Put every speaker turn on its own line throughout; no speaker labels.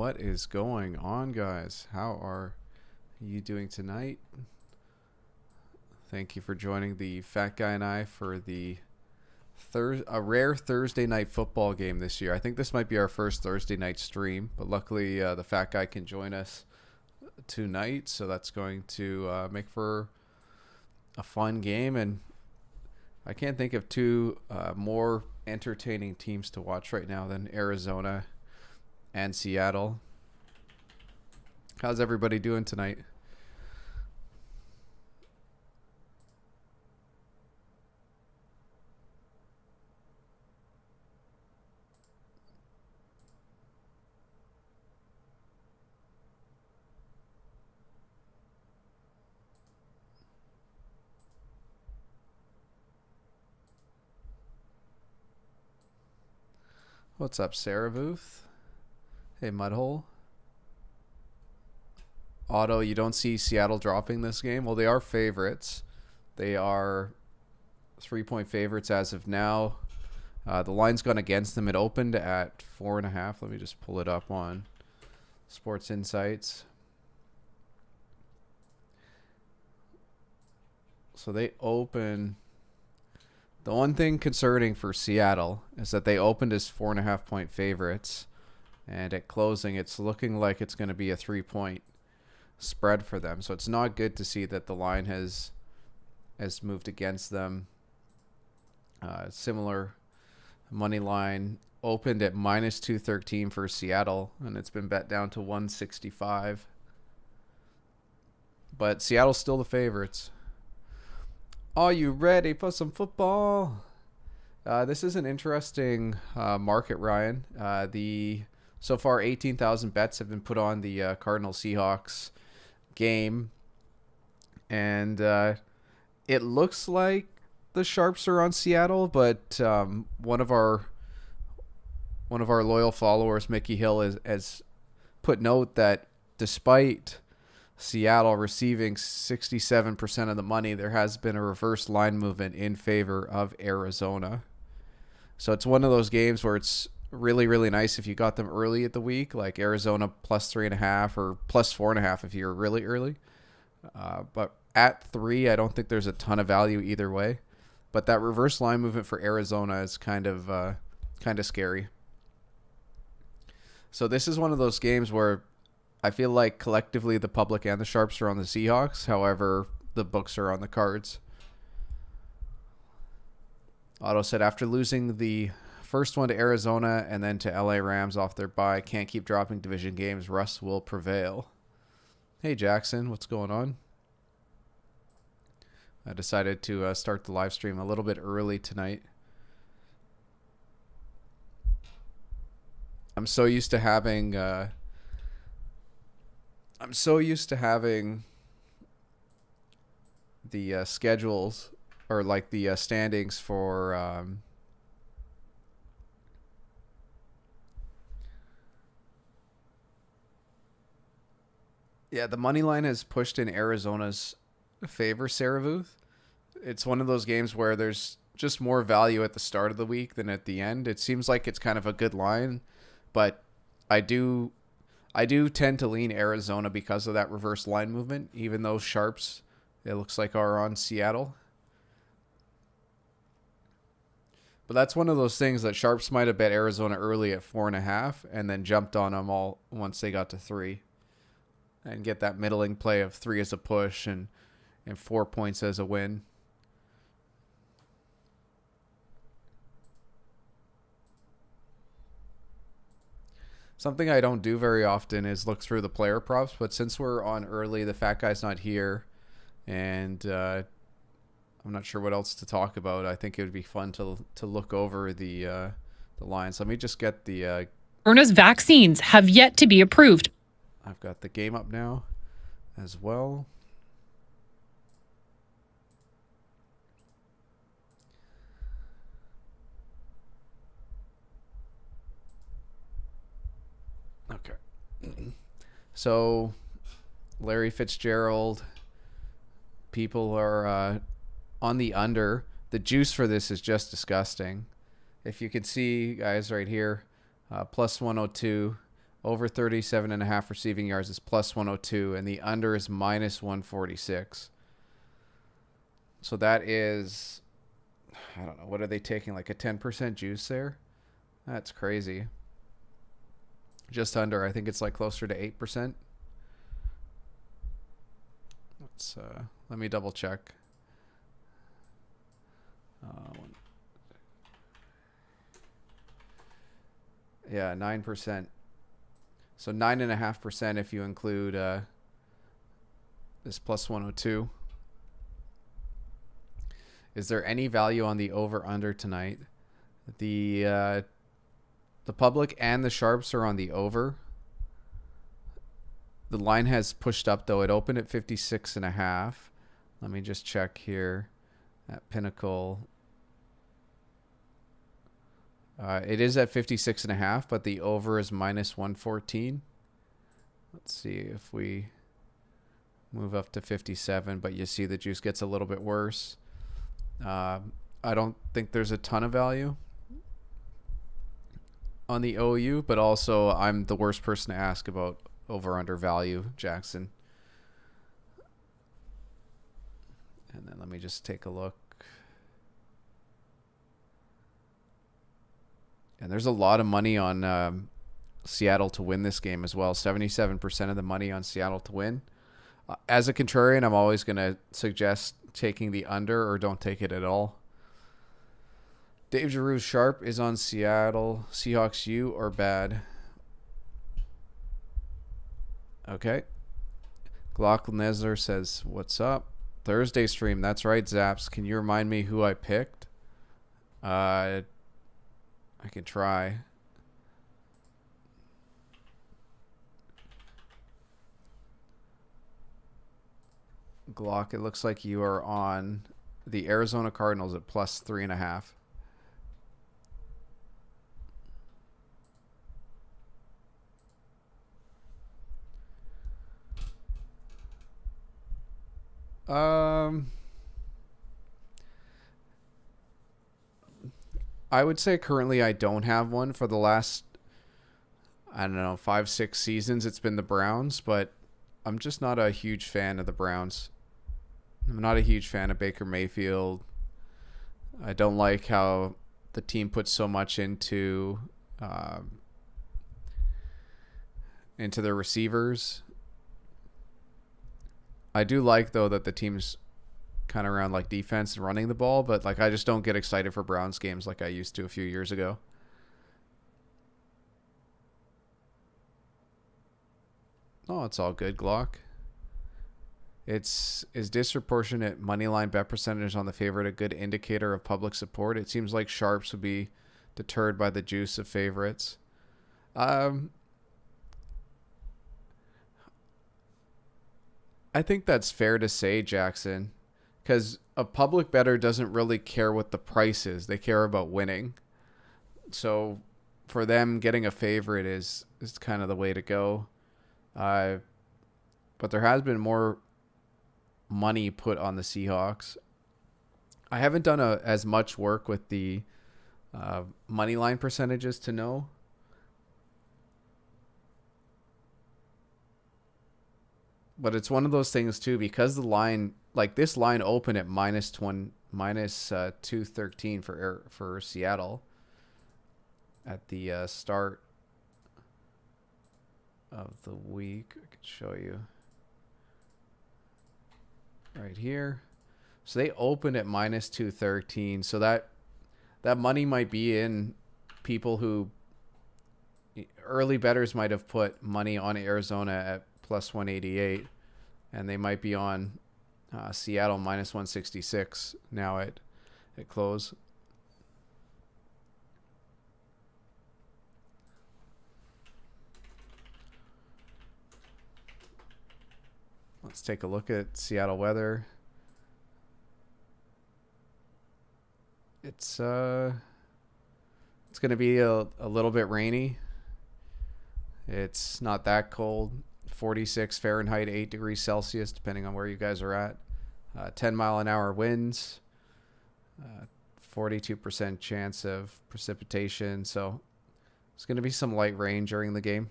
What is going on, guys? How are you doing tonight? Thank you for joining the Fat Guy and I for the a rare Thursday night football game this year. I think this might be our first Thursday night stream, but luckily the Fat Guy can join us tonight, so that's going to make for a fun game. And I can't think of two more entertaining teams to watch right now than Arizona and Seattle. How's everybody doing tonight? What's up, Sarah Booth? Hey, Mudhole. Otto, you don't see Seattle dropping this game? Well, they are favorites. They are 3-point favorites as of now. The line's gone against them. It opened at 4.5. Let me just pull it up on Sports Insights. So they open. The one thing concerning for Seattle is that they opened as 4.5-point favorites, and at closing, it's looking like it's going to be a 3-point spread for them. So it's not good to see that the line has moved against them. Similar money line opened at minus 213 for Seattle, and it's been bet down to 165. But Seattle's still the favorites. Are you ready for some football? This is an interesting market, Ryan. So far, 18,000 bets have been put on the Cardinals Seahawks game, and it looks like the sharps are on Seattle. But one of our loyal followers, Mickey Hill, has put note that despite Seattle receiving 67% of the money, there has been a reverse line movement in favor of Arizona. So it's one of those games where it's really, really nice if you got them early at the week, like Arizona plus 3.5 or plus 4.5 if you're really early. But at 3, I don't think there's a ton of value either way. But that reverse line movement for Arizona is kind of scary. So this is one of those games where I feel like collectively the public and the sharps are on the Seahawks. However, the books are on the Cards. Otto said after losing the first one to Arizona and then to LA Rams off their bye, can't keep dropping division games. Russ will prevail. Hey, Jackson, what's going on? I decided to start the live stream a little bit early tonight. I'm so used to having the schedules or like the standings for the money line has pushed in Arizona's favor, Sarah Booth. It's one of those games where there's just more value at the start of the week than at the end. It seems like it's kind of a good line, but I do tend to lean Arizona because of that reverse line movement, even though sharps, it looks like, are on Seattle. But that's one of those things that sharps might have bet Arizona early at 4.5 and then jumped on them all once they got to 3 and get that middling play of 3 as a push and 4 points as a win. Something I don't do very often is look through the player props, but since we're on early, the Fat Guy's not here, and I'm not sure what else to talk about. I think it would be fun to look over the lines. Let me just get the
Moderna's vaccines have yet to be approved.
I've got the game up now as well. Okay. So Larry Fitzgerald, people are on the under. The juice for this is just disgusting. If you can see, guys, right here, plus 102. Over 37.5 receiving yards is plus 102, and the under is minus 146. So that is, I don't know, what are they taking? Like a 10% juice there? That's crazy. Just under. I think it's like closer to 8%. Let me double check. Yeah, 9%. So 9.5% if you include this plus 102. Is there any value on the over under tonight? The public and the sharps are on the over. The line has pushed up though. It opened at 56.5. Let me just check here at Pinnacle. It is at 56.5, but the over is minus 114. Let's see if we move up to 57, but you see the juice gets a little bit worse. I don't think there's a ton of value on the OU, but also I'm the worst person to ask about over under value, Jackson. And then let me just take a look. And there's a lot of money on Seattle to win this game as well. 77% of the money on Seattle to win. As a contrarian, I'm always going to suggest taking the under or don't take it at all. Dave Giroux's sharp is on Seattle. Seahawks U or bad? Okay. Glock Nezler says, what's up? Thursday stream. That's right, Zaps. Can you remind me who I picked? I can try. Glock, it looks like you are on the Arizona Cardinals at plus 3.5. I would say currently I don't have one. For the last, I don't know, 5-6 seasons, it's been the Browns, but I'm just not a huge fan of the Browns. I'm not a huge fan of Baker Mayfield. I don't like how the team puts so much into their receivers. I do like, though, that the team's kind of around like defense and running the ball, but like I just don't get excited for Browns games like I used to a few years ago. Oh, it's all good, Glock. Is disproportionate money line bet percentage on the favorite a good indicator of public support? It seems like sharps would be deterred by the juice of favorites. I think that's fair to say, Jackson, because a public bettor doesn't really care what the price is. They care about winning. So for them, getting a favorite is kind of the way to go. But there has been more money put on the Seahawks. I haven't done as much work with the money line percentages to know. But it's one of those things too, because the line, like this line opened at minus 213 for Seattle at the start of the week. I could show you right here. So they opened at minus 213. So that money might be in people who early bettors might have put money on Arizona at plus 188, and they might be on Seattle minus 166 now at close. Let's take a look at Seattle weather. It's going to be a little bit rainy. It's not that cold. 46 Fahrenheit, 8 degrees Celsius, depending on where you guys are at. 10 mile an hour winds. 42% chance of precipitation. So it's going to be some light rain during the game.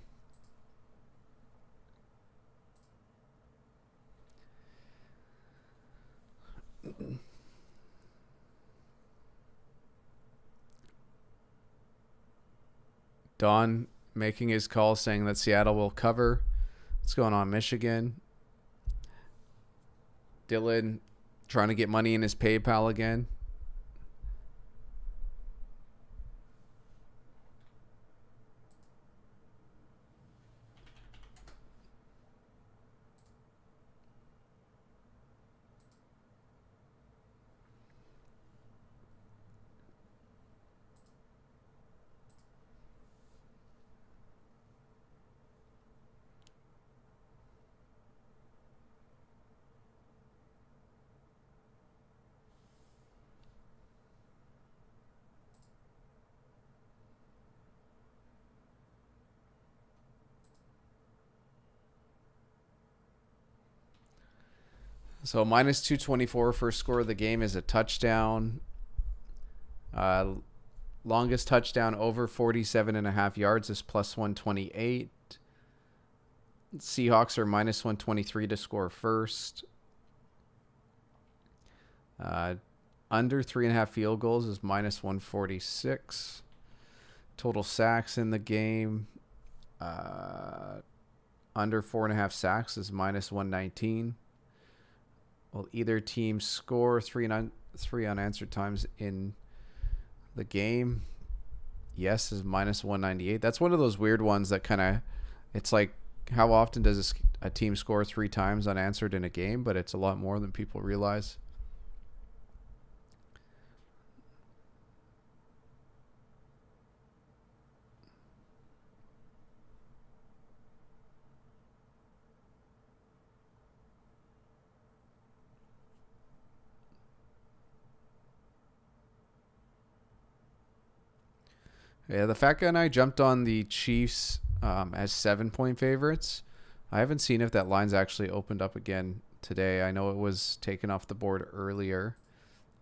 Don making his call saying that Seattle will cover. What's going on, Michigan? Dylan trying to get money in his PayPal again. So minus 224 first score of the game is a touchdown. Longest touchdown over 47.5 yards is plus 128. Seahawks are minus 123 to score first. Under 3.5 field goals is minus 146. Total sacks in the game. Under 4.5 sacks is minus 119. Will either team score three unanswered times in the game? Yes is minus 198. That's one of those weird ones that kind of, it's like, how often does a team score 3 times unanswered in a game? But it's a lot more than people realize. Yeah, the fat guy and I jumped on the Chiefs as 7-point favorites. I haven't seen if that line's actually opened up again today. I know it was taken off the board earlier.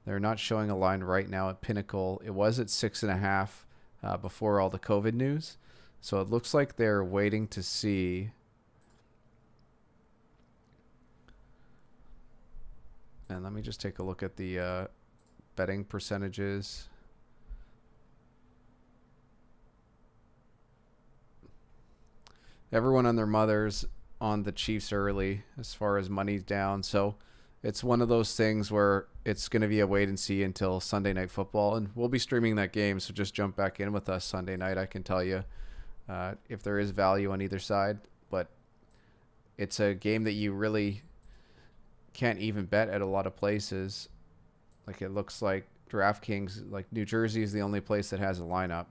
They're not showing a line right now at Pinnacle. It was at 6.5 before all the COVID news. So it looks like they're waiting to see. And let me just take a look at the betting percentages. Everyone and their mothers on the Chiefs early as far as money's down. So it's one of those things where it's going to be a wait and see until Sunday Night Football. And we'll be streaming that game, so just jump back in with us Sunday night. I can tell you if there is value on either side. But it's a game that you really can't even bet at a lot of places. Like, it looks like DraftKings, like New Jersey is the only place that has a lineup.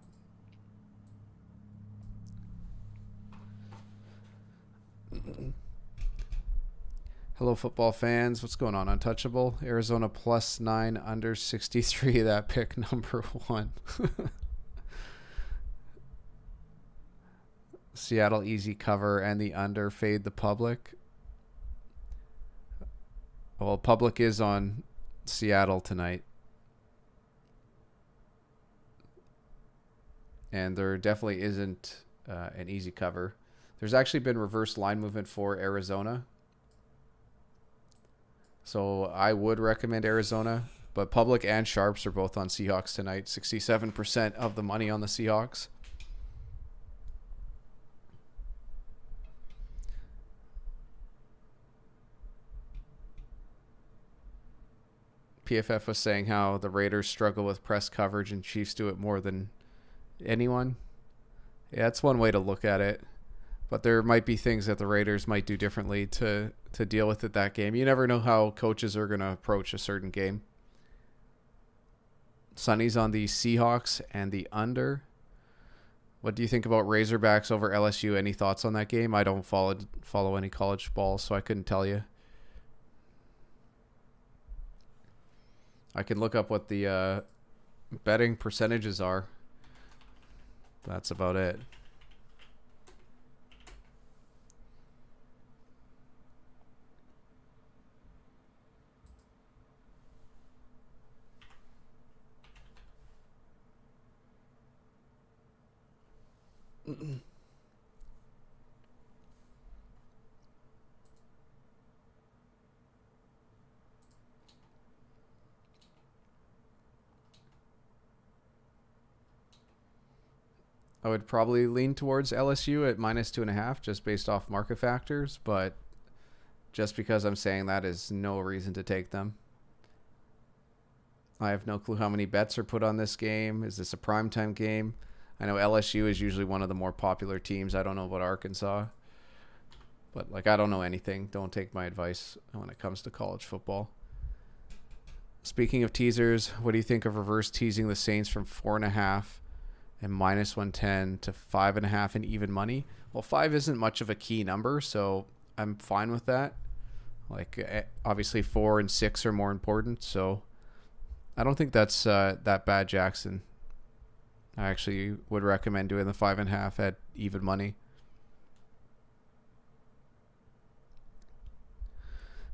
Hello, football fans. What's going on? Untouchable. Arizona +9, under 63. That pick number 1. Seattle easy cover and the under. Fade the public. Well, public is on Seattle tonight. And there definitely isn't an easy cover. There's actually been reverse line movement for Arizona. So I would recommend Arizona. But public and sharps are both on Seahawks tonight. 67% of the money on the Seahawks. PFF was saying how the Raiders struggle with press coverage and Chiefs do it more than anyone. Yeah, that's one way to look at it. But there might be things that the Raiders might do differently to deal with it that game. You never know how coaches are going to approach a certain game. Sonny's on the Seahawks and the under. What do you think about Razorbacks over LSU? Any thoughts on that game? I don't follow any college ball, so I couldn't tell you. I can look up what the betting percentages are. That's about it. I would probably lean towards LSU at -2.5 just based off market factors, but just because I'm saying that is no reason to take them. I have no clue how many bets are put on this game. Is this a primetime game? I know LSU is usually one of the more popular teams. I don't know about Arkansas. But, like, I don't know anything. Don't take my advice when it comes to college football. Speaking of teasers, what do you think of reverse teasing the Saints from 4.5 and -110 to 5.5 and even money? Well, 5 isn't much of a key number, so I'm fine with that. Like, obviously 4 and 6 are more important, so I don't think that's that bad, Jackson. I actually would recommend doing the 5.5 at even money.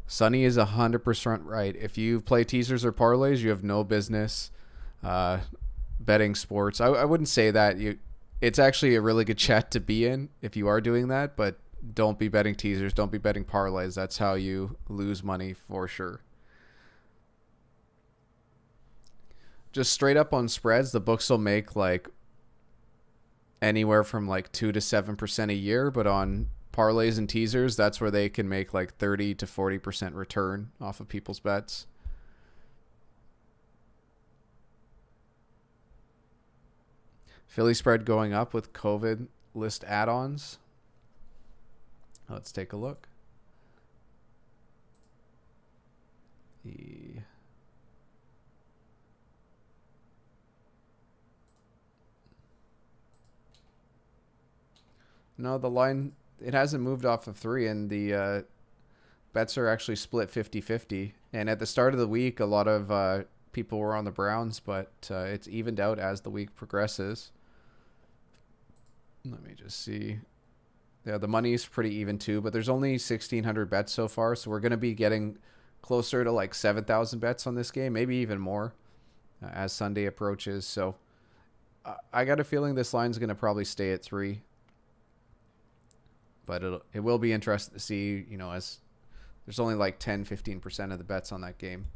Sonny is 100% right. If you play teasers or parlays, you have no business betting sports. I wouldn't say that. It's actually a really good chat to be in if you are doing that, but don't be betting teasers. Don't be betting parlays. That's how you lose money for sure. Just straight up on spreads, the books will make like anywhere from like 2 to 7% a year, but on parlays and teasers, that's where they can make like 30 to 40% return off of people's bets. Philly spread going up with COVID list add-ons. Let's take a look. No, the line, it hasn't moved off of 3, and the bets are actually split 50-50. And at the start of the week, a lot of people were on the Browns, but it's evened out as the week progresses. Let me just see. Yeah, the money is pretty even too, but there's only 1,600 bets so far, so we're going to be getting closer to like 7,000 bets on this game, maybe even more as Sunday approaches. So I got a feeling this line's going to probably stay at 3. But it will be interesting to see, you know, as there's only like 10-15% of the bets on that game.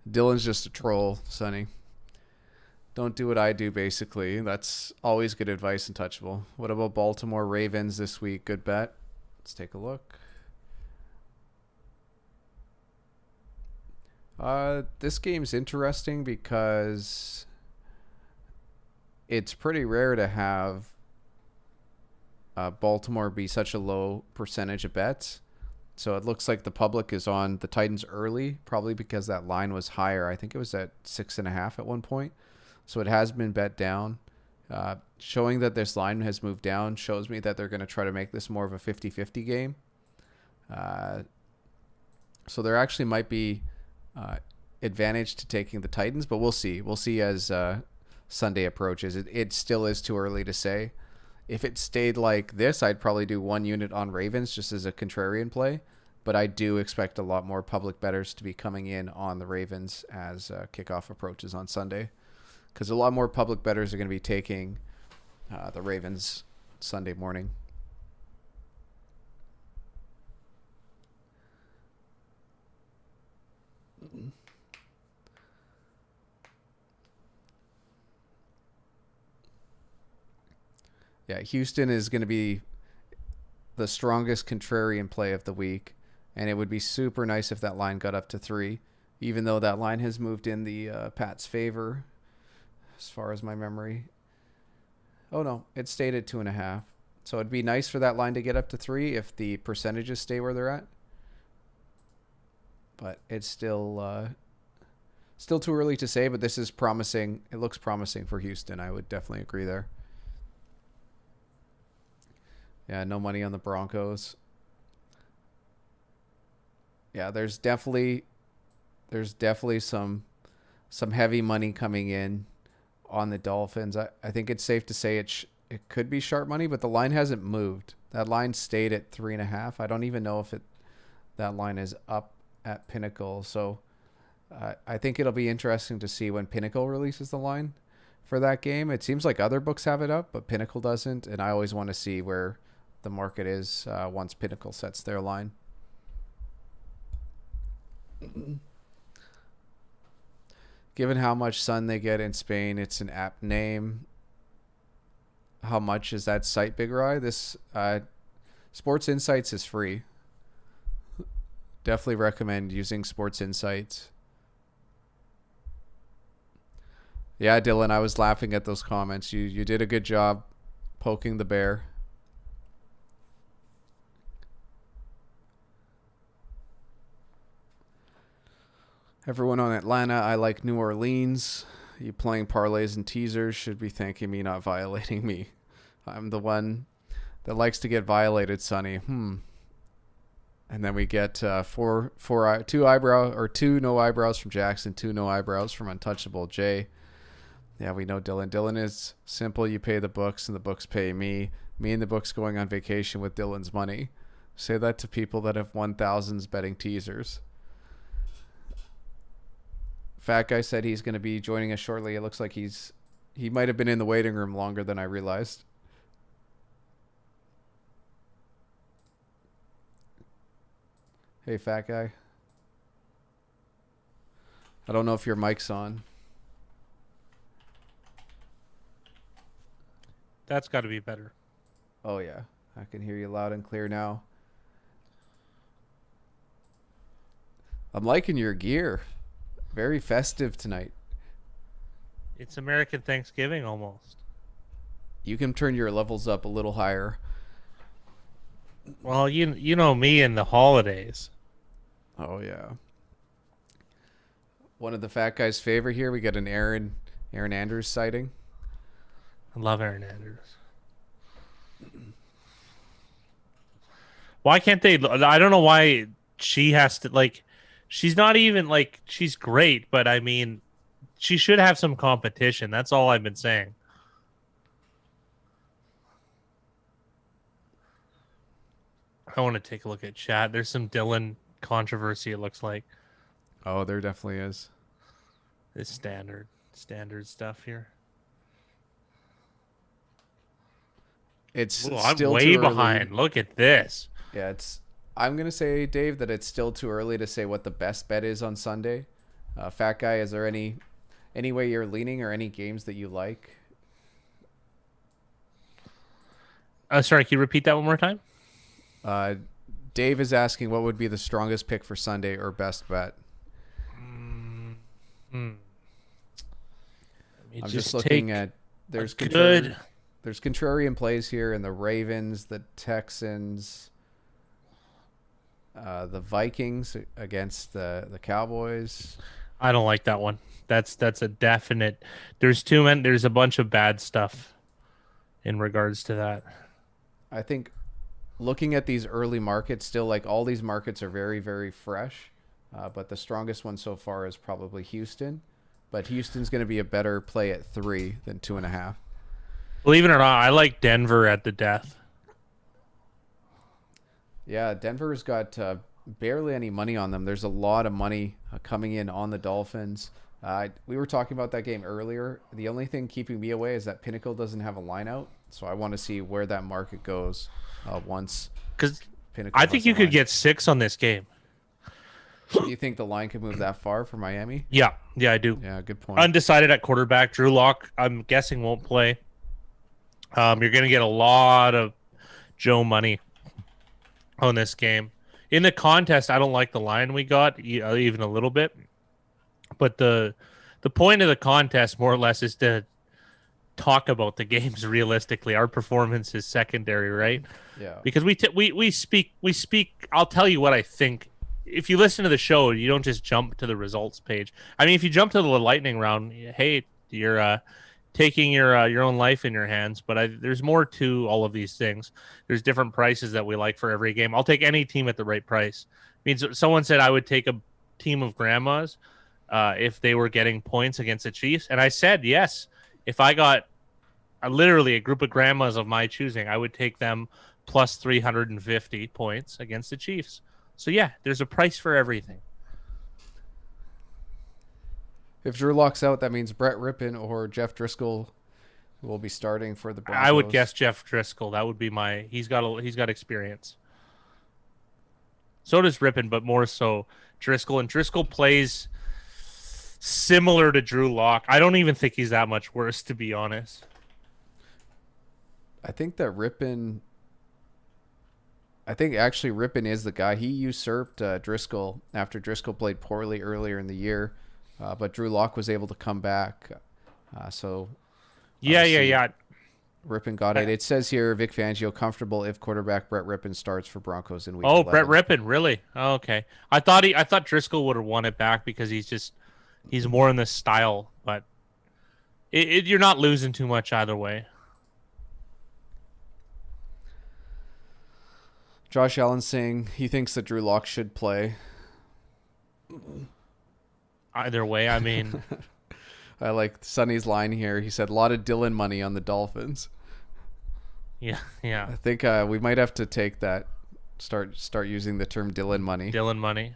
Dylan's just a troll, Sonny. Don't do what I do, basically. That's always good advice and touchable. What about Baltimore Ravens this week? Good bet. Let's take a look. This game's interesting because it's pretty rare to have Baltimore be such a low percentage of bets. So it looks like the public is on the Titans early, probably because that line was higher. I think it was at 6.5 at one point. So it has been bet down. Showing that this line has moved down shows me that they're going to try to make this more of a 50-50 game. So there actually might be advantage to taking the Titans, but we'll see. We'll see as Sunday approaches. It still is too early to say. If it stayed like this, I'd probably do 1 unit on Ravens just as a contrarian play. But I do expect a lot more public bettors to be coming in on the Ravens as kickoff approaches on Sunday. Because a lot more public bettors are going to be taking the Ravens Sunday morning. Yeah, Houston is going to be the strongest contrarian play of the week. And it would be super nice if that line got up to 3, even though that line has moved in the Pats' favor. As far as my memory. Oh, no. It stayed at 2.5. So it'd be nice for that line to get up to 3 if the percentages stay where they're at. But it's still too early to say, but this is promising. It looks promising for Houston. I would definitely agree there. Yeah, no money on the Broncos. Yeah, there's definitely some heavy money coming in on the Dolphins. I think it's safe to say it could be sharp money, but the line hasn't moved. That line stayed at 3.5. I don't even know if that line is up at Pinnacle. So I think it'll be interesting to see when Pinnacle releases the line for that game. It seems like other books have it up, but Pinnacle doesn't, and I always want to see where the market is once Pinnacle sets their line. Given how much sun they get in Spain, it's an apt name. How much is that site, Big Rye? This Sports Insights is free. Definitely recommend using Sports Insights. Yeah, Dylan, I was laughing at those comments. You did a good job poking the bear. Everyone on Atlanta, I like New Orleans. You playing parlays and teasers should be thanking me, not violating me. I'm the one that likes to get violated, Sonny. And then we get two no eyebrows from Jackson, 2 no eyebrows from Untouchable Jay. Yeah, we know Dylan. Dylan is simple. You pay the books and the books pay me. Me and the books going on vacation with Dylan's money. Say that to people that have won thousands betting teasers. Fat Guy said he's going to be joining us shortly. It looks like he might have been in the waiting room longer than I realized. Hey, Fat Guy. I don't know if your mic's on.
That's got to be better.
Oh, yeah. I can hear you loud and clear now. I'm liking your gear. Very festive tonight.
It's American Thanksgiving almost.
You can turn your levels up a little higher.
Well, you know me and the holidays.
Oh, yeah. One of the Fat Guy's favorite here. We got an Aaron Andrews sighting.
I love Aaron Andrews. Why can't they? I don't know why she has to, like, she's not even, like, she's great, but I mean, she should have some competition. That's all I've been saying. I want to take a look at chat. There's some Dylan controversy, it looks like.
Oh, there definitely is.
It's standard stuff here.
It's
Ooh, I'm
still
way
too early.
behind. Look at this.
Yeah, I'm going to say, Dave, that it's still too early to say what the best bet is on Sunday. Fat Guy, is there any way you're leaning or any games that you like?
Sorry, can you repeat that one more time?
Dave is asking what would be the strongest pick for Sunday or best bet. I'm just looking at there's contrarian plays here in the Ravens, the Texans, the Vikings against the Cowboys.
I don't like that one. That's a definite. There's a bunch of bad stuff in regards to that.
I think looking at these early markets, still, like, all these markets are very, very fresh. But the strongest one so far is probably Houston. But Houston's going to be a better play at 3 than 2.5.
Believe it or not, I like Denver at the death.
Yeah, Denver's got barely any money on them. There's a lot of money coming in on the Dolphins. We were talking about that game earlier. The only thing keeping me away is that Pinnacle doesn't have a line out. So I want to see where that market goes once.
Because
Pinnacle
I think you could get 6 on this game.
Do you think the line could move that far for Miami?
Yeah, I do.
Yeah, good point.
Undecided at quarterback. Drew Lock, I'm guessing, won't play. You're going to get a lot of Joe money on this game. In the contest, I don't like the line we got even a little bit. But the point of the contest, more or less, is to talk about the games realistically. Our performance is secondary, right?
Yeah.
Because we speak. I'll tell you what I think. If you listen to the show, you don't just jump to the results page. I mean, if you jump to the lightning round, hey, you're taking your own life in your hands. But there's more to all of these things. There's different prices that we like for every game. I'll take any team at the right price. Means someone said I would take a team of grandmas if they were getting points against the Chiefs, and I said yes. If I got literally a group of grandmas of my choosing, I would take them plus 350 points against the Chiefs. So yeah, there's a price for everything.
If Drew Lock's out, that means Brett Rippon or Jeff Driscoll will be starting for the Broncos.
I would guess Jeff Driscoll. That would be my. He's got experience. So does Rippon, but more so Driscoll. And Driscoll plays similar to Drew Lock. I don't even think he's that much worse, to be honest.
I think that Rippon. I think actually Rippon is the guy. He usurped Driscoll after Driscoll played poorly earlier in the year, but Drew Lock was able to come back.
Yeah.
Rippon got it. It says here Vic Fangio comfortable if quarterback Brett Rippon starts for Broncos in week 11.
Brett Rippon, really? Oh, okay. I thought Driscoll would have won it back because he's more in this style, but you're not losing too much either way.
Josh Allen saying he thinks that Drew Lock should play.
Either way, I mean,
I like Sonny's line here. He said a lot of Dylan money on the Dolphins.
Yeah.
I think we might have to take that. Start using the term Dylan money.
Dylan money.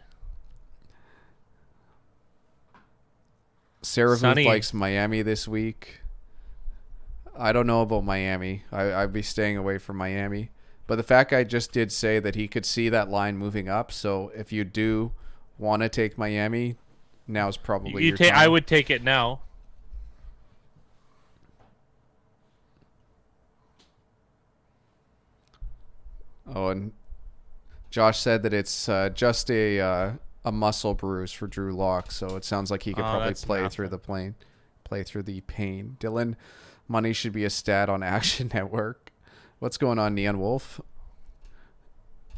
Sarah Ruth likes Miami this week. I don't know about Miami. I'd be staying away from Miami. But the fat guy just did say that he could see that line moving up. So if you do want to take Miami, now's probably your time.
I would take it now.
Oh, and Josh said that it's just a muscle bruise for Drew Lock, so it sounds like he could probably play through the pain. Dylan, money should be a stat on Action Network. What's going on, Neon Wolf?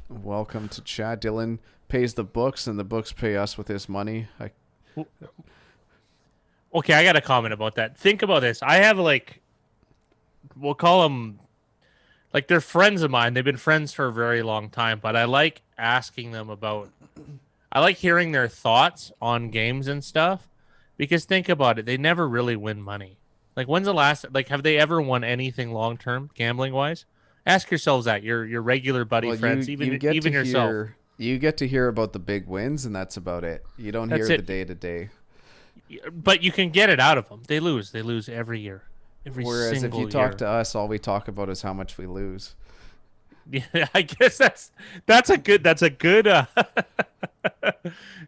Welcome to chat. Dylan pays the books, and the books pay us with his money.
Okay, I got a comment about that. Think about this. I have we'll call them, they're friends of mine. They've been friends for a very long time, but I like asking them I like hearing their thoughts on games and stuff, because think about it. They never really win money. When's the last, have they ever won anything long-term gambling wise? Ask yourselves that, your regular buddy friends, even yourself.
You get to hear about the big wins, and that's about it. You don't hear the day-to-day.
But you can get it out of them. They lose every year.
Whereas if you talk to us, all we talk about is how much we lose.
Yeah, I guess that's a good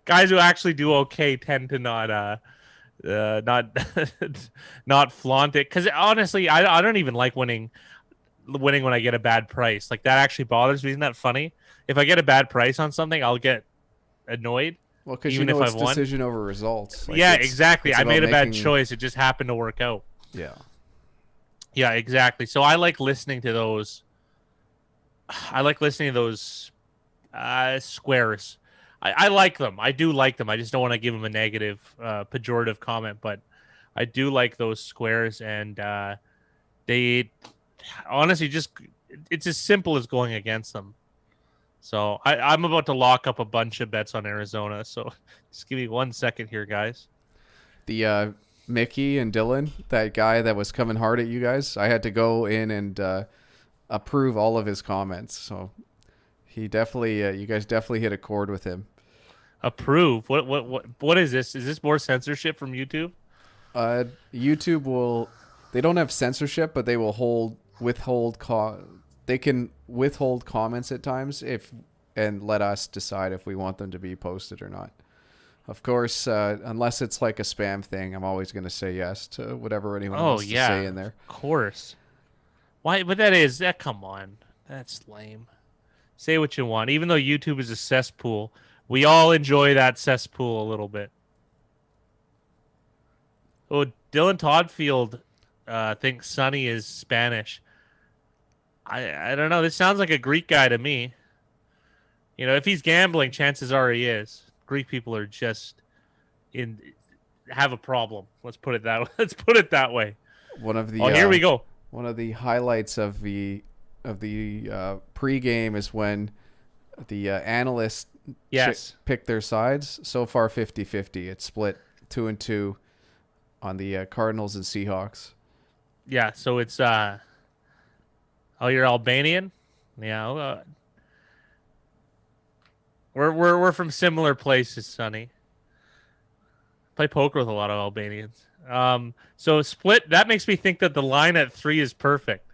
guys who actually do okay tend to not not flaunt it, because honestly I don't even like winning when I get a bad price. That actually bothers me. Isn't that funny? If I get a bad price on something, I'll get annoyed.
Well, because you know it's decision over results.
Yeah, exactly. I made a bad choice. It just happened to work out. Yeah, exactly. So I like listening to those. Squares. I like them. I do like them. I just don't want to give them a negative, pejorative comment, but I do like those squares, and they honestly it's as simple as going against them. So I'm about to lock up a bunch of bets on Arizona. So just give me 1 second here, guys.
The Mickey and Dylan, that guy that was coming hard at you guys, I had to go in and approve all of his comments. So he definitely, you guys definitely hit a chord with him.
Approve? What is this? Is this more censorship from YouTube?
YouTube they don't have censorship, but they will they can withhold comments at times and let us decide if we want them to be posted or not. Of course, unless it's like a spam thing, I'm always going to say yes to whatever anyone wants to say in there.
Of course. Why? But come on. That's lame. Say what you want. Even though YouTube is a cesspool, we all enjoy that cesspool a little bit. Oh, Dylan Toddfield thinks Sonny is Spanish. I don't know. This sounds like a Greek guy to me. If he's gambling, chances are he is. Greek people are just have a problem. Let's put it that way. Here we go.
One of the highlights of the pregame is when the analysts pick their sides. So far 50-50. It's split 2-2 on the Cardinals and Seahawks.
Yeah, so it's you're Albanian? Yeah. We're from similar places, Sonny. Play poker with a lot of Albanians. So split. That makes me think that the line at 3 is perfect.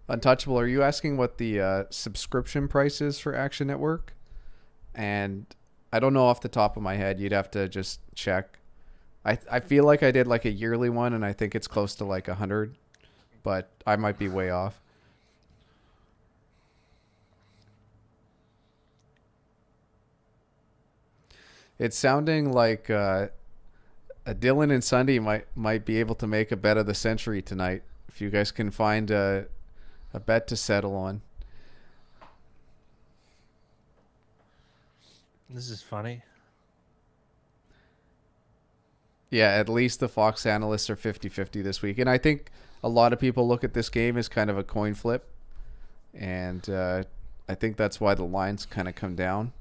Untouchable, are you asking what the subscription price is for Action Network? And I don't know off the top of my head. You'd have to just check. I feel like I did like a yearly one, and I think it's close to like 100, but I might be way off. It's sounding like Dylan and Sunday might be able to make a bet of the century tonight if you guys can find a bet to settle on.
This is funny.
Yeah, at least the Fox analysts are 50-50 this week. And I think a lot of people look at this game as kind of a coin flip. And I think that's why the lines kind of come down.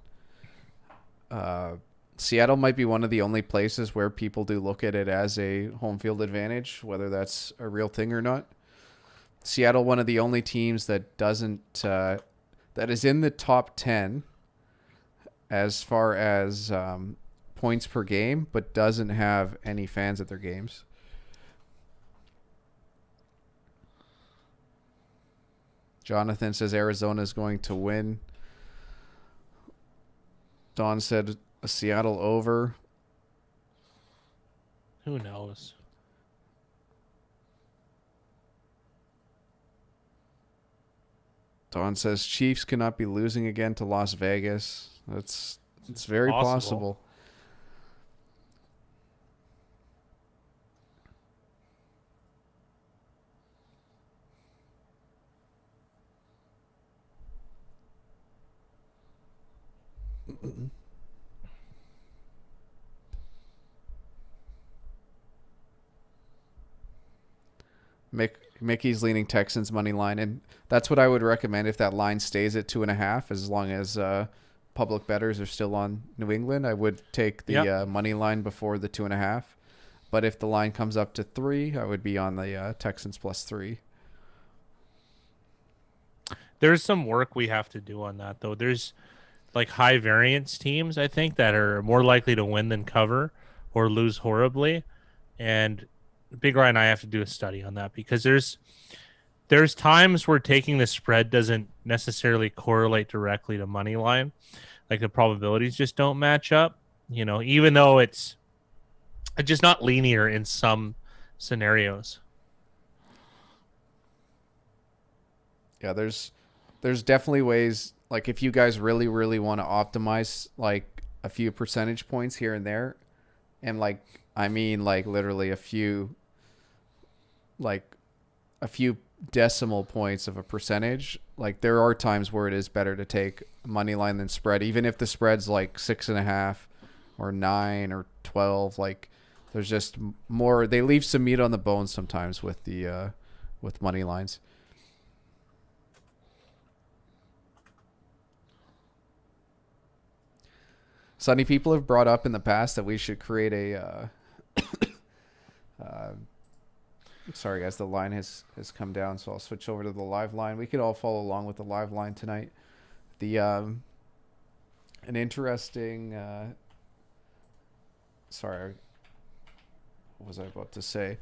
Seattle might be one of the only places where people do look at it as a home field advantage, whether that's a real thing or not. Seattle, one of the only teams that that is in the top 10 as far as points per game, but doesn't have any fans at their games. Jonathan says Arizona is going to win. Don said a Seattle over.
Who knows?
Don says Chiefs cannot be losing again to Las Vegas. It's very possible. Mickey's leaning Texans money line, and that's what I would recommend if that line stays at 2.5. As long as public bettors are still on New England, I would take the money line before the 2.5. But if the line comes up to 3, I would be on the Texans +3.
There's some work we have to do on that, though. There's like high variance teams, I think, that are more likely to win than cover or lose horribly. And Big Ryan and I have to do a study on that, because there's times where taking the spread doesn't necessarily correlate directly to money line. Like the probabilities just don't match up, even though it's just not linear in some scenarios.
Yeah, there's definitely ways, like if you guys really, really want to optimize like a few percentage points here and there, and like, I mean like literally a few decimal points of a percentage, like there are times where it is better to take money line than spread, even if the spread's like 6.5 or 9 or 12. Like there's just more, they leave some meat on the bone sometimes with the with money lines. Sonny, people have brought up in the past that we should create a sorry guys, the line has come down, so I'll switch over to the live line. We could all follow along with the live line tonight. The an interesting sorry, what was I about to say?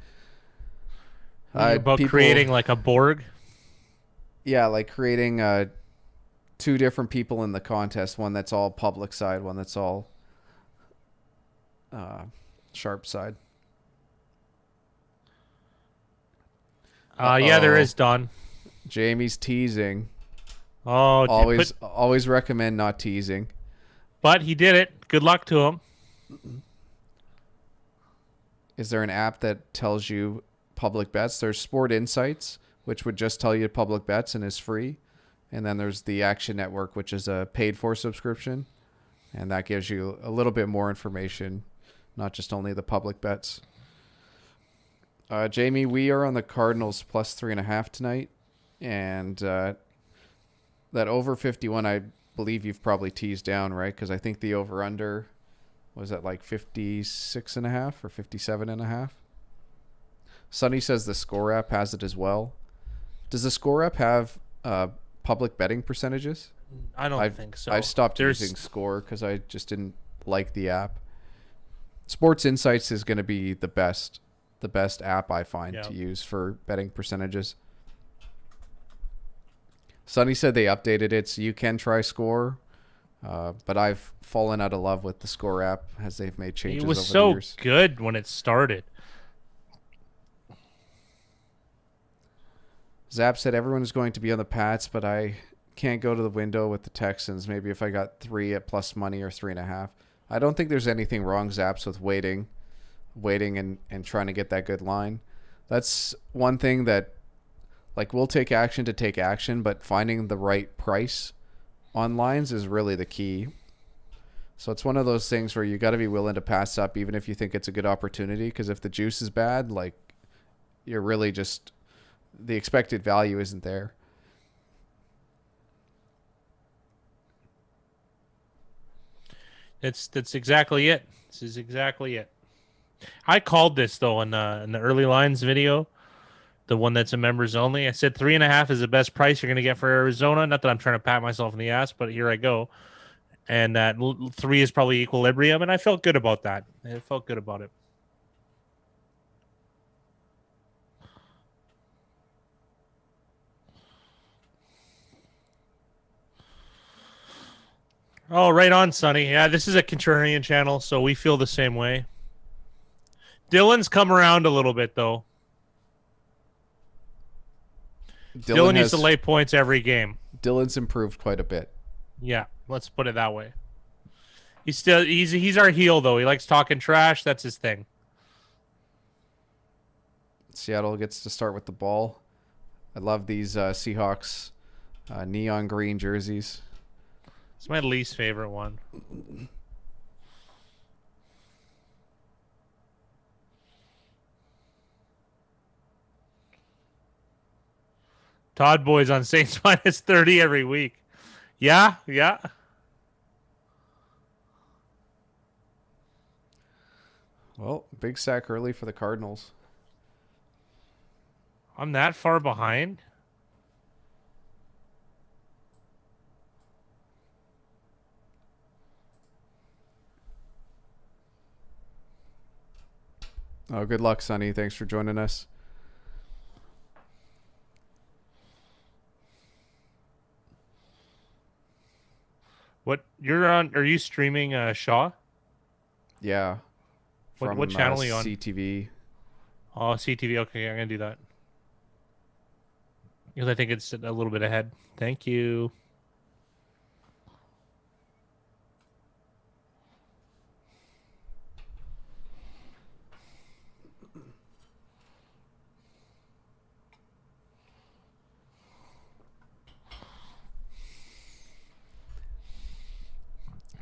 About creating like a Borg?
Yeah, like creating 2 different people in the contest, one that's all public side, one that's all sharp side.
Yeah, there is, Don.
Jamie's teasing.
Oh,
always recommend not teasing.
But he did it. Good luck to him.
Is there an app that tells you public bets? There's Sport Insights, which would just tell you public bets and is free. And then there's the Action Network, which is a paid-for subscription. And that gives you a little bit more information, not just only the public bets. Jamie, we are on the Cardinals +3.5 tonight. And that over 51, I believe you've probably teased down, right? Because I think the over-under was at like 56.5 or 57.5. Sonny says the Score app has it as well. Does the Score app have public betting percentages?
I don't think so.
I've stopped using Score because I just didn't like the app. Sports Insights is going to be the best app I find
Yeah.
to use for betting percentages. Sonny said they updated it so you can try Score, but I've fallen out of love with the Score app as they've made changes
It was
over the
so
years.
good when it started.
Zap said everyone is going to be on the Pats, but I can't go to the window with the Texans. Maybe if I got 3 at plus money or 3.5. I don't think there's anything wrong, Zaps, with waiting and trying to get that good line. That's one thing that, like, we'll take action to take action, but finding the right price on lines is really the key. So it's one of those things where you got to be willing to pass up even if you think it's a good opportunity, because if the juice is bad, like, you're really just, the expected value isn't there.
That's exactly it. This is exactly it. I called this though in the early lines video, the one that's a members only. I said 3.5 is the best price you're gonna get for Arizona. Not that I'm trying to pat myself in the ass, but here I go. And that 3 is probably equilibrium, and I felt good about that. I felt good about it. Oh, right on, Sonny. Yeah, this is a contrarian channel, so we feel the same way. Dylan's come around a little bit, though. Dylan used to lay points every game.
Dylan's improved quite a bit.
Yeah, let's put it that way. He's our heel, though. He likes talking trash. That's his thing.
Seattle gets to start with the ball. I love these Seahawks neon green jerseys.
It's my least favorite one. Todd Boys on Saints minus 30 every week. Yeah.
Well, big sack early for the Cardinals.
I'm that far behind.
Oh, good luck, Sonny. Thanks for joining us.
What you're on? Are you streaming Shaw?
Yeah.
What channel are you on?
CTV.
Oh, CTV. Okay, I'm gonna do that because I think it's a little bit ahead. Thank you.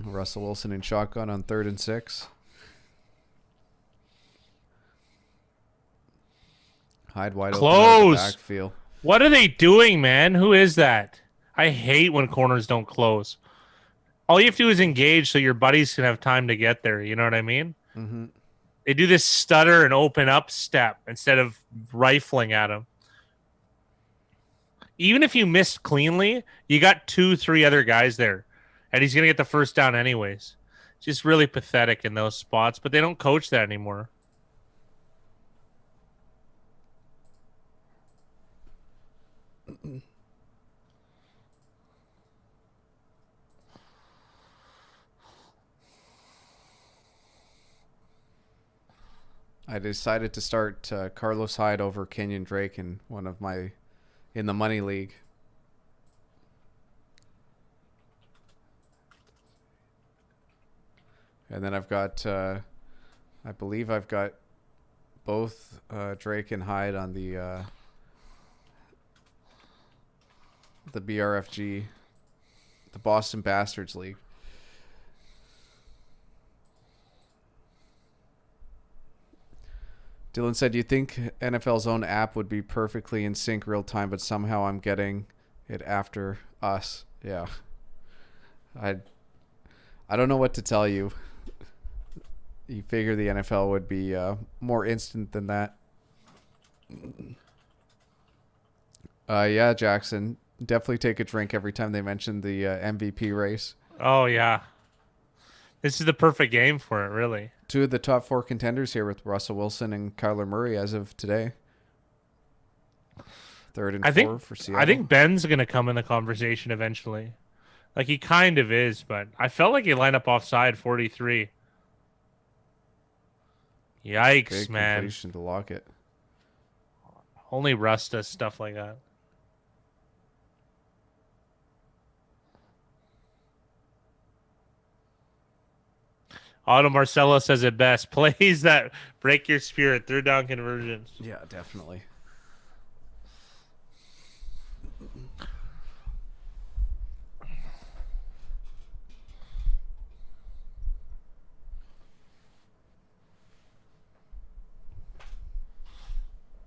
Russell Wilson in shotgun on 3rd and 6. Hyde wide open out of the backfield.
What are they doing, man? Who is that? I hate when corners don't close. All you have to do is engage so your buddies can have time to get there. You know what I mean?
Mm-hmm.
They do this stutter and open up step instead of rifling at him. Even if you missed cleanly, you got 2-3 other guys there. And he's going to get the first down anyways. Just really pathetic in those spots, but they don't coach that anymore.
I decided to start Carlos Hyde over Kenyon Drake in the money league. And then I've got, I believe I've got both Drake and Hyde on the BRFG, the Boston Bastards League. Dylan said, "Do you think NFL's own app would be perfectly in sync real time, but somehow I'm getting it after us?" Yeah. I don't know what to tell you. You figure the NFL would be more instant than that. Yeah, Jackson. Definitely take a drink every time they mention the MVP race.
Oh, yeah. This is the perfect game for it, really.
two of the top 4 contenders here with Russell Wilson and Kyler Murray as of today. 3rd and 4 for Seattle.
I think Ben's going to come in the conversation eventually. Like, he kind of is, but I felt like he lined up offside 43. Yikes,
Big
man.
completion to Lockett.
Only Russ does stuff like that. Otto Marcelo says it best. Plays that break your spirit. 3rd down conversions.
Yeah, definitely.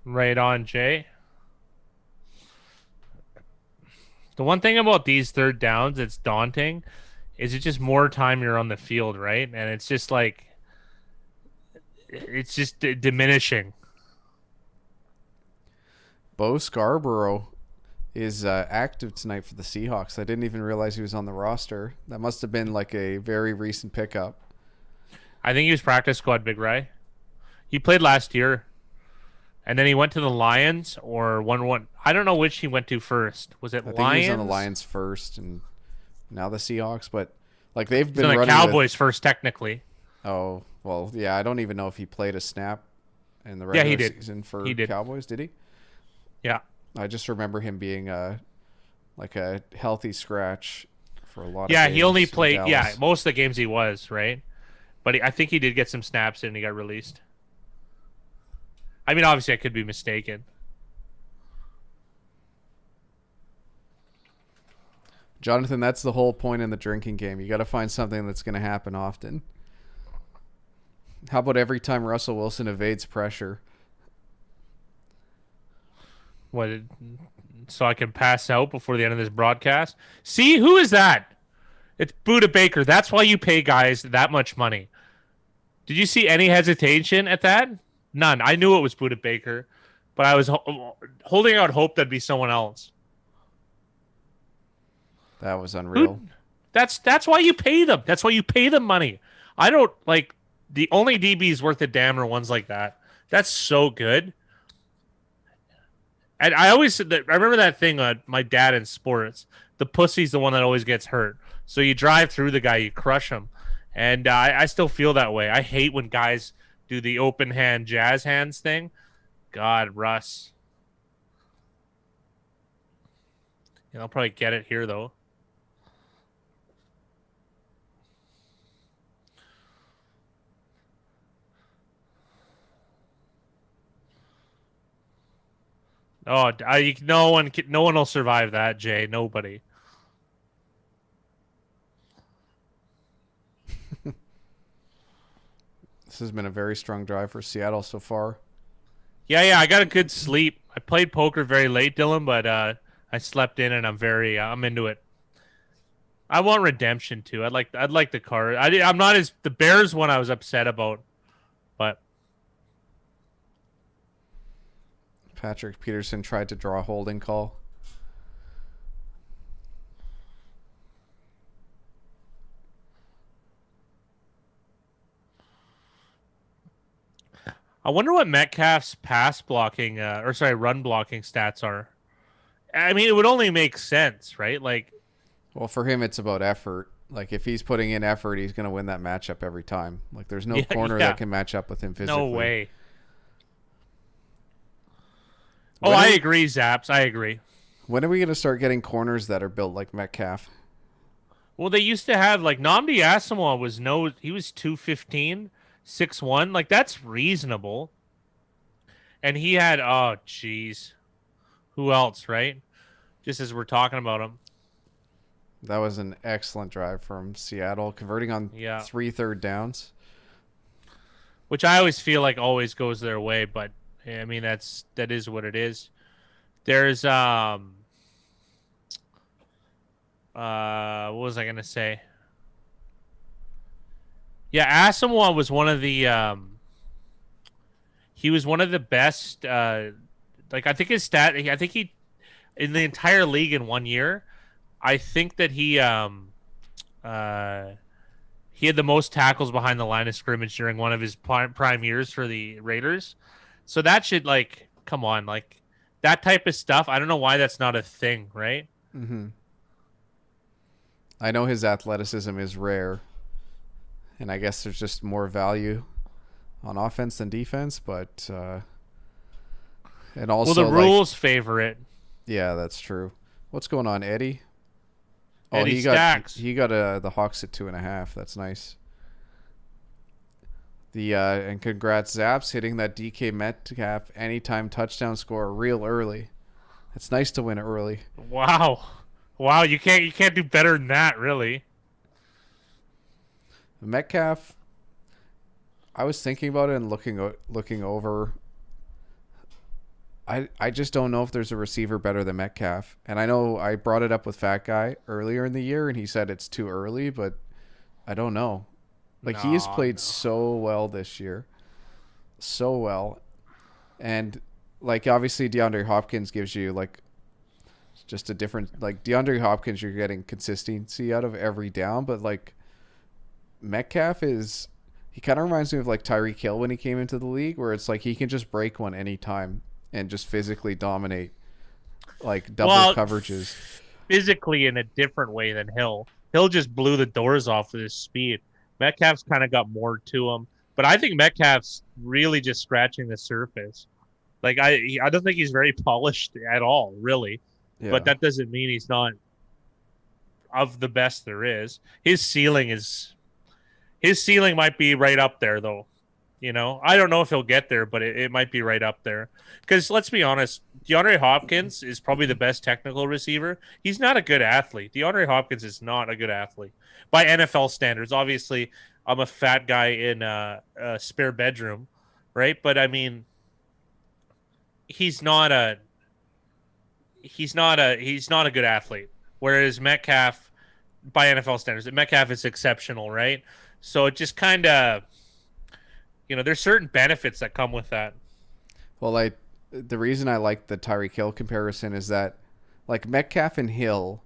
Right on, Jay. The one thing about these 3rd downs that's daunting is it's just more time you're on the field, right? And it's just like, it's just diminishing.
Bo Scarborough is active tonight for the Seahawks. I didn't even realize he was on the roster. That must have been like a very recent pickup.
I think he was practice squad, Big Ry. He played last year. And then he went to the Lions or one. I don't know which he went to first. Was it Lions?
I think he was on the Lions first, and now the Seahawks. But like they've been
running
the
Cowboys first, technically.
Oh well, yeah. I don't even know if he played a snap in the regular season for Cowboys. Did he?
Yeah.
I just remember him being like a healthy scratch for a lot of games.
Yeah, he only played. Yeah, most of the games he was right, but I think he did get some snaps in and he got released. I mean, obviously, I could be mistaken.
Jonathan, that's the whole point in the drinking game. You got to find something that's going to happen often. How about every time Russell Wilson evades pressure?
What? So I can pass out before the end of this broadcast? See, who is that? It's Buda Baker. That's why you pay guys that much money. Did you see any hesitation at that? None. I knew it was Buda Baker, but I was holding out hope that'd be someone else.
That was unreal.
That's why you pay them. That's why you pay them money. I don't like the only DBs worth a damn are ones like that. That's so good. And I always said that. I remember that thing on my dad in sports. The pussy's the one that always gets hurt. So you drive through the guy, you crush him, and I still feel that way. I hate when guys do the open hand jazz hands thing. God, Russ. Yeah, I'll probably get it here though. Oh, no one will survive that, Jay. Nobody.
This has been a very strong drive for Seattle so far.
Yeah, I got a good sleep. I played poker very late, Dylan, but I slept in and I'm into it. I want redemption too. I'd like the card. I'm not as the Bears one I was upset about, but
Patrick Peterson tried to draw a holding call.
I wonder what Metcalf's run blocking stats are. I mean, it would only make sense, right? Like,
well, for him, it's about effort. Like, if he's putting in effort, he's going to win that matchup every time. Like, there's no corner that can match up with him physically.
No way. I agree, Zaps. I agree.
When are we going to start getting corners that are built like Metcalf?
Well, they used to have, like, Nnamdi Asomugha he was 215, 6'1". Like, that's reasonable. And he had, oh, jeez. Who else, right? Just as we're talking about him.
That was an excellent drive from Seattle, converting on 3 third downs.
Which I always feel like always goes their way, but I mean that is what it is. There's what was I gonna say? Yeah, Asomugha was one of the he was one of the best like I think his stat I think he in the entire league in 1 year, I think that he He had the most tackles behind the line of scrimmage during one of his prime years for the Raiders. So that should, like, come on, like that type of stuff. I don't know why that's not a thing, right?
Mm-hmm. I know his athleticism is rare, and I guess there's just more value on offense than defense, but and
Well, the
also like
rules favor it.
yeah, that's true. What's going on, Eddie? Oh,
Eddie
he got
Stacks.
the Hawks at 2.5. That's nice. The and congrats Zaps hitting that DK Metcalf anytime touchdown score real early. It's nice to win early.
Wow. Wow, you can't do better than that, really.
Metcalf, I was thinking about it and looking over. I just don't know if there's a receiver better than Metcalf. And I know I brought it up with Fat Guy earlier in the year, and he said it's too early, but I don't know. Like, he has played so well this year. So well. And, like, obviously DeAndre Hopkins gives you, like, just a different... Like, DeAndre Hopkins, you're getting consistency out of every down, but, like, Metcalf is... He kind of reminds me of, like, Tyreek Hill when he came into the league, where it's like he can just break one anytime and just physically dominate, like, double coverages.
Physically in a different way than Hill. Hill just blew the doors off with his speed. Metcalf's kind of got more to him. But I think Metcalf's really just scratching the surface. Like, I don't think he's very polished at all, really.
Yeah.
But that doesn't mean he's not of the best there is. His ceiling might be right up there, though. You know, I don't know if he'll get there, but it might be right up there. Because let's be honest, DeAndre Hopkins is probably the best technical receiver. He's not a good athlete. DeAndre Hopkins is not a good athlete by NFL standards. Obviously, I'm a fat guy in a spare bedroom, right? But I mean, he's not a good athlete. Whereas Metcalf, by NFL standards, Metcalf is exceptional, right? So it just kind of, there's certain benefits that come with that.
Well, the reason I like the Tyreek Hill comparison is that, like, Metcalf and Hill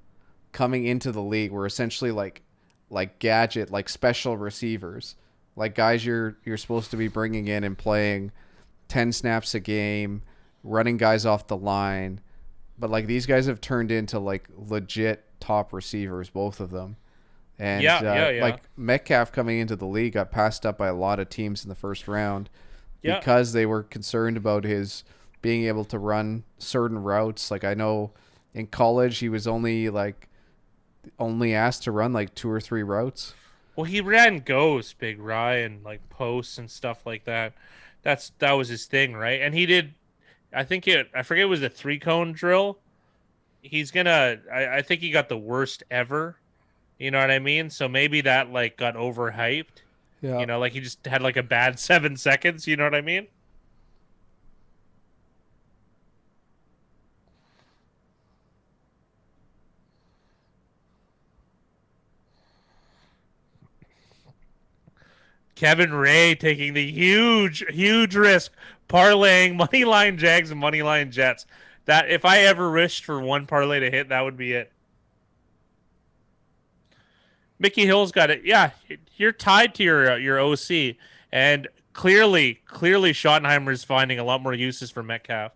coming into the league were essentially like gadget, like special receivers, like guys you're supposed to be bringing in and playing 10 snaps a game, running guys off the line. But, like, these guys have turned into, like, legit top receivers, both of them. And, like, Metcalf coming into the league got passed up by a lot of teams in the first round because they were concerned about his being able to run certain routes. Like, I know in college he was only asked to run, like, 2 or 3 routes.
Well, he ran ghosts, Big Ryan, like posts and stuff like that. That was his thing, right? And he did... I forget it was a 3-cone drill. I think he got the worst ever. You know what I mean? So maybe that, like, got overhyped.
Yeah.
Like he just had, like, a bad 7 seconds. You know what I mean? Kevin Ray taking the huge, huge risk, parlaying moneyline Jags and moneyline Jets. That, if I ever wished for one parlay to hit, that would be it. Mickey Hill's got it. Yeah, you're tied to your OC, and clearly Schottenheimer is finding a lot more uses for Metcalf.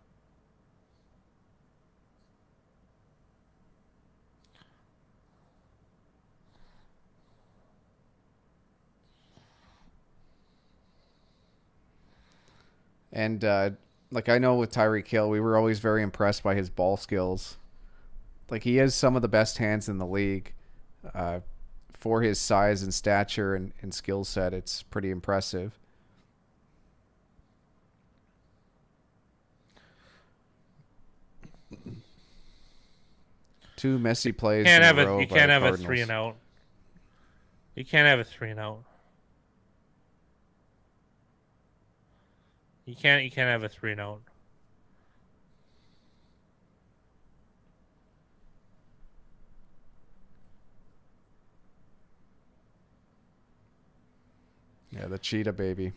And, like, I know with Tyreek Hill, we were always very impressed by his ball skills. Like, he has some of the best hands in the league. For his size and stature and skill set, it's pretty impressive. Two messy plays.
You can't have
a
3 and out. You can't have a 3 and out. You can't have a 3 and out.
Yeah, the cheetah baby.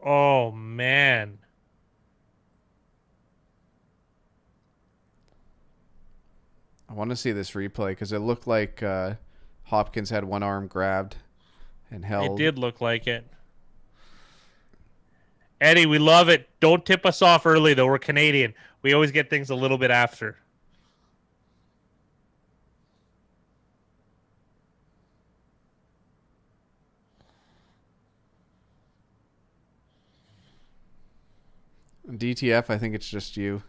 Oh man.
want to see this replay because it looked like Hopkins had one arm grabbed and held.
It did look like it. Eddie, we love it. Don't tip us off early, though. We're Canadian. We always get things a little bit after.
DTF, I think it's just you.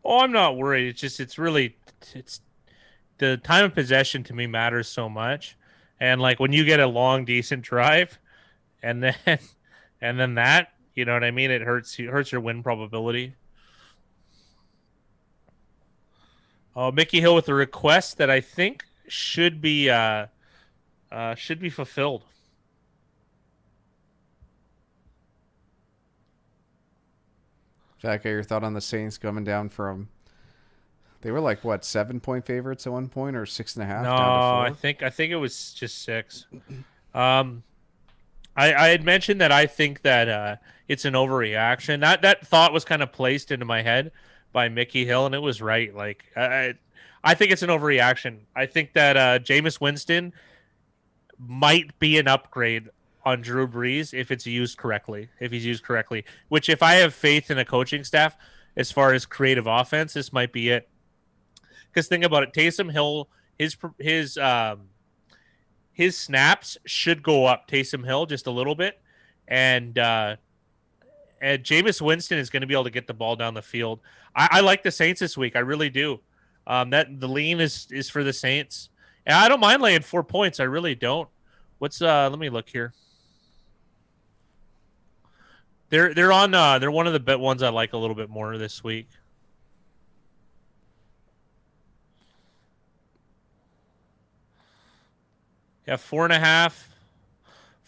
Oh, I'm not worried. It's really the time of possession to me matters so much. And like when you get a long, decent drive and then and then that, you know what I mean? It hurts your win probability. Oh, Mickey Hill with a request that I think should be fulfilled.
Fat guy, your thought on the Saints coming down from? They were like what 7-point favorites at one point, or 6.5
No,
down to 4?
I think it was just 6. I had mentioned that I think that it's an overreaction. That thought was kind of placed into my head by Mickey Hill, and it was right. Like I think it's an overreaction. I think that Jameis Winston might be an upgrade on Drew Brees if it's used correctly. If he's used correctly, which if I have faith in a coaching staff as far as creative offense, this might be it. Because think about it, Taysom Hill, his snaps should go up. Taysom Hill just a little bit, and Jameis Winston is going to be able to get the ball down the field. I like the Saints this week. I really do. That the lean is for the Saints, and I don't mind laying 4 points. I really don't. Let me look here. They're one of the bet ones I like a little bit more this week. Yeah, 4.5.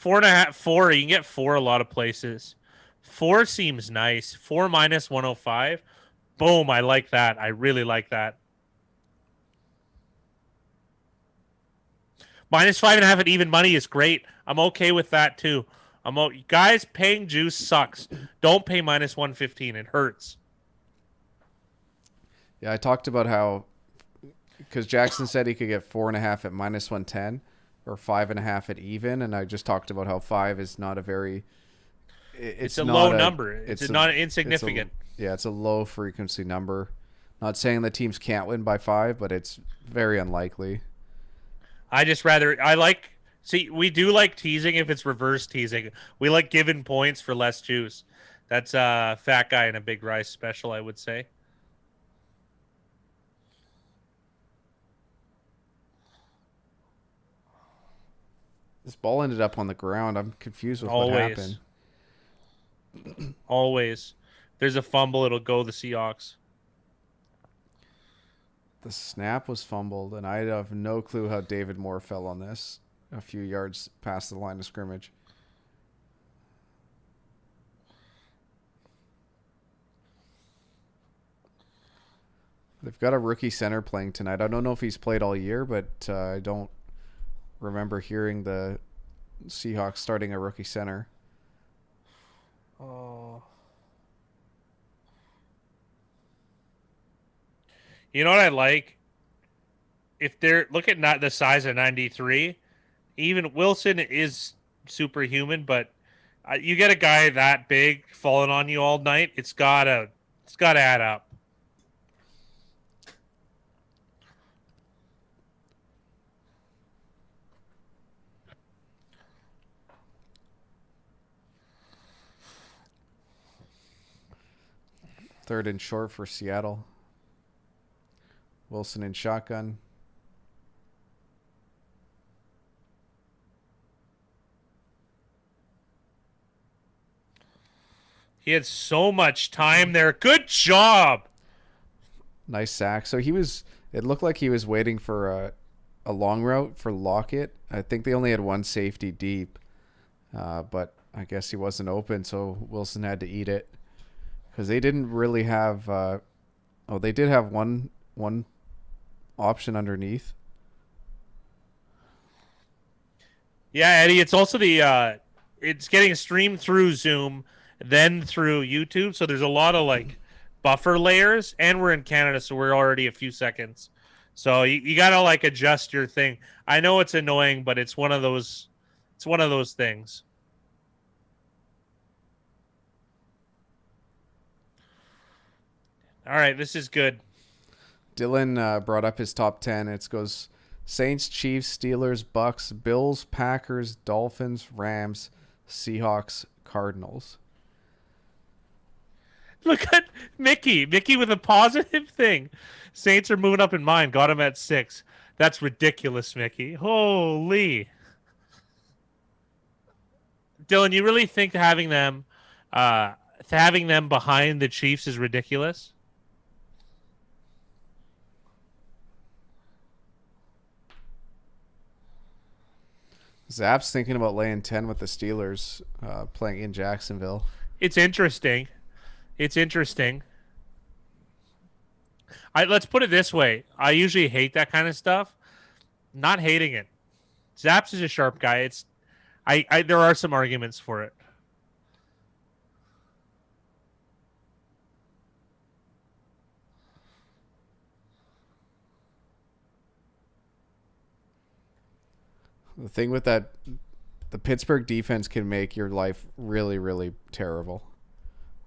4.5, 4. You can get 4 a lot of places. 4 seems nice. 4 minus 105. Boom, I like that. I really like that. Minus 5.5 at even money is great. I'm okay with that too. Guys, paying juice sucks. Don't pay minus 115. It hurts.
Yeah, I talked about how, because Jackson said he could get 4.5 at minus 110 or 5.5 at even, and I just talked about how 5 is not a very.
It's a low number. It's not insignificant.
It's a low frequency number. Not saying the teams can't win by 5, but it's very unlikely.
We do like teasing if it's reverse teasing. We like giving points for less juice. That's a fat guy and a big rice special, I would say.
This ball ended up on the ground. I'm confused with what happened.
Always. There's a fumble. It'll go the Seahawks.
The snap was fumbled, and I have no clue how David Moore fell on this a few yards past the line of scrimmage. They've got a rookie center playing tonight. I don't know if he's played all year, but I don't remember hearing the Seahawks starting a rookie center.
Oh. You know what I like? If they're look at not the size of 93, even Wilson is superhuman, but you get a guy that big falling on you all night, it's gotta add up.
Third and short for Seattle. Wilson in shotgun.
He had so much time there. Good job.
Nice sack. So he was It looked like he was waiting for a long route for Lockett. I think they only had one safety deep, but I guess he wasn't open, so Wilson had to eat it because they didn't really have. They did have one option underneath.
Yeah, Eddie. It's also it's getting streamed through Zoom, then through YouTube. So there's a lot of like buffer layers, and we're in Canada, so we're already a few seconds. So you gotta like adjust your thing. I know it's annoying, but it's one of those. It's one of those things. All right, this is good.
Dylan brought up his top 10. It goes Saints, Chiefs, Steelers, Bucks, Bills, Packers, Dolphins, Rams, Seahawks, Cardinals.
Look at Mickey. Mickey with a positive thing. Saints are moving up in mine. Got him at 6. That's ridiculous, Mickey. Holy. Dylan, you really think having them behind the Chiefs is ridiculous?
Zap's thinking about laying 10 with the Steelers playing in Jacksonville.
It's interesting. Let's put it this way. I usually hate that kind of stuff. Not hating it. Zaps is a sharp guy. There are some arguments for it.
The thing with that, the Pittsburgh defense can make your life really, really terrible.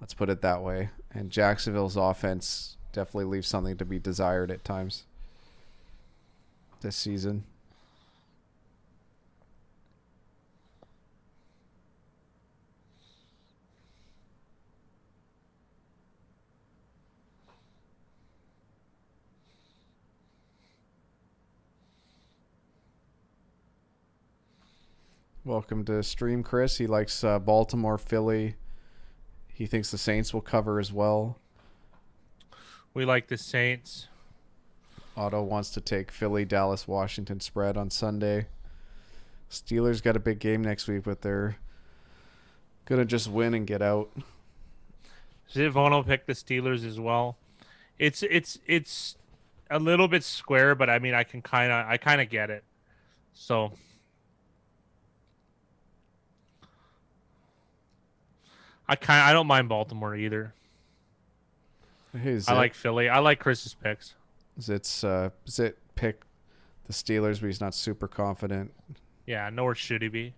Let's put it that way. And Jacksonville's offense definitely leaves something to be desired at times this season. Welcome to stream, Chris. He likes Baltimore, Philly. He thinks the Saints will cover as well.
We like the Saints.
Otto wants to take Philly, Dallas, Washington spread on Sunday. Steelers got a big game next week, but they're going to just win and get out.
Zivon picked the Steelers as well. It's a little bit square, but I mean I kind of get it. So I don't mind Baltimore either.
Hey,
I like Philly. I like Chris's picks.
Zit pick the Steelers, but he's not super confident.
Yeah, nor should he be.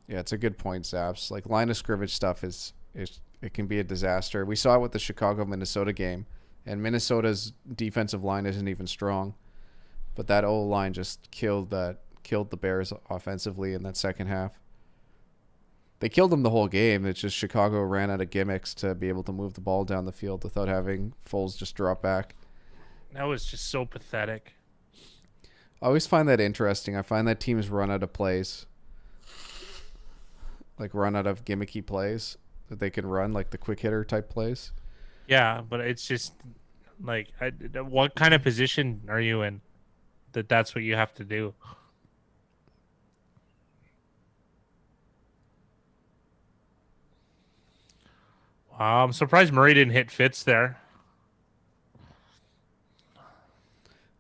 Yeah, it's a good point, Zaps. Like line of scrimmage stuff is it can be a disaster. We saw it with the Chicago-Minnesota game, and Minnesota's defensive line isn't even strong, but that O-line just killed the Bears offensively in that second half. They killed them the whole game. It's just Chicago ran out of gimmicks to be able to move the ball down the field without having Foles just drop back.
That was just so pathetic.
I always find that interesting. I find that teams run out of plays. Like run out of gimmicky plays that they can run, like the quick hitter type plays.
Yeah, but it's just like, what kind of position are you in that's what you have to do? Wow, I'm surprised Murray didn't hit Fitz there.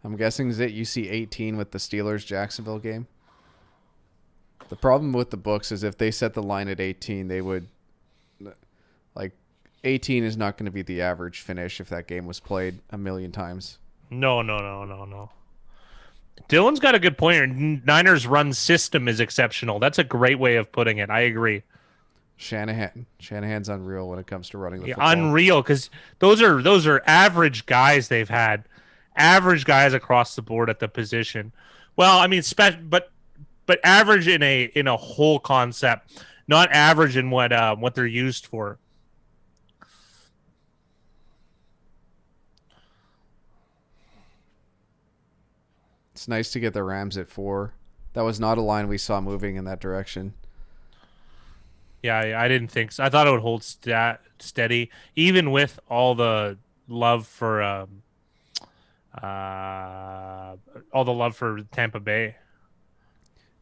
I'm guessing that you see 18 with the Steelers Jacksonville game. The problem with the books is if they set the line at 18, they would, like, 18 is not going to be the average finish if that game was played a million times.
No. Dylan's got a good point here. Niners run system is exceptional. That's a great way of putting it. I agree.
Shanahan's unreal when it comes to running the football.
Unreal, because those are average guys they've had. Average guys across the board at the position. Well, I mean, but average in a whole concept, not average in what they're used for.
It's nice to get the Rams at 4. That was not a line we saw moving in that direction.
Yeah, I didn't think so. I thought it would hold steady, even with uh, all the love for Tampa Bay.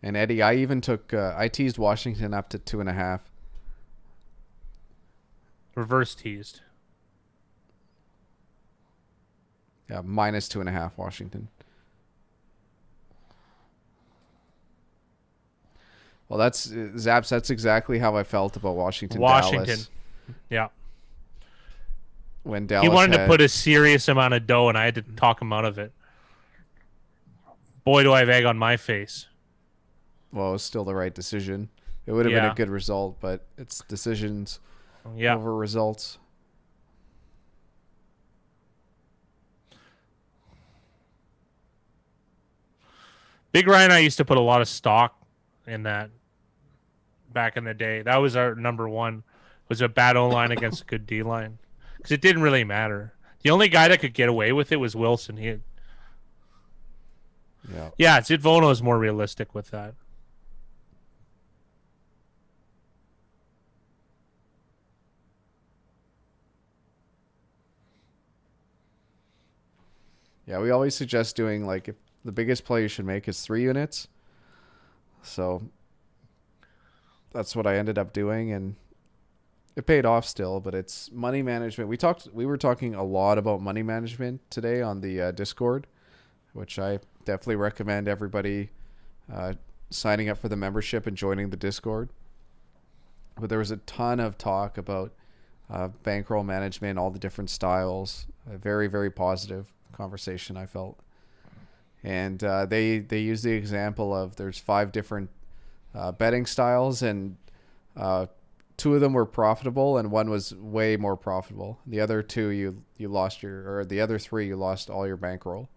And Eddie, I even took I teased Washington up to 2.5.
Reverse teased.
Yeah, minus 2.5 Washington. Well, that's Zaps. That's exactly how I felt about Washington. Dallas.
Yeah.
When Dallas
He wanted to put a serious amount of dough, and I had to talk him out of it. Boy, do I have egg on my face.
Well, it was still the right decision. It would have been a good result, but it's decisions over results.
Big Ryan and I used to put a lot of stock in that back in the day. That was our number one, was a bad O-line against a good D-line. Because it didn't really matter. The only guy that could get away with it was Wilson. Zitvono is more realistic with that.
Yeah, we always suggest doing, like, if the biggest play you should make is 3 units. So that's what I ended up doing, and it paid off still, but it's money management. We were talking a lot about money management today on the Discord, which I definitely recommend everybody signing up for the membership and joining the Discord. But there was a ton of talk about bankroll management, all the different styles. A very, very positive conversation, I felt. And they use the example of there's 5 different betting styles, and 2 of them were profitable and 1 was way more profitable. The other 2 you lost the other 3 you lost all your bankroll.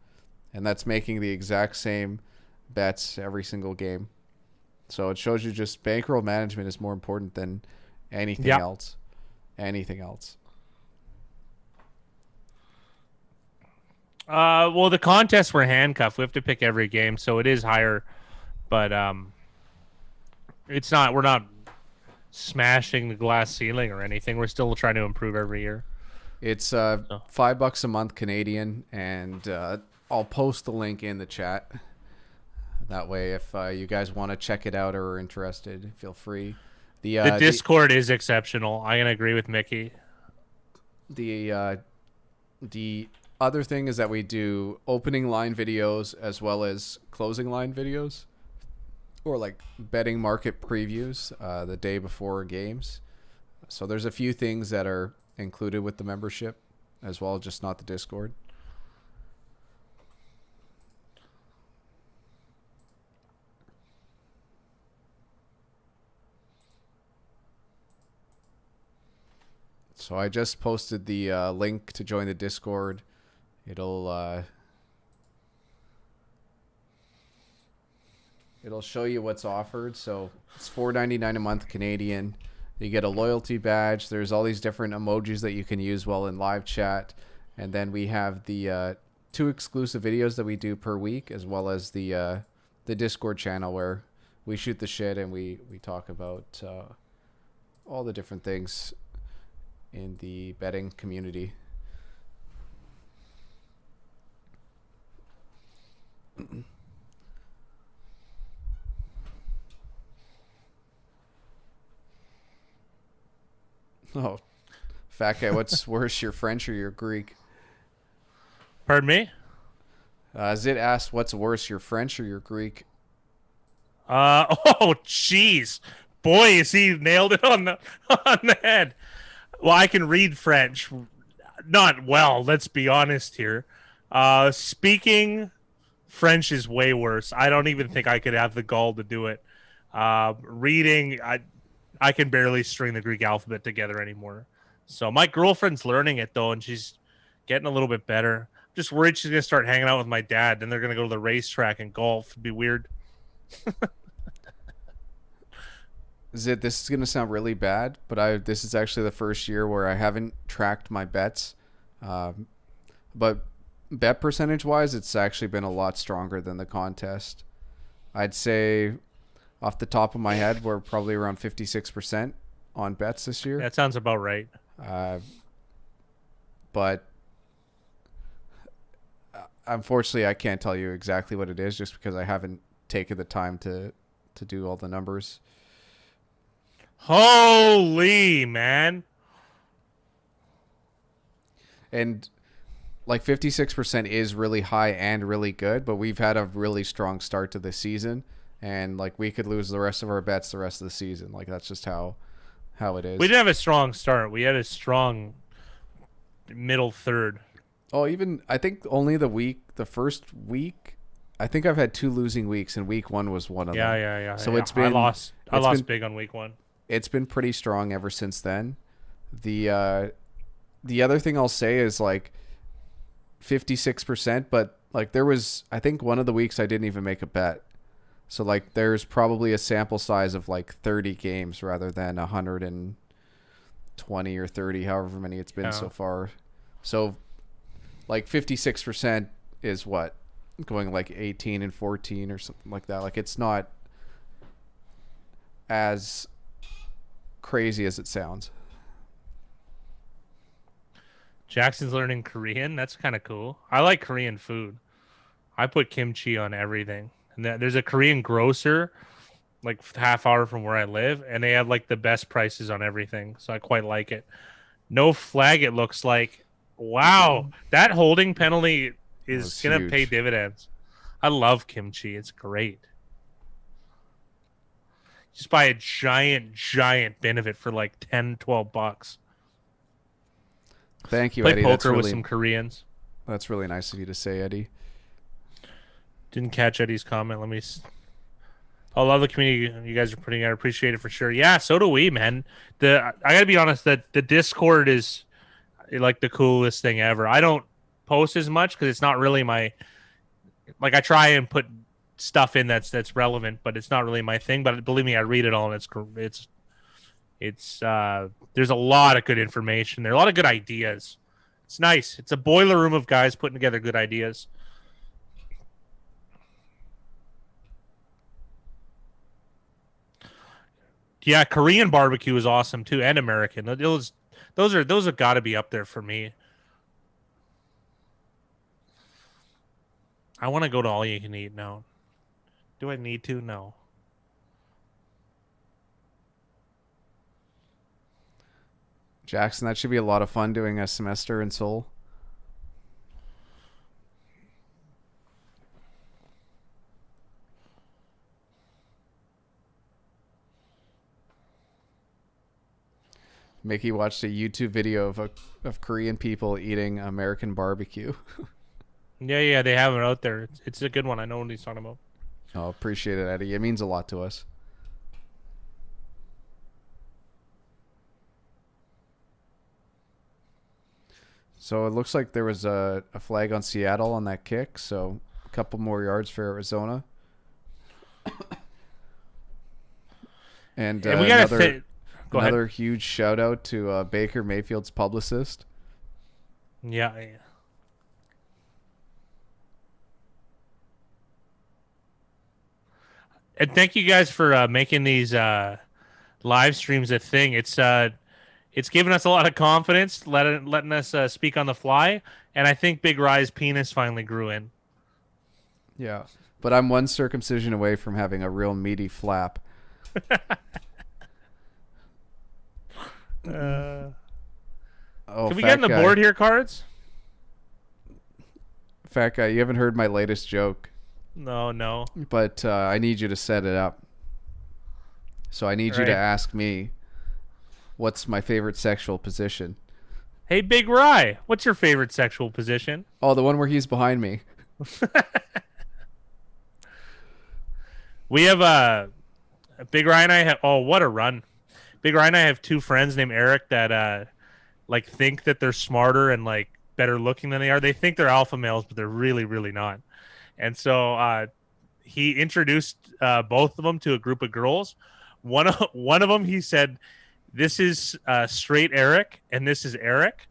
And that's making the exact same bets every single game. So it shows you just bankroll management is more important than anything else. Anything else.
Well, the contests were handcuffed. We have to pick every game, so it is higher, but it's not. We're not smashing the glass ceiling or anything. We're still trying to improve every year.
It's $5 a month Canadian, and I'll post the link in the chat. That way, if you guys want to check it out or are interested, feel free.
The Discord is exceptional. I can agree with Mickey.
The other thing is that we do opening line videos as well as closing line videos, or like betting market previews the day before games. So there's a few things that are included with the membership as well, just not the Discord. So I just posted the link to join the Discord. It'll show you what's offered. So it's $4.99 a month Canadian. You get a loyalty badge. There's all these different emojis that you can use while in live chat. And then we have the 2 exclusive videos that we do per week, as well as the Discord channel where we shoot the shit and we talk about all the different things in the betting community. Oh, fat guy, what's worse, your French or your Greek?
Pardon me?
Zit asked, what's worse, your French or your Greek?
Oh, jeez. Boy, is he nailed it on the head. Well, I can read French. Not well, let's be honest here. Speaking French is way worse. I don't even think I could have the gall to do it. Reading, I can barely string the Greek alphabet together anymore. So my girlfriend's learning it, though, and she's getting a little bit better. I'm just worried she's going to start hanging out with my dad, then they're going to go to the racetrack and golf. It'd be weird.
Zit, this is going to sound really bad, but this is actually the first year where I haven't tracked my bets. But bet percentage-wise, it's actually been a lot stronger than the contest. I'd say, off the top of my head, we're probably around 56%. on bets this year.
That sounds about right.
But unfortunately, I can't tell you exactly what it is just because I haven't taken the time to do all the numbers.
Holy man.
And like 56% is really high and really good, but we've had a really strong start to the season, and like we could lose the rest of our bets the rest of the season. Like that's just how it is.
We didn't have a strong start. We had a strong middle third.
Oh, even I think only the first week, I think I've had 2 losing weeks, and week 1 was one of them.
Yeah.
So it's been
I lost big on week 1.
It's been pretty strong ever since then. The other thing I'll say is like 56%, but like there was, I think one of the weeks I didn't even make a bet. So like there's probably a sample size of like 30 games rather than 120 or 30, however many it's been so far. So like 56% is what? Going like 18 and 14 or something like that. Like it's not as crazy as it sounds.
Jackson's learning Korean. That's kind of cool. I like Korean food. I put kimchi on everything. And there's a Korean grocer like half hour from where I live, and they have like the best prices on everything. So I quite like it. No flag, it looks like. Wow. That holding penalty is going to pay dividends. I love kimchi. It's great. Just buy a giant bin of it for like 10, $12.
Thank you,
Play
Eddie.
poker with some Koreans.
That's really nice of you to say, Eddie.
Didn't catch Eddie's comment. I love the community you guys are putting out. I appreciate it for sure. Yeah, so do we, man. I got to be honest that the Discord is like the coolest thing ever. I don't post as much because it's not really my, like I try and put stuff in that's relevant, but it's not really my thing. But believe me, I read it all, and it's there's a lot of good information there, a lot of good ideas. It's nice. It's a boiler room of guys putting together good ideas. Yeah, Korean barbecue is awesome too, and American. Those are got to be up there for me. I want to go to all you can eat now. Do I need to? No.
Jackson, that should be a lot of fun doing a semester in Seoul. Mickey watched a YouTube video of Korean people eating American barbecue.
Yeah, they have it out there. It's a good one. I know what he's talking about.
Oh, appreciate it, Eddie. It means a lot to us. So it looks like there was a flag on Seattle on that kick. So a couple more yards for Arizona. And
we got
another huge shout out to Baker Mayfield's publicist.
Yeah. And thank you guys for making these live streams a thing. It's given us a lot of confidence, letting us speak on the fly, and I think Big Rye's penis finally grew in.
Yeah, but I'm one circumcision away from having a real meaty flap.
Can we get in the board here, cards?
Fat guy, you haven't heard my latest joke.
No.
But I need you to set it up. So I need you to ask me, what's my favorite sexual position?
Hey, Big Rye, what's your favorite sexual position?
Oh, the one where he's behind me.
We have Big Rye and I have. Oh, what a run! Big Rye and I have 2 friends named Eric that like think that they're smarter and like better looking than they are. They think they're alpha males, but they're really, really not. And so he introduced both of them to a group of girls. One of them, he said, "This is straight Eric, and this is Eric,"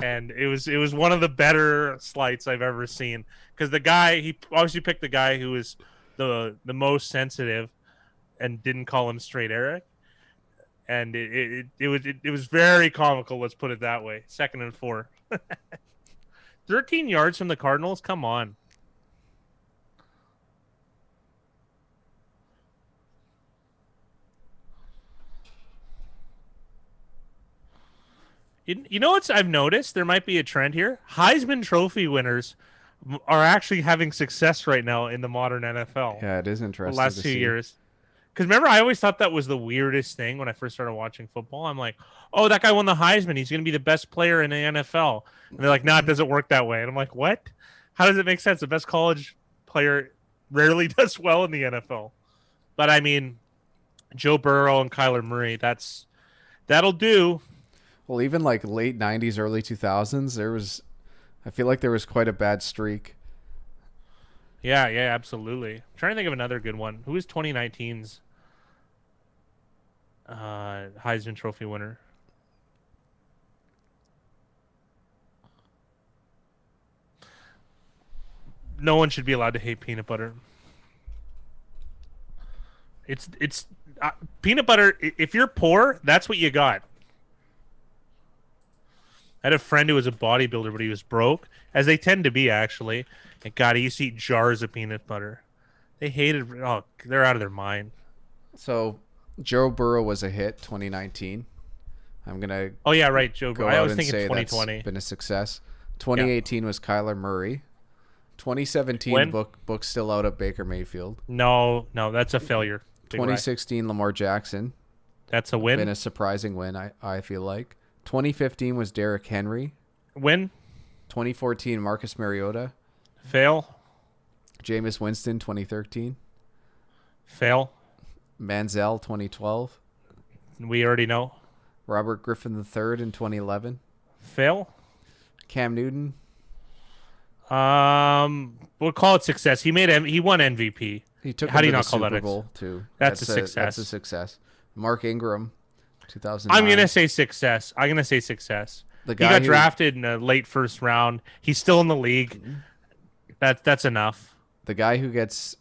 and it was one of the better slights I've ever seen because the guy, he obviously picked the guy who was the most sensitive and didn't call him straight Eric. and it was very comical. Let's put it that way. 2nd and 4, 13 yards from the Cardinals. Come on. You know what I've noticed? There might be a trend here. Heisman Trophy winners are actually having success right now in the modern NFL.
Yeah, it is
The
interesting
last
to
2
see.
years. Because remember, I always thought that was the weirdest thing when I first started watching football. I'm like, oh, that guy won the Heisman. He's going to be the best player in the NFL. And they're like, no, it doesn't work that way. And I'm like, what? How does it make sense? The best college player rarely does well in the NFL. But I mean, Joe Burrow and Kyler Murray, that'll do.
Well, even like late 90s, early 2000s, I feel like there was quite a bad streak.
Yeah, absolutely. I'm trying to think of another good one. Who was 2019's Heisman Trophy winner? No one should be allowed to hate peanut butter. It's peanut butter. If you're poor, that's what you got. I had a friend who was a bodybuilder, but he was broke, as they tend to be, actually. And God, he used to eat jars of peanut butter. They hated. Oh, they're out of their mind.
So, Joe Burrow was a hit 2019. I'm gonna.
Oh yeah, right, Joe
Go
Burrow. I
out
was
and
thinking
say
2020.
that's been a success. 2018 was Kyler Murray. 2017
When?
book still out at Baker Mayfield.
No, that's a failure. Big Ry.
2016 Lamar Jackson.
That's a win.
Been a surprising win. I feel like. 2015 was Derrick Henry.
Win.
2014 Marcus Mariota.
Fail.
Jameis Winston 2013.
Fail.
Manziel 2012.
We already know.
Robert Griffin III in 2011.
Fail.
Cam Newton.
We'll call it success. He won MVP.
He took
How do
him
you
to
not
the
call that
Super Bowl too.
That's a success.
That's a success. Mark Ingram, 2009.
I'm gonna say success.
The
He
guy
got
who-
drafted in the late first round. He's still in the league. That's enough.
The guy who gets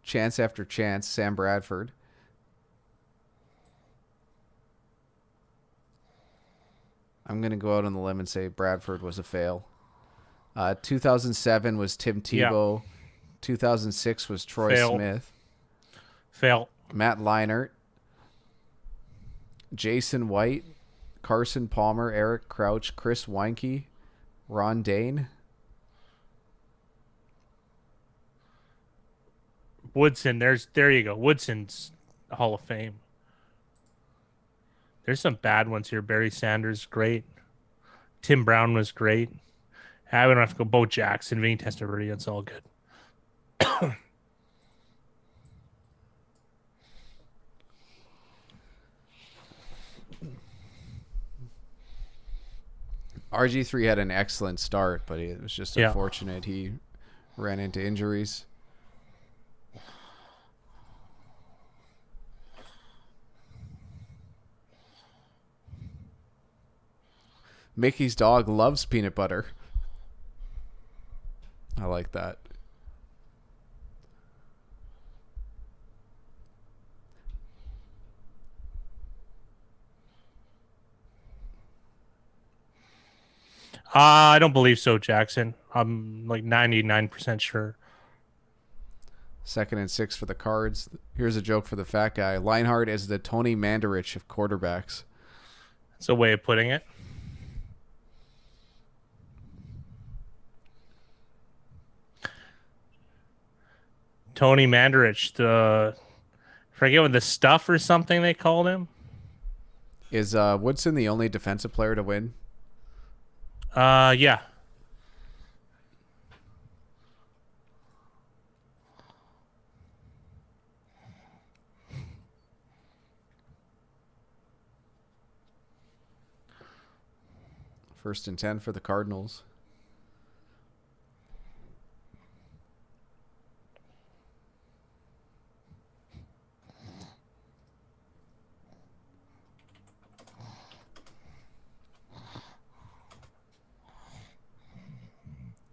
chance after chance, Sam Bradford. I'm going to go out on the limb and say Bradford was a fail. 2007 was Tim Tebow. 2006 was Troy
Fail.
Smith.
Fail.
Matt Leinart. Jason White. Carson Palmer. Eric Crouch. Chris Weinke. Ron Dane.
Woodson. There you go. Woodson's Hall of Fame. There's some bad ones here. Barry Sanders, great. Tim Brown was great. We don't have to go Bo Jackson, Vinny Testaverde. That's all good.
RG3 had an excellent start, but it was just
Yeah.
unfortunate. He ran into injuries. Mickey's dog loves peanut butter. I like that.
I don't believe so, Jackson. I'm like 99% sure.
2nd and 6 for the Cards. Here's a joke for the fat guy. Leinart is the Tony Mandarich of quarterbacks.
That's a way of putting it. Tony Mandarich, forget what the stuff or something they called him.
Is Woodson the only defensive player to win?
Yeah.
First and 10 for the Cardinals.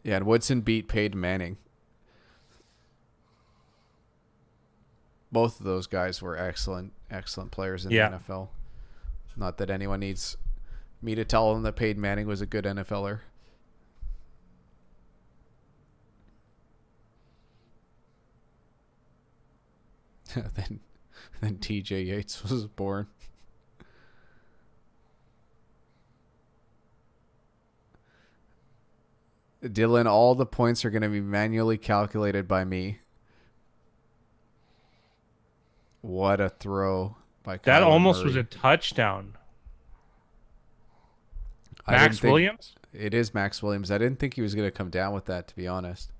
Yeah, and Woodson beat Peyton Manning. both of those guys were excellent players in the NFL. Not that anyone needs me to tell them that Peyton Manning was a good NFLer. then TJ Yates was born. Dylan, all the points are going to be manually calculated by me. What a throw by Kyler
That almost
Murray.
was a touchdown. Max Williams?
It is Max Williams. I didn't think he was going to come down with that, to be honest.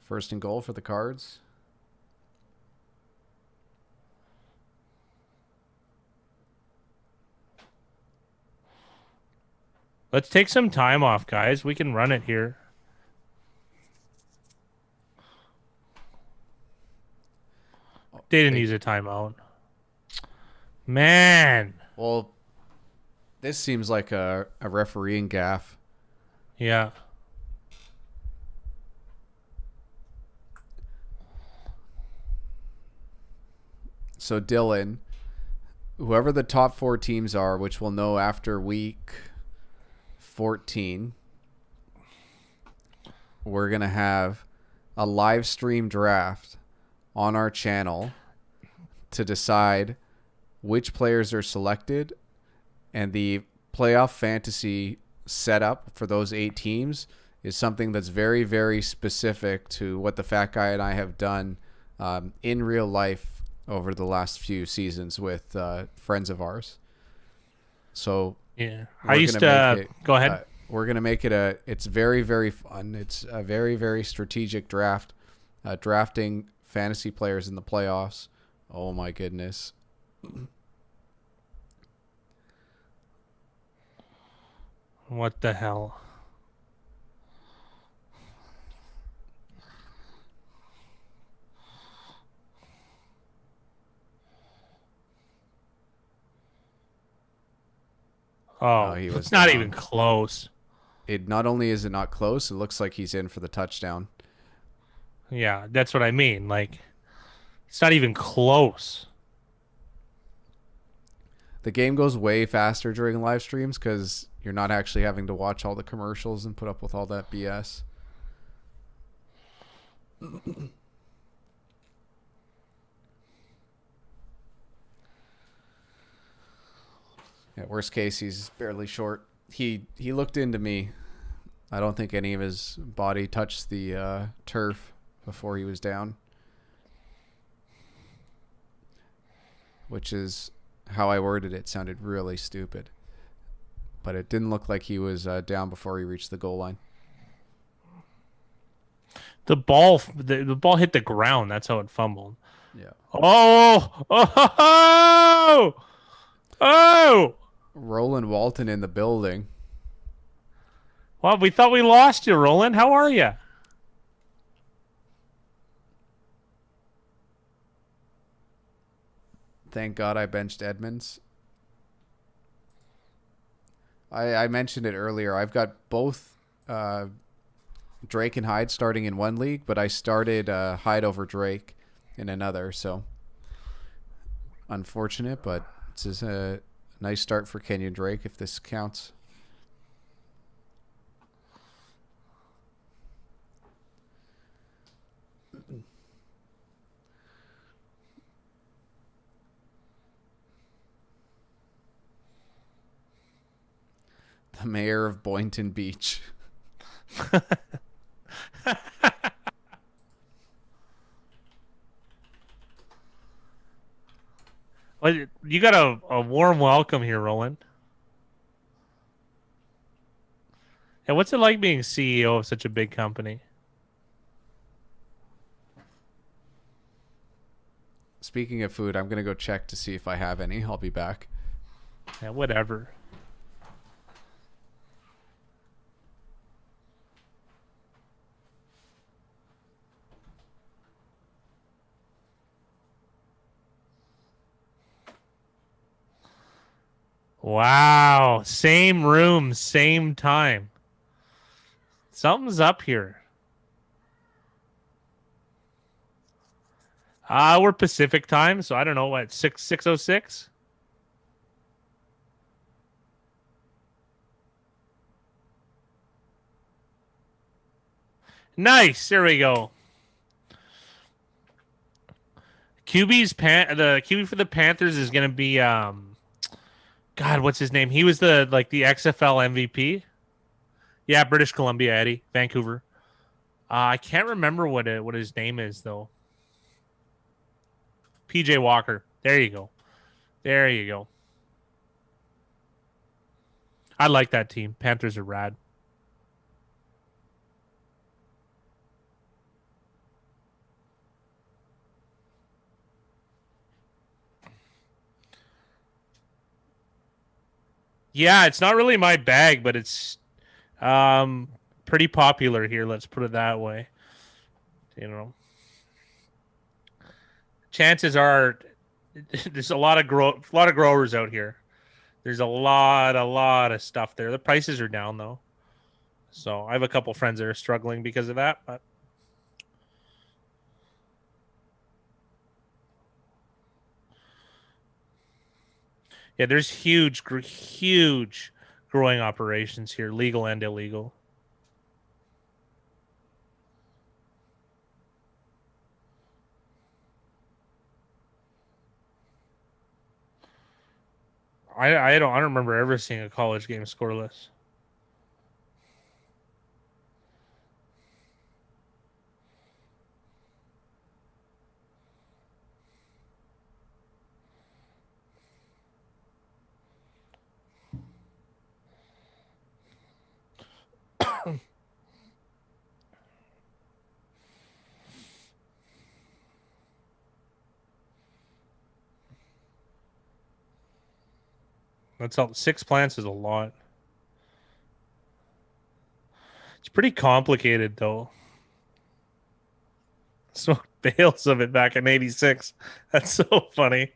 First and goal for the Cards.
Let's take some time off, guys. We can run it here. They didn't use a timeout. Man.
Well, this seems like a refereeing gaffe.
Yeah.
So, Dylan, whoever the top 4 teams are, which we'll know after week 14, we're going to have a live stream draft on our channel to decide which players are selected, and the playoff fantasy setup for those 8 teams is something that's very, very specific to what the Fat Guy and I have done in real life over the last few seasons with friends of ours. So
yeah, I used to go ahead.
We're going to make it it's very, very fun. It's a very, very strategic draft, drafting fantasy players in the playoffs. Oh my goodness.
What the hell? Oh, it's not even close.
It not only is it not close, it looks like he's in for the touchdown.
Yeah, that's what I mean. Like, it's not even close.
The game goes way faster during live streams because you're not actually having to watch all the commercials and put up with all that BS. Yeah, worst case, he's barely short. He looked into me. I don't think any of his body touched the turf before he was down, which is how I worded it. Sounded really stupid, but it didn't look like he was down before he reached the goal line.
The ball hit the ground. That's how it fumbled.
Yeah.
Oh!
Roland Walton in the building.
Well, we thought we lost you, Roland. How are you?
Thank God I benched Edmonds. I mentioned it earlier. I've got both Drake and Hyde starting in one league, but I started Hyde over Drake in another. So unfortunate, but it's a nice start for Kenyon Drake if this counts. The mayor of Boynton Beach.
Well, you got a warm welcome here, Roland. And what's it like being CEO of such a big company?
Speaking of food, I'm going to go check to see if I have any. I'll be back.
Yeah, whatever. Wow. Same room, same time. Something's up here. We're Pacific time, so I don't know what, 6:06? Nice. There we go. The QB for the Panthers is gonna be God, what's his name? He was the XFL MVP. Yeah, British Columbia, Eddie, Vancouver. I can't remember what his name is though. PJ Walker. There you go. There you go. I like that team. Panthers are rad. Yeah, it's not really my bag, but it's pretty popular here. Let's put it that way. You know, chances are there's a lot of growers out here. There's a lot of stuff there. The prices are down though, so I have a couple friends that are struggling because of that. But yeah, there's huge growing operations here, legal and illegal. I don't remember ever seeing a college game scoreless. That's all. 6 plants is a lot. It's pretty complicated though. Smoked bales of it back in '86. That's so funny.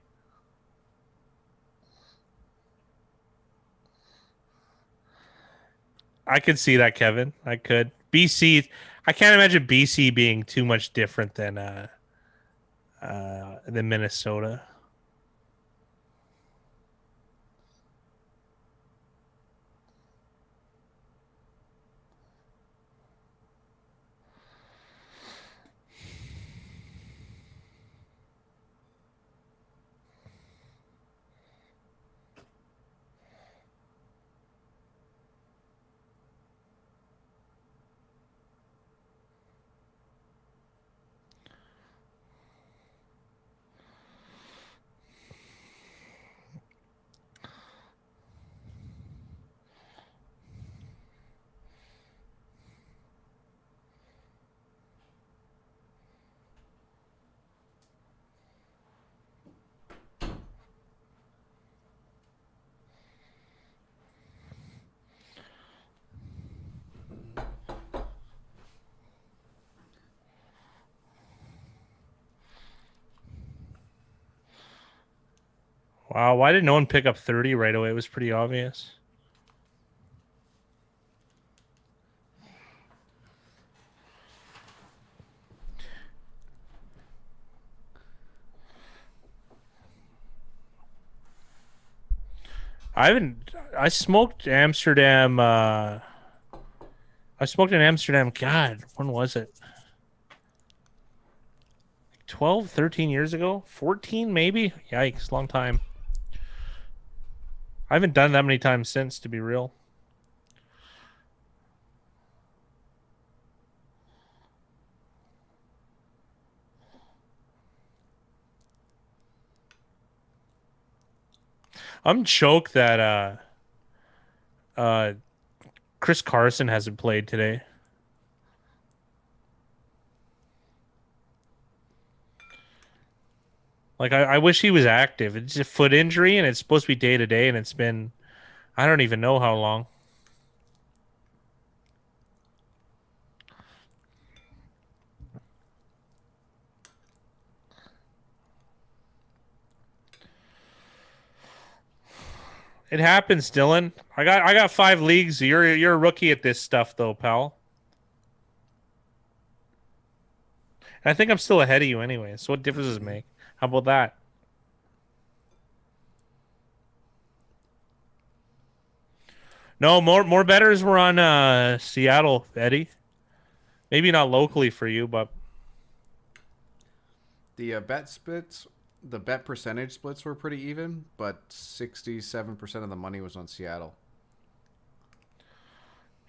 I could see that, Kevin. I could. BC. I can't imagine BC being too much different than Minnesota. Wow, why did no one pick up 30 right away? It was pretty obvious. I smoked Amsterdam I smoked in Amsterdam, God, when was it? 12, 13 years ago? 14 maybe? Yikes, long time. I haven't done that many times since, to be real. I'm choked that Chris Carson hasn't played today. Like I wish he was active. It's a foot injury and it's supposed to be day to day, and it's been I don't even know how long. It happens, Dylan. I got 5 leagues. You're a rookie at this stuff, though, pal. And I think I'm still ahead of you anyway. So what difference does it make? How about that? No, more betters were on Seattle, Eddie. Maybe not locally for you, but
The the bet percentage splits were pretty even, but 67% of the money was on Seattle.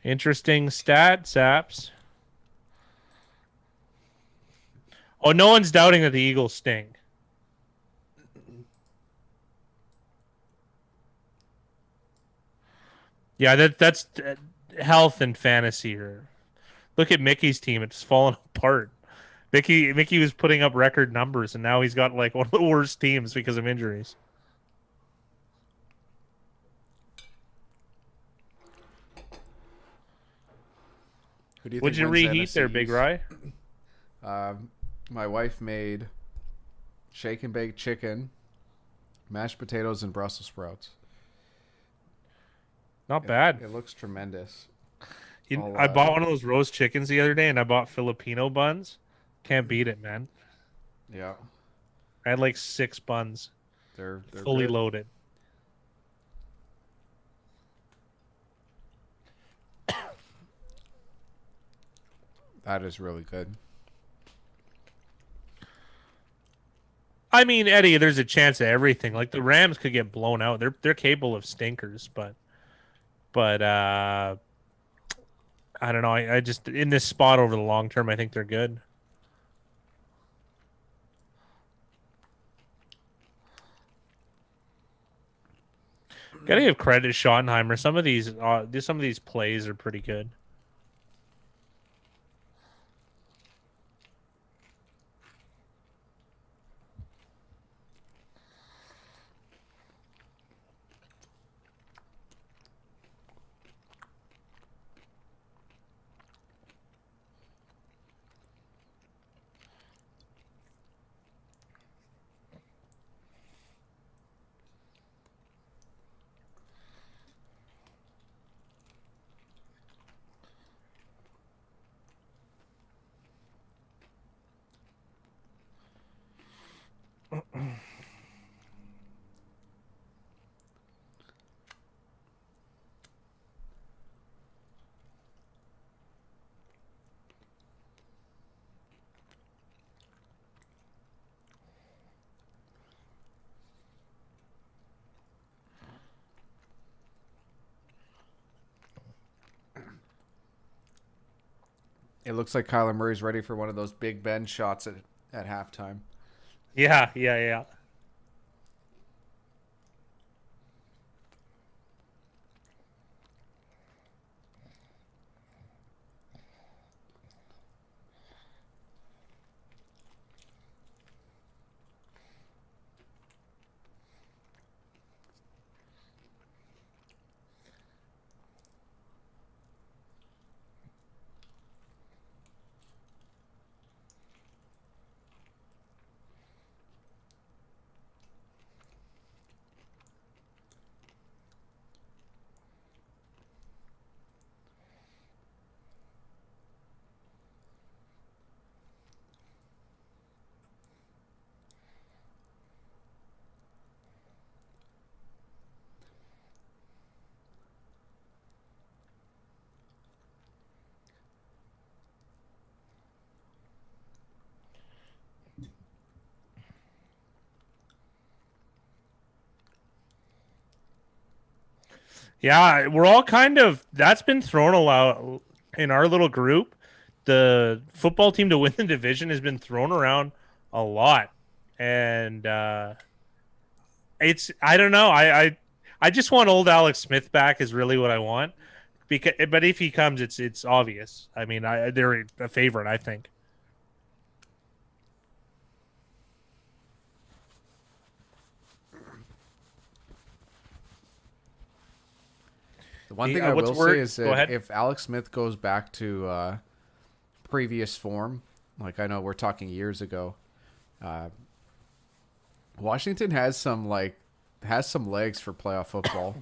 interesting stat, Saps. Oh, no one's doubting that the Eagles stink. Yeah, that's health and fantasy. Look at Mickey's team; it's fallen apart. Mickey was putting up record numbers, and now he's got like one of the worst teams because of injuries.
Who do you
Would
think
you
wins
reheat
NFC
there, Big
East?
Rye?
My wife made shake and bake chicken, mashed potatoes, and Brussels sprouts.
Not bad.
It looks tremendous.
I bought one of those roast chickens the other day, and I bought Filipino buns. Can't beat it, man.
Yeah,
I had like 6 buns,
they're
fully
good.
loaded.
That is really good.
I mean, Eddie, there's a chance of everything. Like the Rams could get blown out. They're capable of stinkers, but I don't know. I just in this spot over the long term, I think they're good. Gotta give credit to Schottenheimer. Some of these plays are pretty good.
It looks like Kyler Murray's ready for one of those Big Ben shots at halftime.
Yeah. Yeah, we're all kind of that's been thrown a lot in our little group. The football team to win the division has been thrown around a lot, and it's I don't know. I just want old Alex Smith back is really what I want. Because, but if he comes, it's obvious. I mean, they're a favorite, I think.
The one thing I will say is
Go
that
ahead.
if Alex Smith goes back to previous form, like I know we're talking years ago, Washington has some legs for playoff football.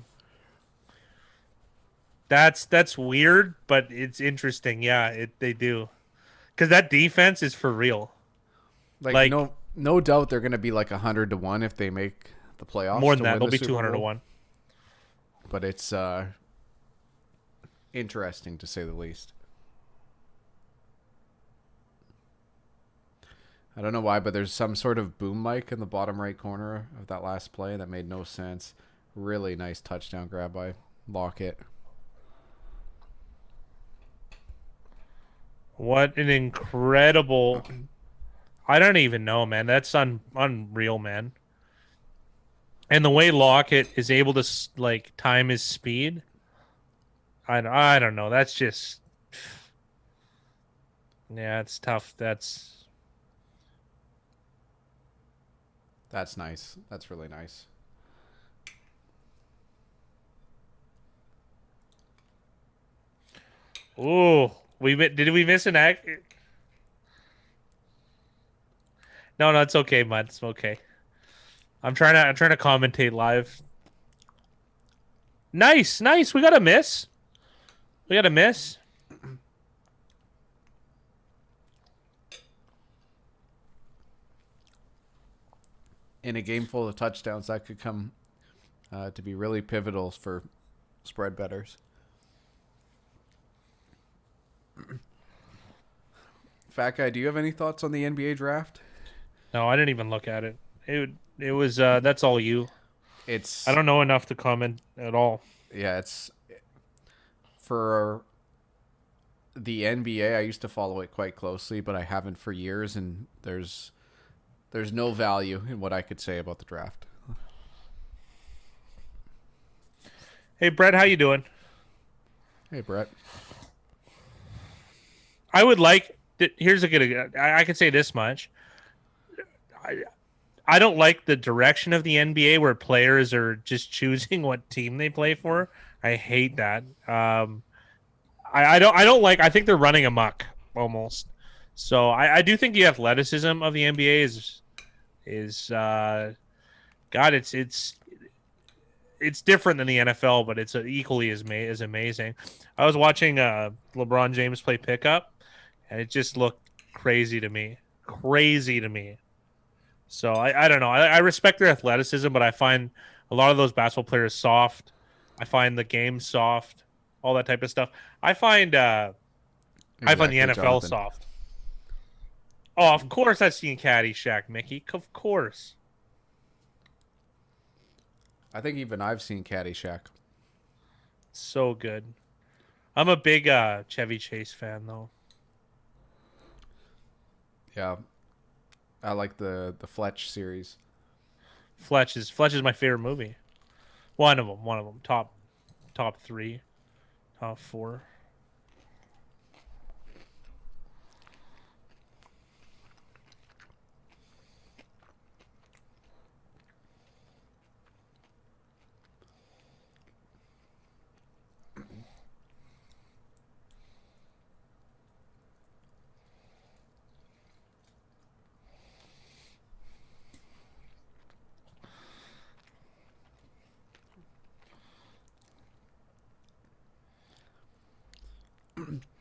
That's weird, but it's interesting. Yeah, they do. Because that defense is for real.
Like
Like
no doubt they're going to be like 100-1 if they make the
more
playoffs
than
to
that,
win
they'll
the
be
Super
200 to
Bowl.
1.
But it's interesting to say the least. I don't know why, but there's some sort of boom mic in the bottom right corner of that last play that made no sense. Really nice touchdown grab by Lockett.
What an incredible! I don't even know, man. That's unreal, man. And the way Lockett is able to like time his speed, I don't know. That's just yeah, it's tough.
That's nice. That's really nice.
Ooh, did we miss an act? No, it's okay, bud. It's okay. I'm trying to commentate live. Nice. We got a miss. We got a miss.
In a game full of touchdowns, that could come to be really pivotal for spread bettors. Fat guy, do you have any thoughts on the NBA draft?
No, I didn't even look at it. It was that's all you. I
It's
don't know enough to comment at all.
yeah, it's for the NBA. I used to follow it quite closely, but I haven't for years, and there's no value in what I could say about the draft.
Hey, Brett, how you doing?
Hey, Brett.
I would like. Here's a good. I can say this much. I don't like the direction of the NBA where players are just choosing what team they play for. I hate that. I don't like. I think they're running amok almost. So I do think the athleticism of the NBA is God. It's different than the NFL, but it's equally as amazing. I was watching LeBron James play pickup, and it just looked crazy to me. Crazy to me. So I don't know. I respect their athleticism, but I find a lot of those basketball players soft. I find the game soft, all that type of stuff. I find the
Exactly,
NFL
Jonathan.
soft. Oh, of course I've seen Caddyshack, Mickey. Of course.
I think even I've seen Caddyshack.
So good. I'm a big Chevy Chase fan, though.
Yeah, I like the Fletch series.
Fletch is my favorite movie. One of them. Top three, top four.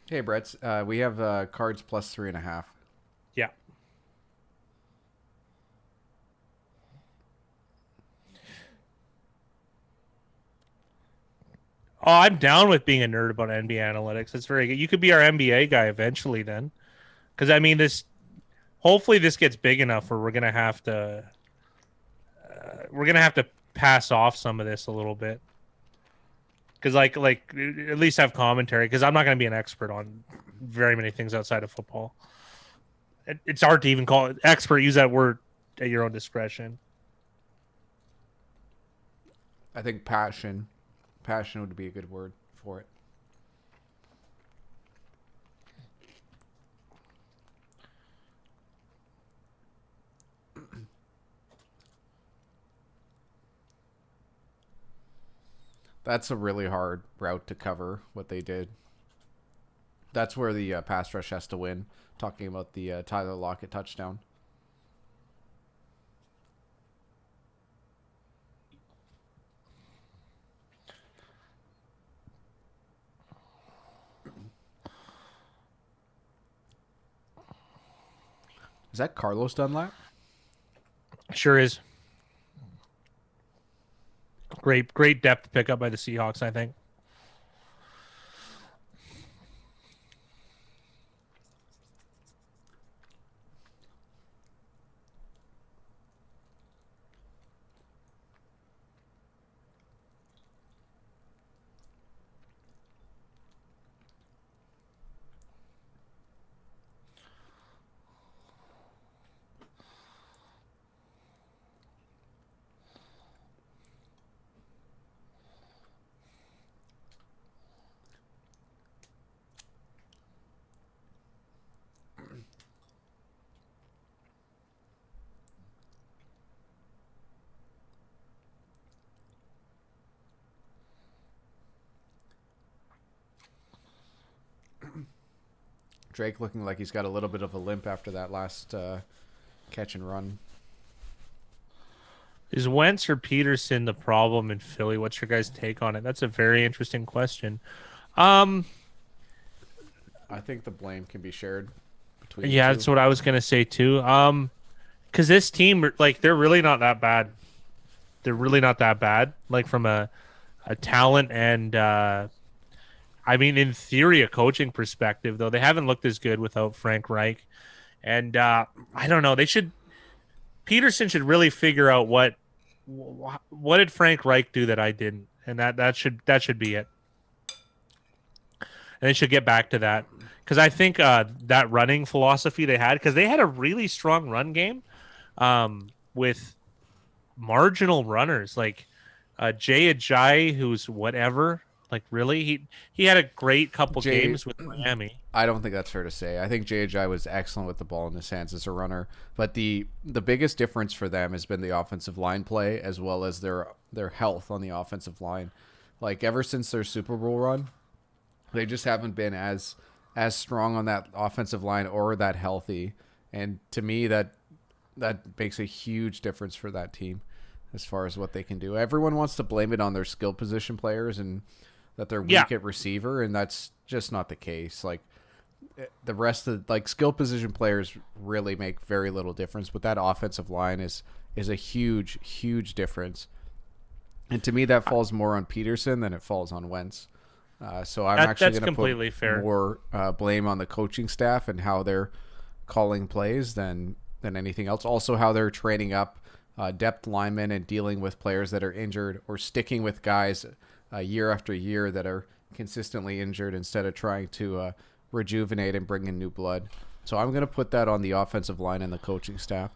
Hey, Brett. We have cards plus 3.5.
Yeah. Oh, I'm down with being a nerd about NBA analytics. That's very good. You could be our NBA guy eventually, then, because I mean, this. Hopefully, this gets big enough where we're gonna have to pass off some of this a little bit. Because like at least have commentary. Because I'm not gonna be an expert on very many things outside of football. It's hard to even call it expert. Use that word at your own discretion.
I think passion would be a good word for it. That's a really hard route to cover what they did. That's where the pass rush has to win. Talking about the Tyler Lockett touchdown. that Carlos Dunlap?
Sure is. Great depth pickup by the Seahawks, I think.
Drake looking like he's got a little bit of a limp after that last catch and run.
Is Wentz or Peterson the problem in Philly? What's your guys' take on it? That's a very interesting question.
I think the blame can be shared between.
Yeah,
the two.
that's what I was gonna say too. Because this team, like, they're really not that bad. They're really not that bad. Like from a talent and I mean, in theory, a coaching perspective, though they haven't looked as good without Frank Reich. And I don't know. Peterson should really figure out what did Frank Reich do that I didn't, and that should be it. And they should get back to that, because I think that running philosophy they had, because they had a really strong run game with marginal runners like Jay Ajayi, who's whatever. Like, really, he had a great couple games with Miami.
I don't think that's fair to say. I think JJ was excellent with the ball in his hands as a runner, but the biggest difference for them has been the offensive line play, as well as their health on the offensive line. Like, ever since their Super Bowl run, they just haven't been as strong on that offensive line or that healthy. And to me, that makes a huge difference for that team as far as what they can do. Everyone wants to blame it on their skill position players and that they're weak at receiver, and that's just not the case. Like, the rest of skill position players really make very little difference, but that offensive line is a huge difference. And to me, that falls more on Peterson than it falls on Wentz. So I'm actually going to put more blame on the coaching staff and how they're calling plays than anything else. Also, how they're training up depth linemen and dealing with players that are injured, or sticking with guys year after year that are consistently injured instead of trying to rejuvenate and bring in new blood. So I'm going to put that on the offensive line and the coaching staff.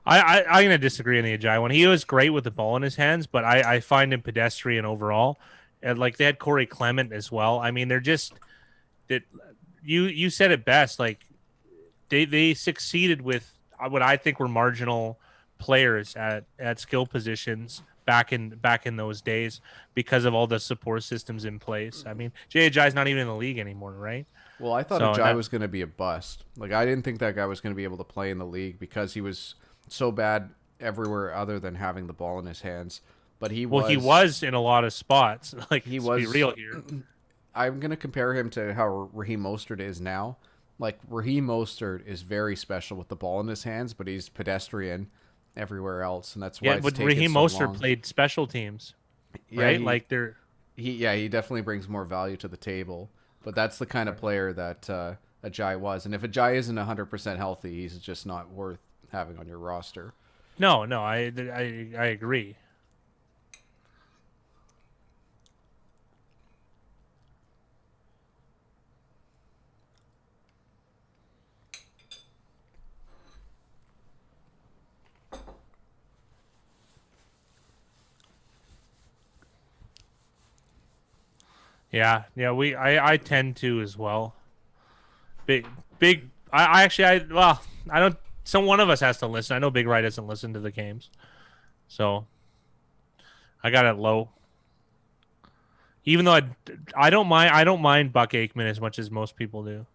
I'm going to disagree on the Ajayi one. He was great with the ball in his hands, but I find him pedestrian overall. And like, they had Corey Clement as well. I mean, they're just that you said it best. Like, they succeeded with what I think were marginal players at skill positions back in those days, because of all the support systems in place. I mean, Ajayi's not even in the league anymore, right?
Well, I thought Ajayi was going to be a bust. Like, I didn't think that guy was going to be able to play in the league because he was so bad everywhere other than having the ball in his hands. But he was in
a lot of spots. Like,
he
was, be real here.
I'm going to compare him to how Raheem Mostert is now. Like, Raheem Mostert is very special with the ball in his hands, but he's pedestrian everywhere else, and that's why it's taken
Raheem
so
Mostert
long.
Played special teams, right?
He definitely brings more value to the table, but that's the kind of player that Ajayi was. And if Ajayi isn't 100% healthy, he's just not worth having on your roster.
No, I agree. Yeah. I tend to as well. Big. I don't. One of us has to listen. I know Big Ray doesn't listen to the games, so I got it low. Even though I don't mind Buck Aikman as much as most people do.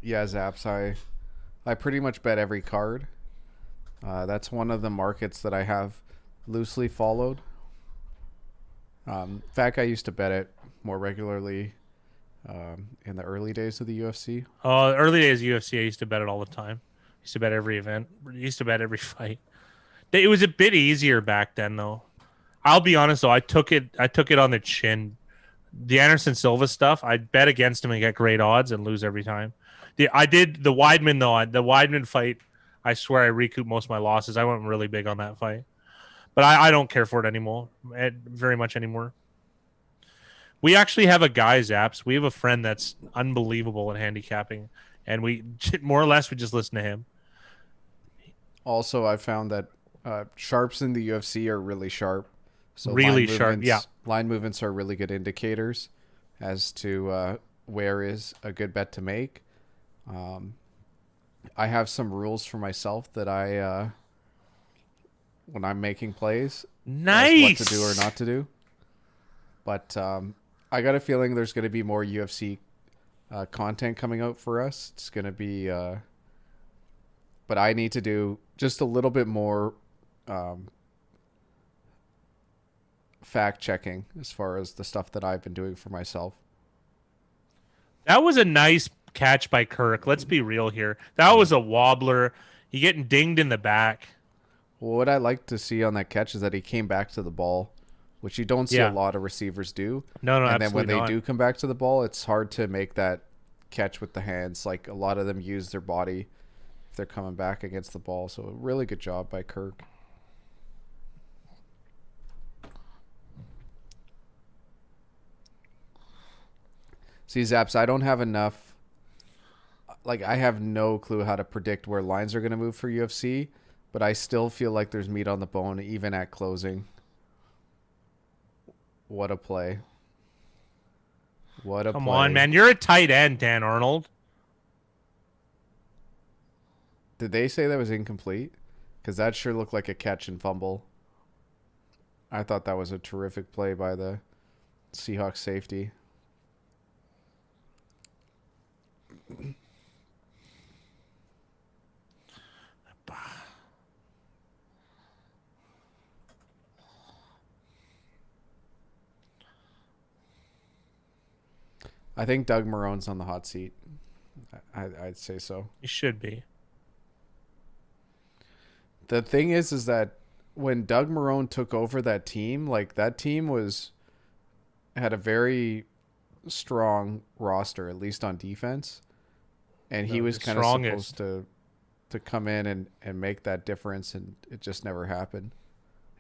Yeah, Zaps. I pretty much bet every card. That's one of the markets that I have loosely followed. In fact, I used to bet it more regularly in the early days of the UFC.
Early days of UFC, I used to bet it all the time. Used to bet every event. Used to bet every fight. It was a bit easier back then, though. I'll be honest though, I took it on the chin. The Anderson Silva stuff, I bet against him and get great odds and lose every time. I did the Weidman though. The Weidman fight, I swear I recouped most of my losses. I went really big on that fight, but I don't care for it anymore, very much anymore. We actually have a guy, Zaps. We have a friend that's unbelievable in handicapping, and we more or less we just listen to him.
Also, I found that sharps in the UFC are really sharp. So
really sharp, yeah.
Line movements are really good indicators as to where is a good bet to make. I have some rules for myself that I, when I'm making plays,
nice,
what to do or not to do. But I got a feeling there's going to be more UFC content coming out for us. It's going to be, but I need to do just a little bit more fact checking as far as the stuff that I've been doing for myself.
That was a nice catch by Kirk. Let's be real here. That was a wobbler. You getting dinged in the back.
Well, what I like to see on that catch is that he came back to the ball, which you don't see a lot of receivers do.
No,
and then when
not.
they do come back to the ball, it's hard to make that catch with the hands. Like a lot of them use their body if they're coming back against the ball. So a really good job by Kirk. See, Zaps, I don't have enough. Like, I have no clue how to predict where lines are going to move for UFC, but I still feel like there's meat on the bone, even at closing. What a play. What a play.
Come on, man. You're a tight end, Dan Arnold.
Did they say that was incomplete? Because that sure looked like a catch and fumble. I thought that was a terrific play by the Seahawks safety. I think Doug Marone's on the hot seat. I'd say so.
He should be.
The thing is that when Doug Marone took over that team, like that team had a very strong roster, at least on defense, and he was kind of supposed to come in and make that difference, and it just never happened.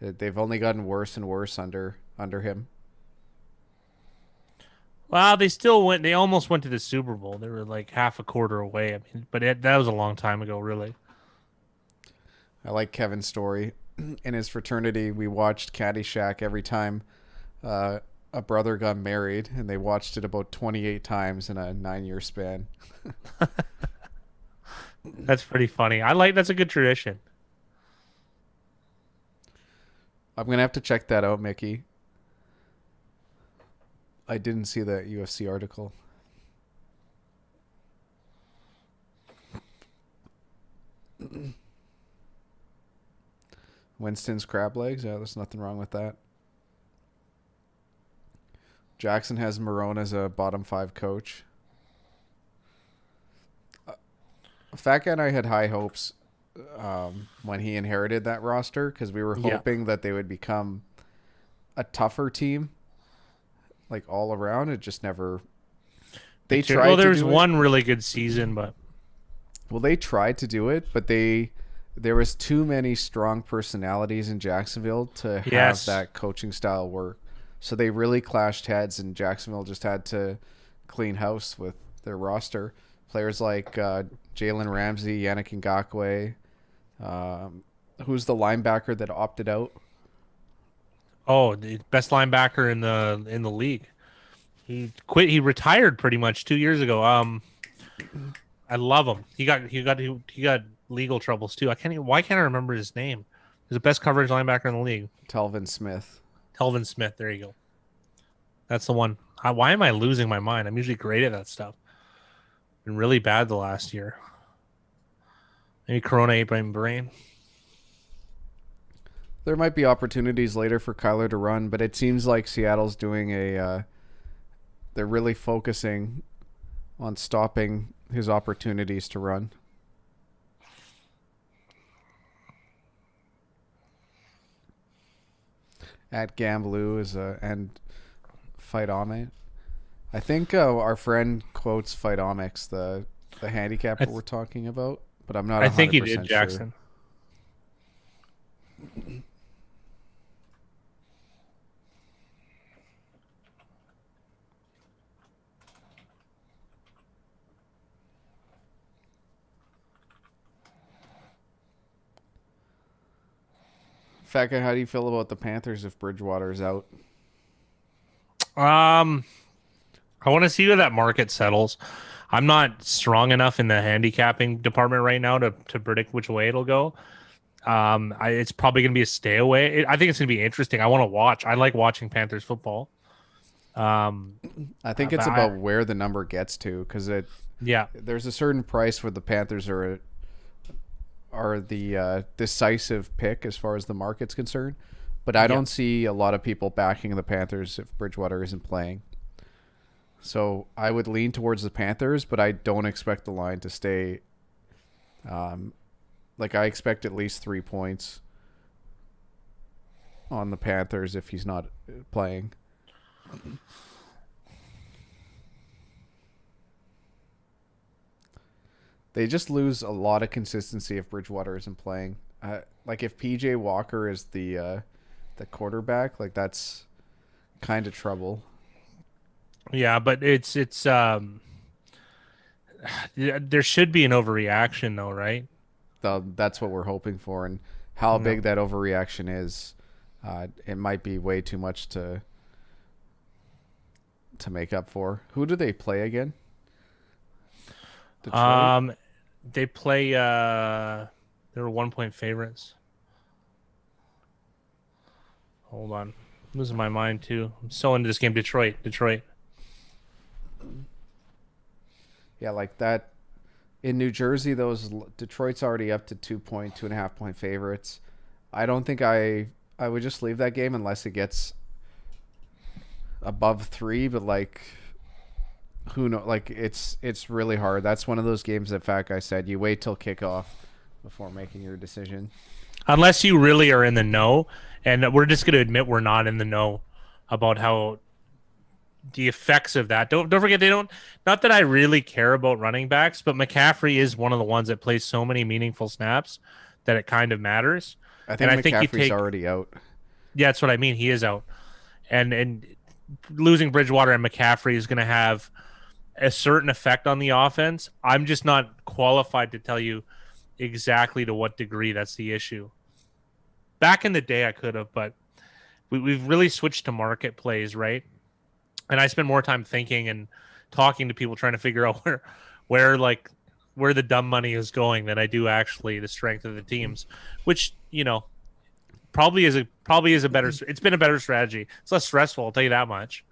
They've only gotten worse and worse under him.
Well, they still went. They almost went to the Super Bowl. They were like half a quarter away. I mean, but that was a long time ago, really.
I like Kevin's story. In his fraternity, we watched Caddyshack every time a brother got married, and they watched it about 28 times in a 9-year span.
That's pretty funny. That's a good tradition.
I'm going to have to check that out, Mickey. I didn't see that UFC article. Winston's crab legs. Yeah, there's nothing wrong with that. Jackson has Marone as a bottom 5 coach. Fat Guy and I had high hopes when he inherited that roster because we were hoping that they would become a tougher team, like all around. It just never. They tried.
Well, there was one really good season, but
they tried to do it, but there was too many strong personalities in Jacksonville to have that coaching style work. So they really clashed heads, and Jacksonville just had to clean house with their roster. Players like Jalen Ramsey, Yannick Ngakoue. Who's the linebacker that opted out?
Oh, the best linebacker in the league. He quit. He retired pretty much 2 years ago. I love him. He got legal troubles too. Why can't I remember his name? He's the best coverage linebacker in the league.
Telvin Smith.
Telvin Smith. There you go. That's the one. Why am I losing my mind? I'm usually great at that stuff. Been really bad the last year. Maybe Corona ate my brain.
There might be opportunities later for Kyler to run, but it seems like Seattle's doing they're really focusing on stopping his opportunities to run. At Gamblou is and Fightomics. I think our friend quotes Fightomics, the handicapper we're talking about, but I'm not 100%
I think he did, Jackson.
Sure. Faka, how do you feel about the Panthers if Bridgewater's out?
I want to see where that market settles. I'm not strong enough in the handicapping department right now to predict which way it'll go. It's probably going to be a stay away. I think it's going to be interesting. I want to watch. I like watching Panthers football.
I think it's about where the number gets to, because there's a certain price where the Panthers are the decisive pick as far as the market's concerned. But I don't see a lot of people backing the Panthers if Bridgewater isn't playing. So I would lean towards the Panthers, but I don't expect the line to stay. I expect at least 3 points on the Panthers if he's not playing. They just lose a lot of consistency if Bridgewater isn't playing. If PJ Walker is the quarterback, that's kind of trouble.
Yeah, but it's there should be an overreaction though, right?
That's what we're hoping for, and how big that overreaction is, it might be way too much to make up for. Who do they play again?
Detroit? They play. They were 1-point favorites. Hold on, I'm losing my mind too. I'm so into this game. Detroit.
Yeah, like that. In New Jersey, Detroit's already up to 2.5 point favorites. I don't think I would just leave that game unless it gets above 3. But who knows? It's really hard. That's one of those games that Fat Guy said you wait till kickoff before making your decision. Unless
you really are in the know, and we're just going to admit we're not in the know about how the effects of that. Don't forget, not that I really care about running backs, but McCaffrey is one of the ones that plays so many meaningful snaps that it kind of matters.
I think McCaffrey's already out.
Yeah, that's what I mean. He is out. And losing Bridgewater and McCaffrey is going to have a certain effect on the offense. I'm just not qualified to tell you exactly to what degree that's the issue. Back in the day, I could have, but we've really switched to market plays, right? And I spend more time thinking and talking to people trying to figure out where the dumb money is going than I do actually the strength of the teams, which, probably is a better, it's been a better strategy. It's less stressful, I'll tell you that much.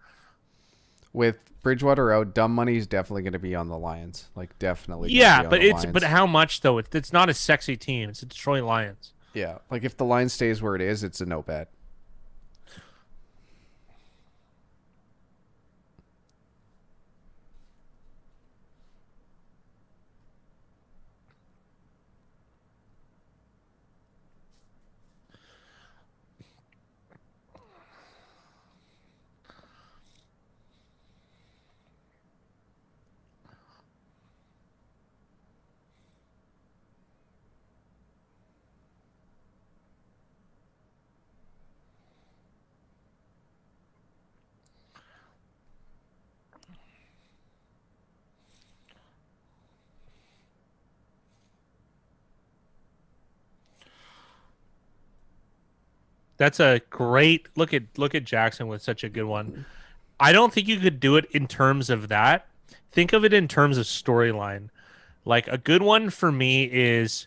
With Bridgewater out, dumb money is definitely going to be on the Lions. Definitely.
Yeah, but how much though? It's not a sexy team. It's a Detroit Lions.
Yeah, if the line stays where it is, it's a no bet.
That's a great look at Jackson with such a good one. I don't think you could do it in terms of that. Think of it in terms of storyline. A good one for me is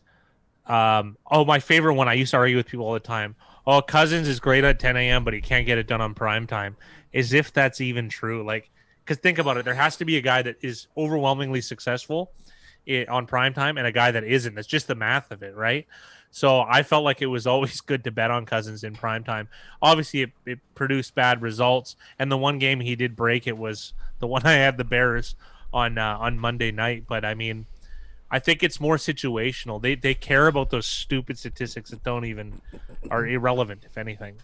My favorite one. I used to argue with people all the time. Oh, Cousins is great at 10 a.m., but he can't get it done on prime time. As if that's even true. Like, because think about it. There has to be a guy that is overwhelmingly successful on prime time and a guy that isn't. That's just the math of it, right? So I felt like it was always good to bet on Cousins in prime time. Obviously, it produced bad results, and the one game he did break it was the one I had the Bears on Monday night. But I mean, I think it's more situational. They care about those stupid statistics that don't even are irrelevant, if anything.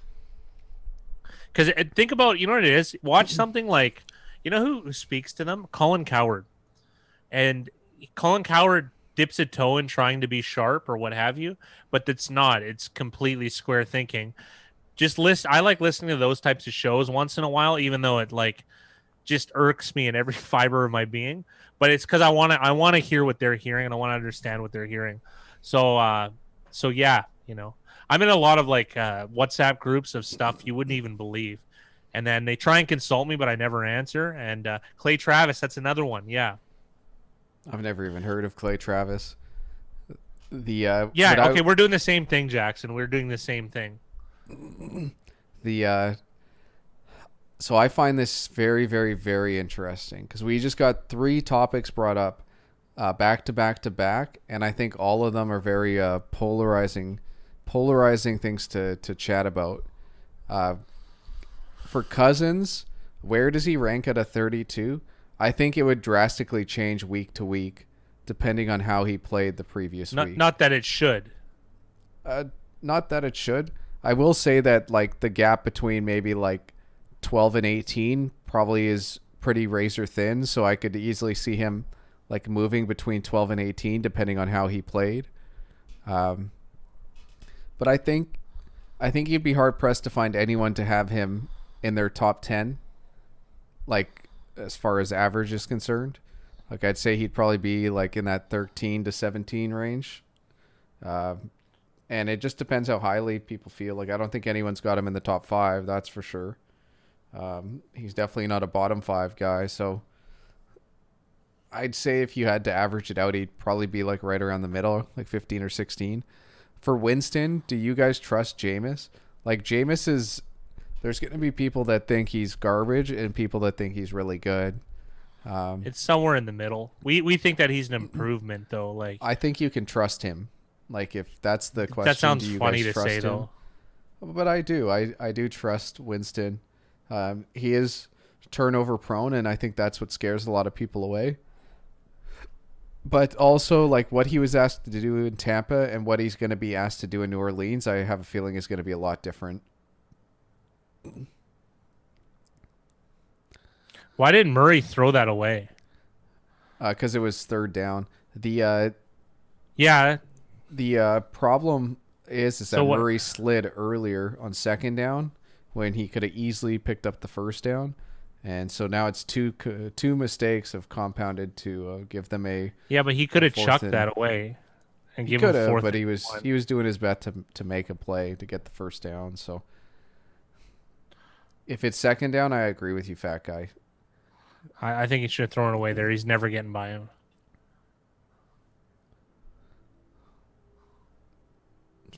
Because think about, you know what it is. Watch something like, you know who speaks to them, Colin Cowherd, and Colin Cowherd dips a toe in trying to be sharp or what have you, but it's not. It's completely square thinking. I like listening to those types of shows once in a while, even though it like just irks me in every fiber of my being. But it's because I want to hear what they're hearing and I want to understand what they're hearing. So yeah, I'm in a lot of like WhatsApp groups of stuff you wouldn't even believe, and then they try and consult me, but I never answer. And Clay Travis, that's another one. Yeah,
I've never even heard of Clay Travis.
Okay, we're doing the same thing, Jackson. We're doing the same thing.
So I find this very, very, very interesting because we just got 3 topics brought up back to back to back, and I think all of them are very polarizing things to chat about. For Cousins, where does he rank at a 32? I think it would drastically change week to week depending on how he played the previous week.
Not that it should.
Not that it should. I will say that like the gap between maybe like 12 and 18 probably is pretty razor thin, so I could easily see him like moving between 12 and 18 depending on how he played. But I think you'd be hard pressed to find anyone to have him in their top 10, like as far as average is concerned. Like I'd say he'd probably be like in that 13 to 17 range. And it just depends how highly people feel. Like I don't think anyone's got him in the top 5, that's for sure. He's definitely not a bottom 5 guy, so I'd say if you had to average it out, he'd probably be like right around the middle, like 15 or 16. For Winston, do you guys trust Jameis? Like Jameis is, there's going to be people that think he's garbage and people that think he's really good.
It's somewhere in the middle. We think that he's an improvement, though. Like
I think you can trust him. Like if that's the question,
that sounds
do you
funny
guys
to
trust
say,
him?
though.
But I do. I do trust Winston. He is turnover prone, and I think that's what scares a lot of people away. But also, like what he was asked to do in Tampa and what he's going to be asked to do in New Orleans, I have a feeling is going to be a lot different.
Why didn't Murray throw that away?
Because it was 3rd down.
Yeah.
The problem is that
So
Murray slid earlier on 2nd down when he could have easily picked up the 1st down. And so now it's two mistakes have compounded to give them a.
Yeah, but he could have chucked that away and give him a 4th.
But he was doing his best to make a play to get the 1st down. So if it's 2nd down, I agree with you, fat guy.
I think he should have thrown it away there. He's never getting by him.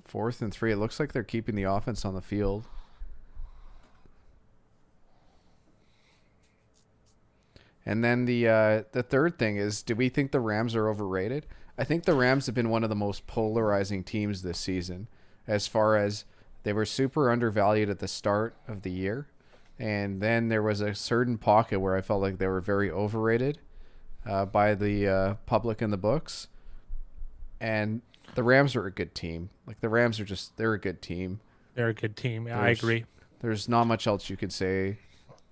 4th and 3. It looks like they're keeping the offense on the field. And then the 3rd thing is, do we think the Rams are overrated? I think the Rams have been one of the most polarizing teams this season, as far as they were super undervalued at the start of the year. And then there was a certain pocket where I felt like they were very overrated by the public and the books. And the Rams are a good team. Like the Rams are they're a good team.
They're a good team. Yeah, I agree.
There's not much else you could say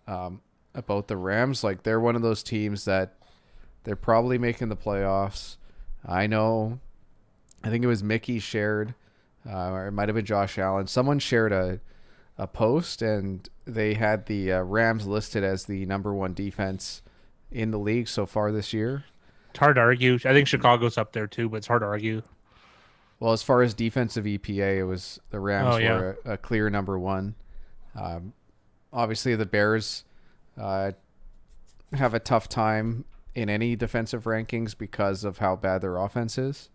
about the Rams. Like they're one of those teams that they're probably making the playoffs. I know. I think it was Mickey shared, or it might have been Josh Allen. Someone shared a post, and they had the Rams listed as the number 1 defense in the league so far this year.
It's hard to argue. I think Chicago's up there too, but it's hard to argue.
Well, as far as defensive EPA, it was the Rams were a clear number 1. Obviously, the Bears have a tough time in any defensive rankings because of how bad their offense is.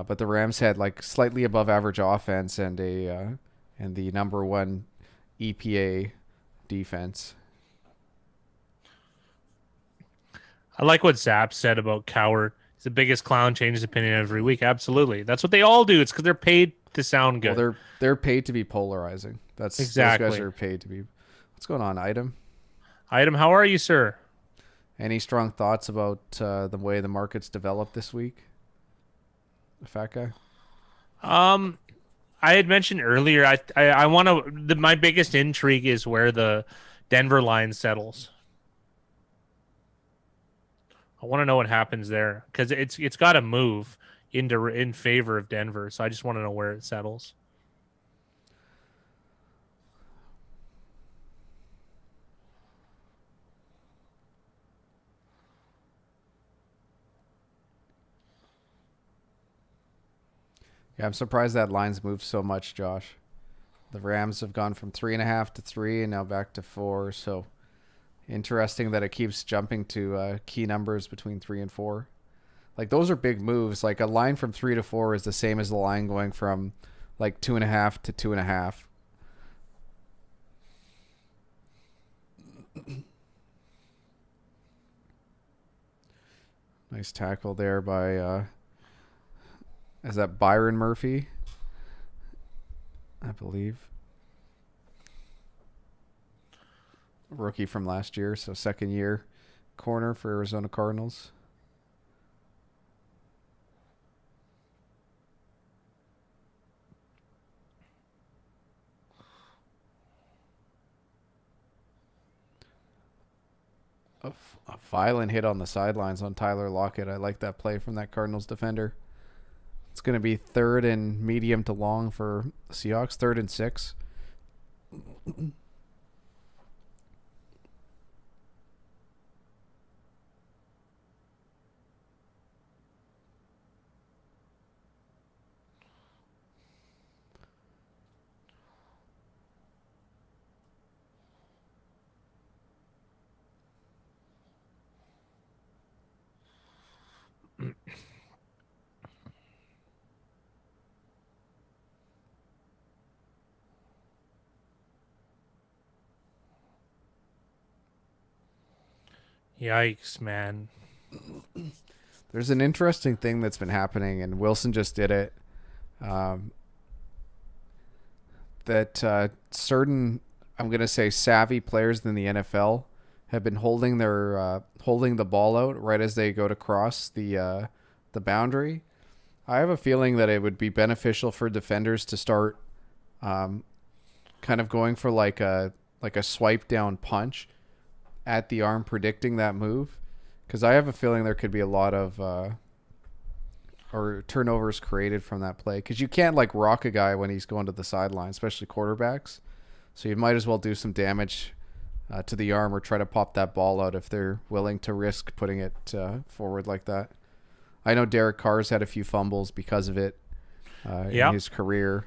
But the Rams had like slightly above average offense and the number one EPA defense.
I like what Zap said about Cowher. He's the biggest clown, changes opinion every week. Absolutely. That's what they all do. It's because they're paid to sound good.
Well, they're paid to be polarizing. Those guys are paid to be. What's going on, Item?
Item, how are you, sir?
Any strong thoughts about the way the market's developed this week? The fat guy.
I had mentioned earlier. I want to. My biggest intrigue is where the Denver line settles. I want to know what happens there because it's got to move in favor of Denver. So I just want to know where it settles.
Yeah, I'm surprised that line's moved so much, Josh. The Rams have gone from 3.5 to 3 and now back to 4. So interesting that it keeps jumping to key numbers between 3 and 4. Like those are big moves. Like a line from 3 to 4 is the same as the line going from like 2.5 to 2.5. Nice tackle there by is that Byron Murphy? I believe. Rookie from last year, so second year corner for Arizona Cardinals. A violent hit on the sidelines on Tyler Lockett. I like that play from that Cardinals defender. It's going to be 3rd and medium to long for Seahawks, 3rd and 6.
Yikes, man.
There's an interesting thing that's been happening, and Wilson just did it. That certain, I'm going to say, savvy players in the NFL have been holding the ball out right as they go to cross the boundary. I have a feeling that it would be beneficial for defenders to start kind of going for like a swipe down punch at the arm, predicting that move, because I have a feeling there could be a lot of or turnovers created from that play, because you can't like rock a guy when he's going to the sideline, especially quarterbacks. So you might as well do some damage to the arm or try to pop that ball out if they're willing to risk putting it forward like that. I know Derek Carr's had a few fumbles because of it in his career,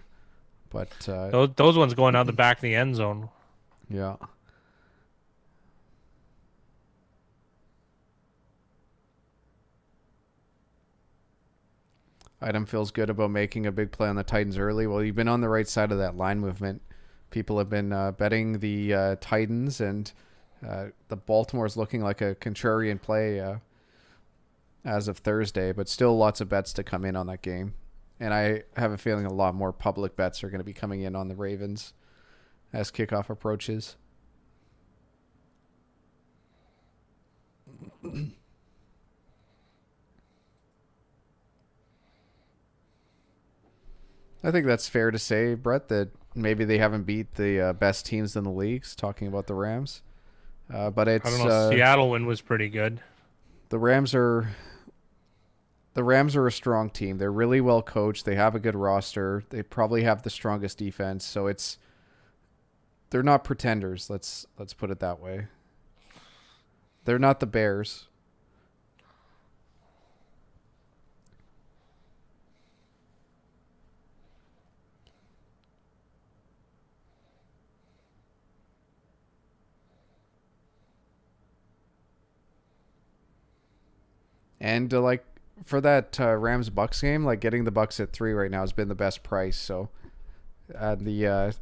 but
those ones going out the back of the end zone.
Yeah. Item feels good about making a big play on the Titans early. Well, you've been on the right side of that line movement. People have been betting the Titans, and the Baltimore's looking like a contrarian play as of Thursday, but still lots of bets to come in on that game. And I have a feeling a lot more public bets are going to be coming in on the Ravens as kickoff approaches. I think that's fair to say, Brett, that maybe they haven't beat the best teams in the leagues, talking about the Rams. But it's,
I don't know. Seattle win was pretty good.
The Rams are a strong team. They're really well coached. They have a good roster. They probably have the strongest defense. So they're not pretenders. Let's put it that way. They're not the Bears. And like for that Rams Bucks game, like getting the Bucks at 3 right now has been the best price. So the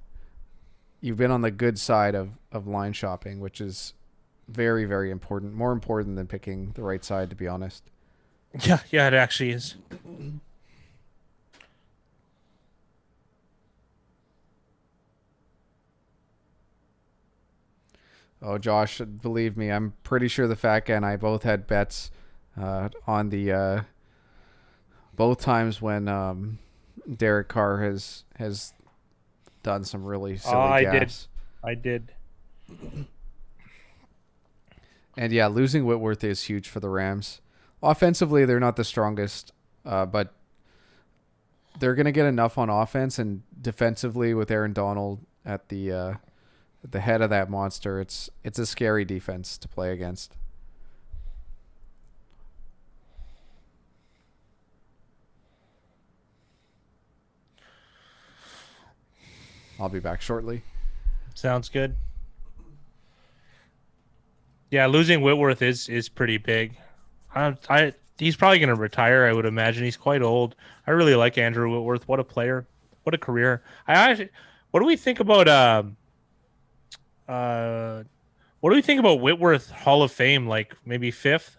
you've been on the good side of line shopping, which is very, very important. More important than picking the right side, to be honest.
Yeah, it actually is.
Oh, Josh, believe me, I'm pretty sure the fat guy and I both had bets on the both times when Derek Carr has done some really
Oh,
silly gaffes.
I did.
And yeah, losing Whitworth is huge for the Rams. Offensively, they're not the strongest, but they're going to get enough on offense, and defensively with Aaron Donald at the head of that monster, it's a scary defense to play against. I'll be back shortly.
Sounds good. Yeah, losing Whitworth is pretty big. He's probably going to retire. I would imagine he's quite old. I really like Andrew Whitworth. What a player! What a career! What do we think about uh, what do we think about Whitworth Hall of Fame? Like maybe fifth?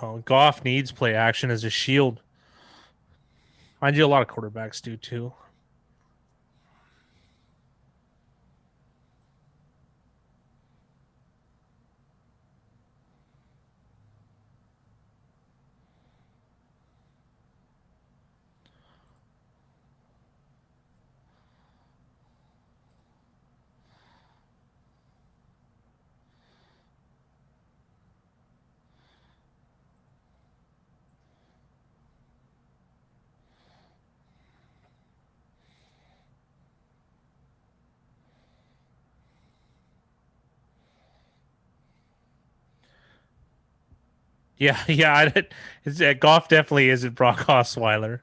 Oh, Goff needs play action as a shield. Mind you, a lot of quarterbacks do too. Yeah, yeah. Goff definitely isn't Brock Osweiler.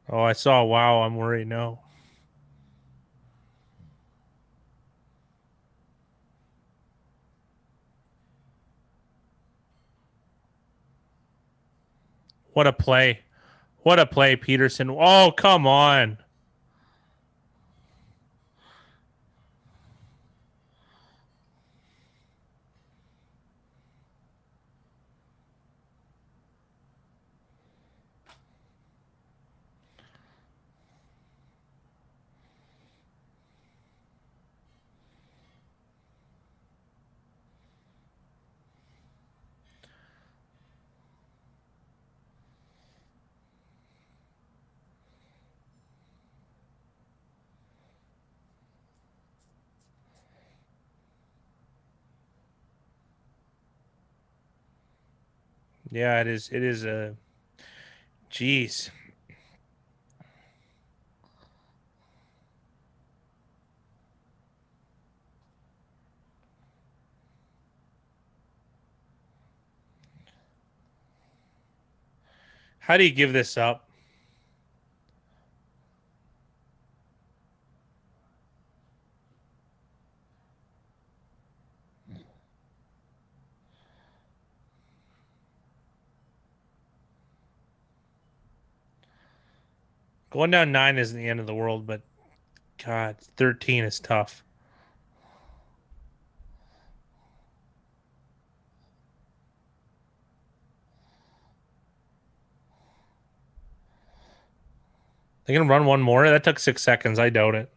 Oh, I saw. Wow, I'm worried. No. What a play! What a play, Peterson. Oh, come on. Yeah, it is. It is a. Jeez. How do you give this up? Going down 9 isn't the end of the world, but God, 13 is tough. They're gonna run one more. That took 6 seconds. I doubt it.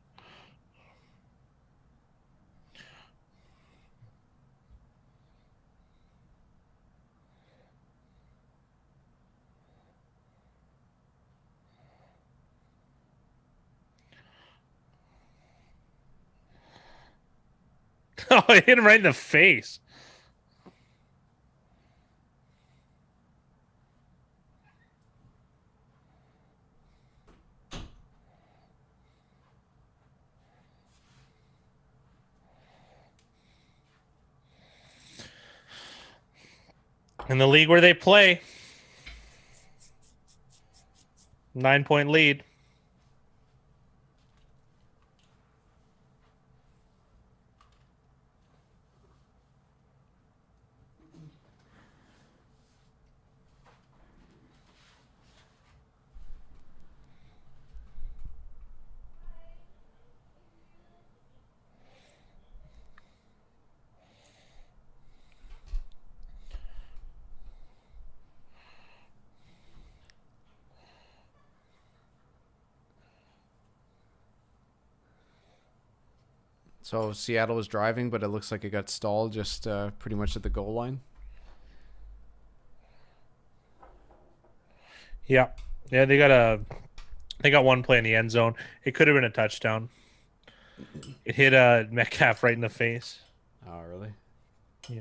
Oh, it hit him right in the face. In the league where they play, 9-point lead.
So Seattle was driving, but it looks like it got stalled just pretty much at the goal line.
Yeah. Yeah, they got one play in the end zone. It could have been a touchdown. It hit Metcalf right in the face.
Oh, really?
Yeah.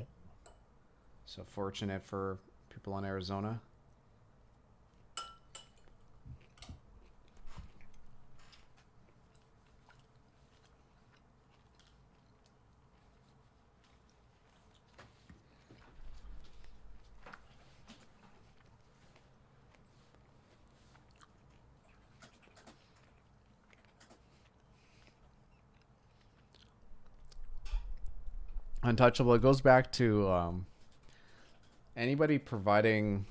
So fortunate for people in Arizona. Untouchable. It goes back to anybody providing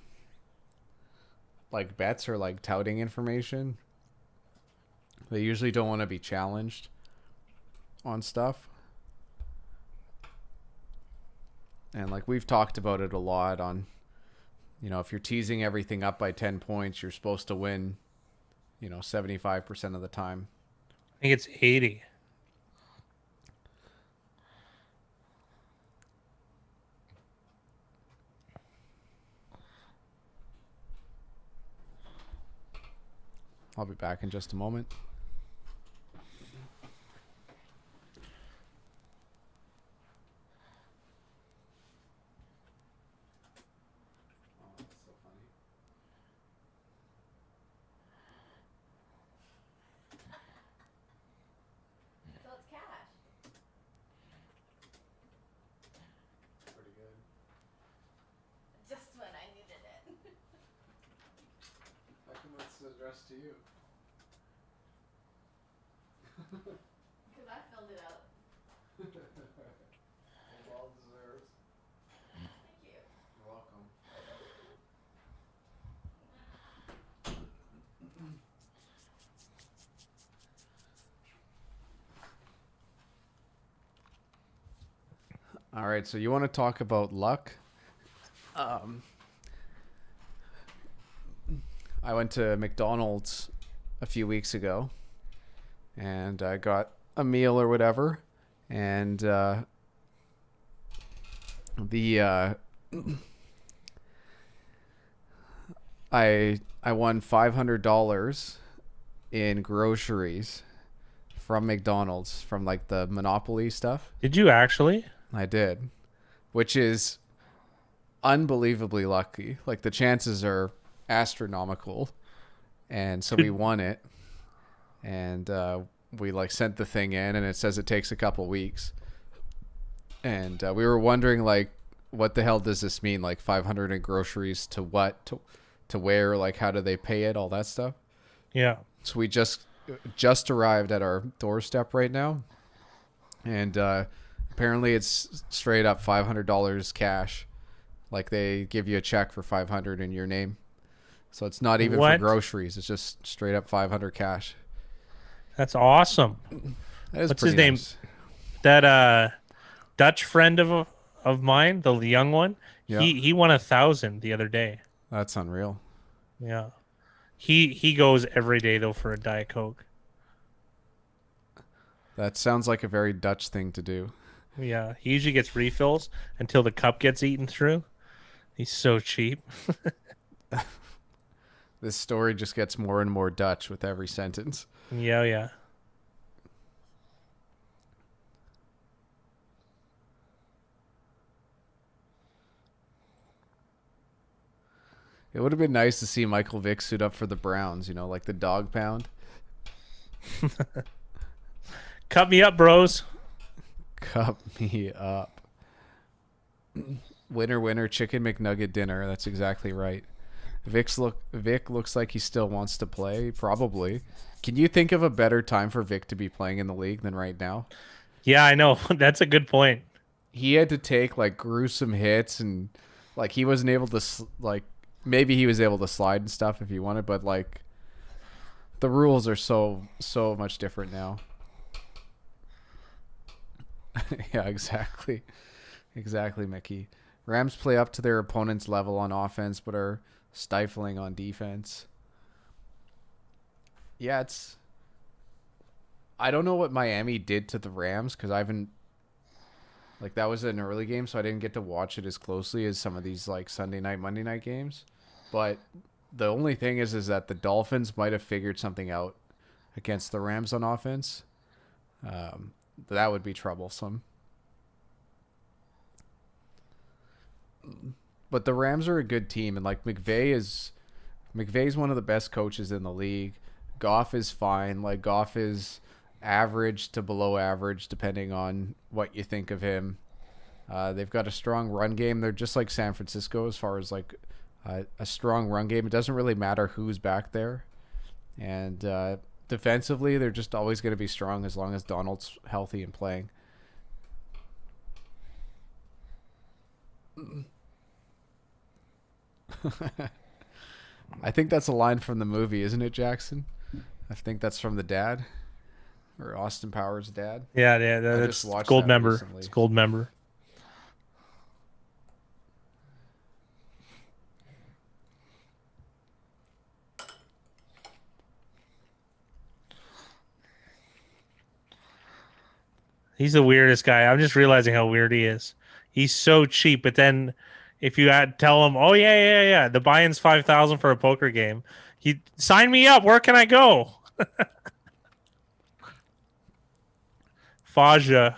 like bets or like touting information. They usually don't want to be challenged on stuff. And like we've talked about it a lot on, if you're teasing everything up by 10 points, you're supposed to win, 75% of the time.
I think it's 80.
I'll be back in just a moment. Addressed to you.
Because I filled it out.
Well deserved.
Thank you.
You're welcome. All right, so you want to talk about luck? I went to McDonald's a few weeks ago, and I got a meal or whatever, and I won $500 in groceries from McDonald's from like the Monopoly stuff.
Did you actually?
I did, which is unbelievably lucky. Like the chances are astronomical, and so we won it, and we like sent the thing in, and it says it takes a couple weeks, and we were wondering like what the hell does this mean, like 500 in groceries to what, to where, like how do they pay it, all that stuff.
Yeah.
So we just arrived at our doorstep right now, and apparently it's straight up $500 cash. Like they give you a check for 500 in your name. So it's not even for groceries. It's just straight up 500 cash.
That's awesome.
That is
What's his
pretty
name?
nice.
That Dutch friend of mine, the young one.
Yeah.
He won 1,000 the other day.
That's unreal.
Yeah. He goes every day though for a Diet Coke.
That sounds like a very Dutch thing to do.
Yeah. He usually gets refills until the cup gets eaten through. He's so cheap.
This story just gets more and more Dutch with every sentence.
Yeah.
It would have been nice to see Michael Vick suit up for the Browns, like the dog pound.
Cut me up, bros.
Cup me up. Winner, winner, chicken McNugget dinner. That's exactly right. Vic looks like he still wants to play. Probably. Can you think of a better time for Vic to be playing in the league than right now?
Yeah, I know. That's a good point.
He had to take like gruesome hits and like he wasn't able to maybe he was able to slide and stuff if he wanted, but like the rules are so much different now. Yeah, exactly. Exactly, Mickey. Rams play up to their opponent's level on offense, but are stifling on defense. Yeah, I don't know what Miami did to the Rams because I haven't. Like, that was an early game, so I didn't get to watch it as closely as some of these, like, Sunday night, Monday night games. But the only thing is that the Dolphins might have figured something out against the Rams on offense. That would be troublesome. But the Rams are a good team, and like McVay's one of the best coaches in the league. Goff is fine. Like Goff is average to below average, depending on what you think of him. They've got a strong run game. They're just like San Francisco as far as like a strong run game. It doesn't really matter who's back there, and defensively, they're just always going to be strong as long as Donald's healthy and playing. I think that's a line from the movie, isn't it, Jackson? I think that's from the dad, or Austin Powers' dad.
Yeah, that's Gold Member. Recently. It's Gold Member. He's the weirdest guy. I'm just realizing how weird he is. He's so cheap, but then if you tell him, "Oh yeah, the buy-in's $5,000 for a poker game," he sign me up. Where can I go? Faja.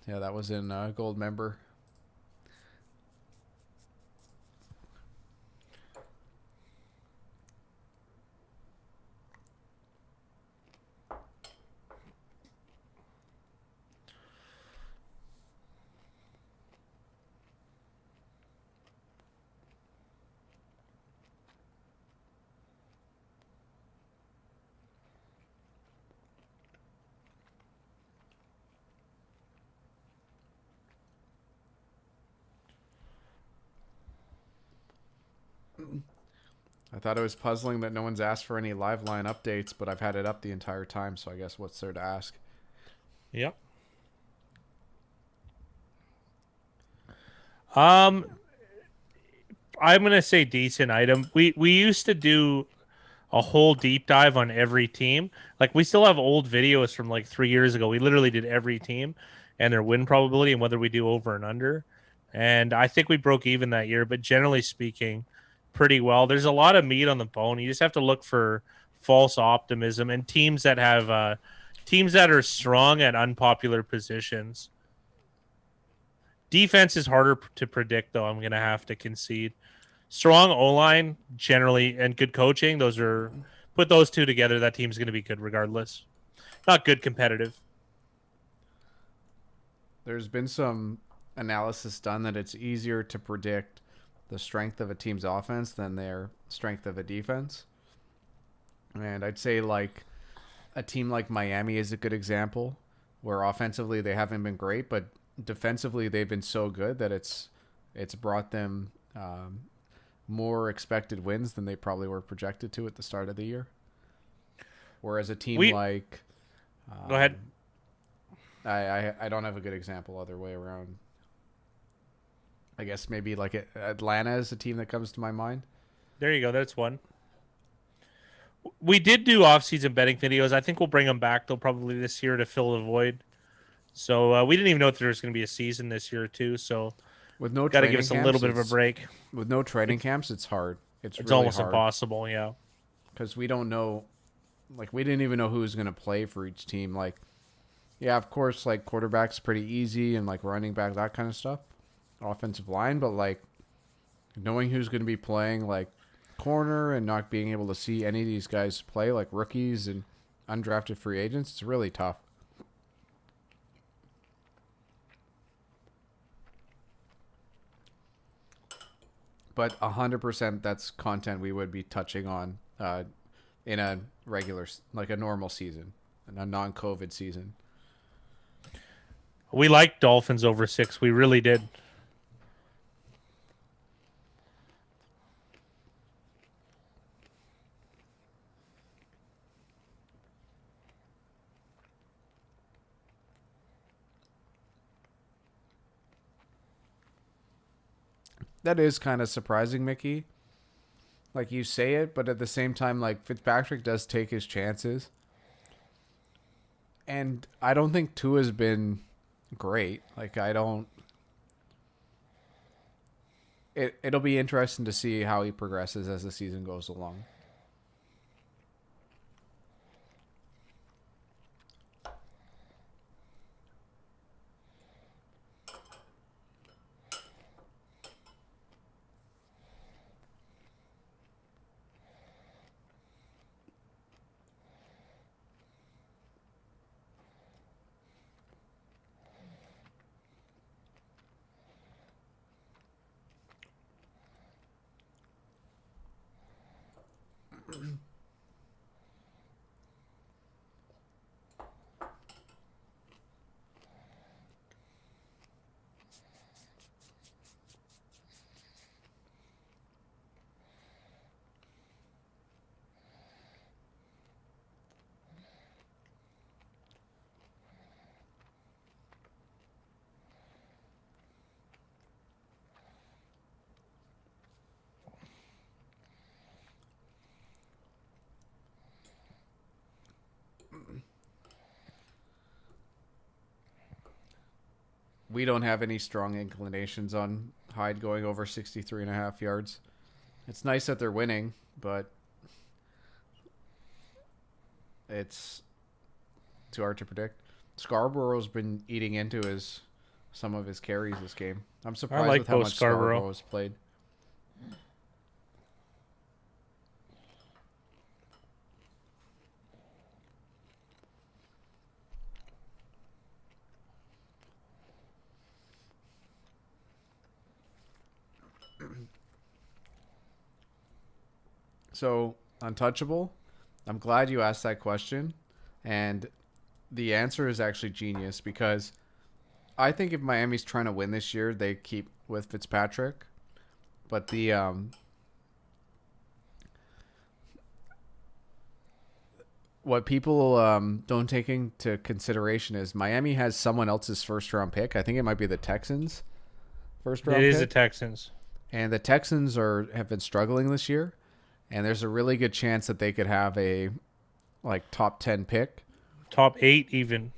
Yeah, that was in Gold Member. I thought it was puzzling that no one's asked for any live line updates, but I've had it up the entire time, so I guess what's there to ask?
Yep. I'm gonna say decent item. We used to do a whole deep dive on every team. Like we still have old videos from like 3 years ago. We literally did every team and their win probability and whether we do over and under. And I think we broke even that year, but generally speaking, pretty well. There's a lot of meat on the bone. You just have to look for false optimism and teams that have teams that are strong at unpopular positions. Defense is harder to predict, though. I'm going to have to concede. Strong O-line, generally, and good coaching. Put those two together, that team's going to be good regardless. Not good competitive.
There's been some analysis done that it's easier to predict the strength of a team's offense than their strength of a defense. And I'd say like a team like Miami is a good example where offensively they haven't been great, but defensively they've been so good that it's brought them more expected wins than they probably were projected to at the start of the year. Whereas a team
Go ahead.
I don't have a good example other way around. I guess maybe like Atlanta is a team that comes to my mind.
There you go. That's one. We did do off-season betting videos. I think we'll bring them back. They'll probably this year to fill the void. So we didn't even know if there was going to be a season this year too. So
With no
got to give
training
us a
camps,
little bit of a break.
With no training camps, it's hard.
It's
really
almost
hard
impossible. Yeah.
because we don't know. Like we didn't even know who was going to play for each team. Like, yeah, of course, like quarterback's pretty easy and like running back, that kind of stuff. Offensive line, but like knowing who's going to be playing like corner and not being able to see any of these guys play like rookies and undrafted free agents, it's really tough. But 100% that's content we would be touching on in a regular, like a normal season, in a non-COVID season.
We liked Dolphins over 6. We really did.
That is kind of surprising, Mickey. Like you say it, but at the same time, like Fitzpatrick does take his chances. And I don't think Tua's been great. Like I don't. It'll be interesting to see how he progresses as the season goes along. We don't have any strong inclinations on Hyde going over 63.5 yards. It's nice that they're winning, but it's too hard to predict. Scarborough's been eating into some of his carries this game. I'm surprised with how much Scarborough has played. So, untouchable, I'm glad you asked that question. And the answer is actually genius because I think if Miami's trying to win this year, they keep with Fitzpatrick. But what people don't take into consideration is Miami has someone else's first-round pick. I think it might be the Texans' first-round pick.
It is the Texans.
And the Texans have been struggling this year. And there's a really good chance that they could have a top 10 pick.
Top 8 even.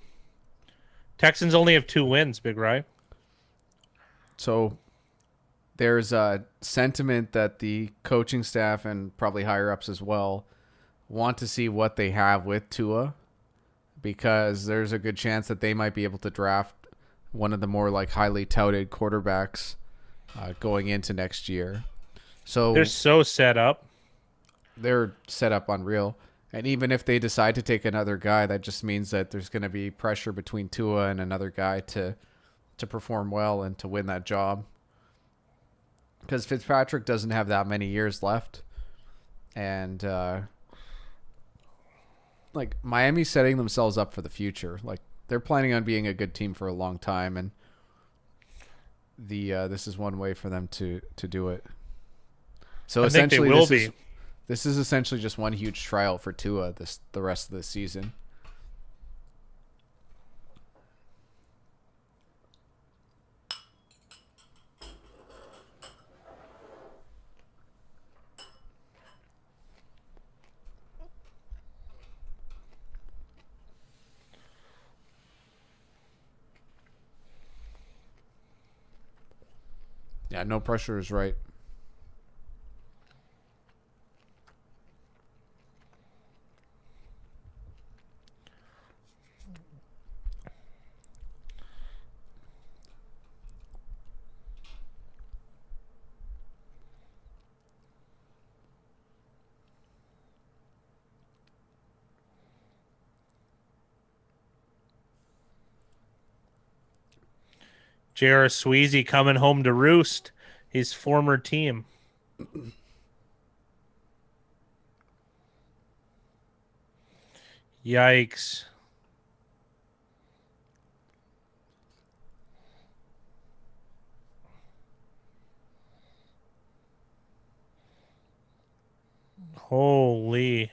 Texans only have 2 wins, Big Rye.
So there's a sentiment that the coaching staff and probably higher ups as well want to see what they have with Tua because there's a good chance that they might be able to draft one of the more highly touted quarterbacks going into next year. So
they're so set up.
They're set up unreal. And even if they decide to take another guy, that just means that there's going to be pressure between Tua and another guy to perform well and to win that job. Because Fitzpatrick doesn't have that many years left. And Miami's setting themselves up for the future. They're planning on being a good team for a long time, and this is one way for them to do it. So
I think they will be.
This is essentially just one huge trial for Tua the rest of the season. Yeah, no pressure is right.
J.R. Sweezy coming home to roost. His former team. Yikes. Holy.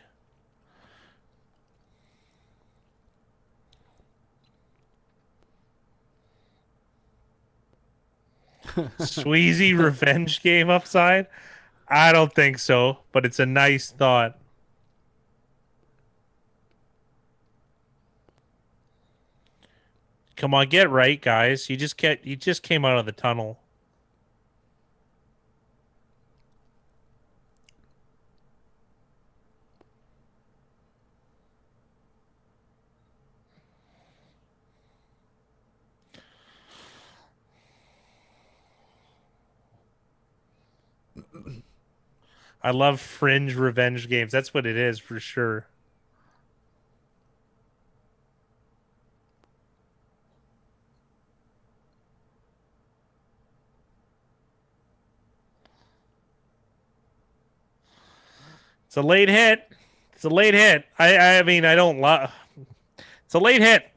Sweezy revenge game upside? I don't think so, but it's a nice thought. Come on, get right, guys. You just came out of the tunnel. I love fringe revenge games. That's what it is for sure. It's a late hit. It's a late hit. I mean, I don't love. It's a late hit.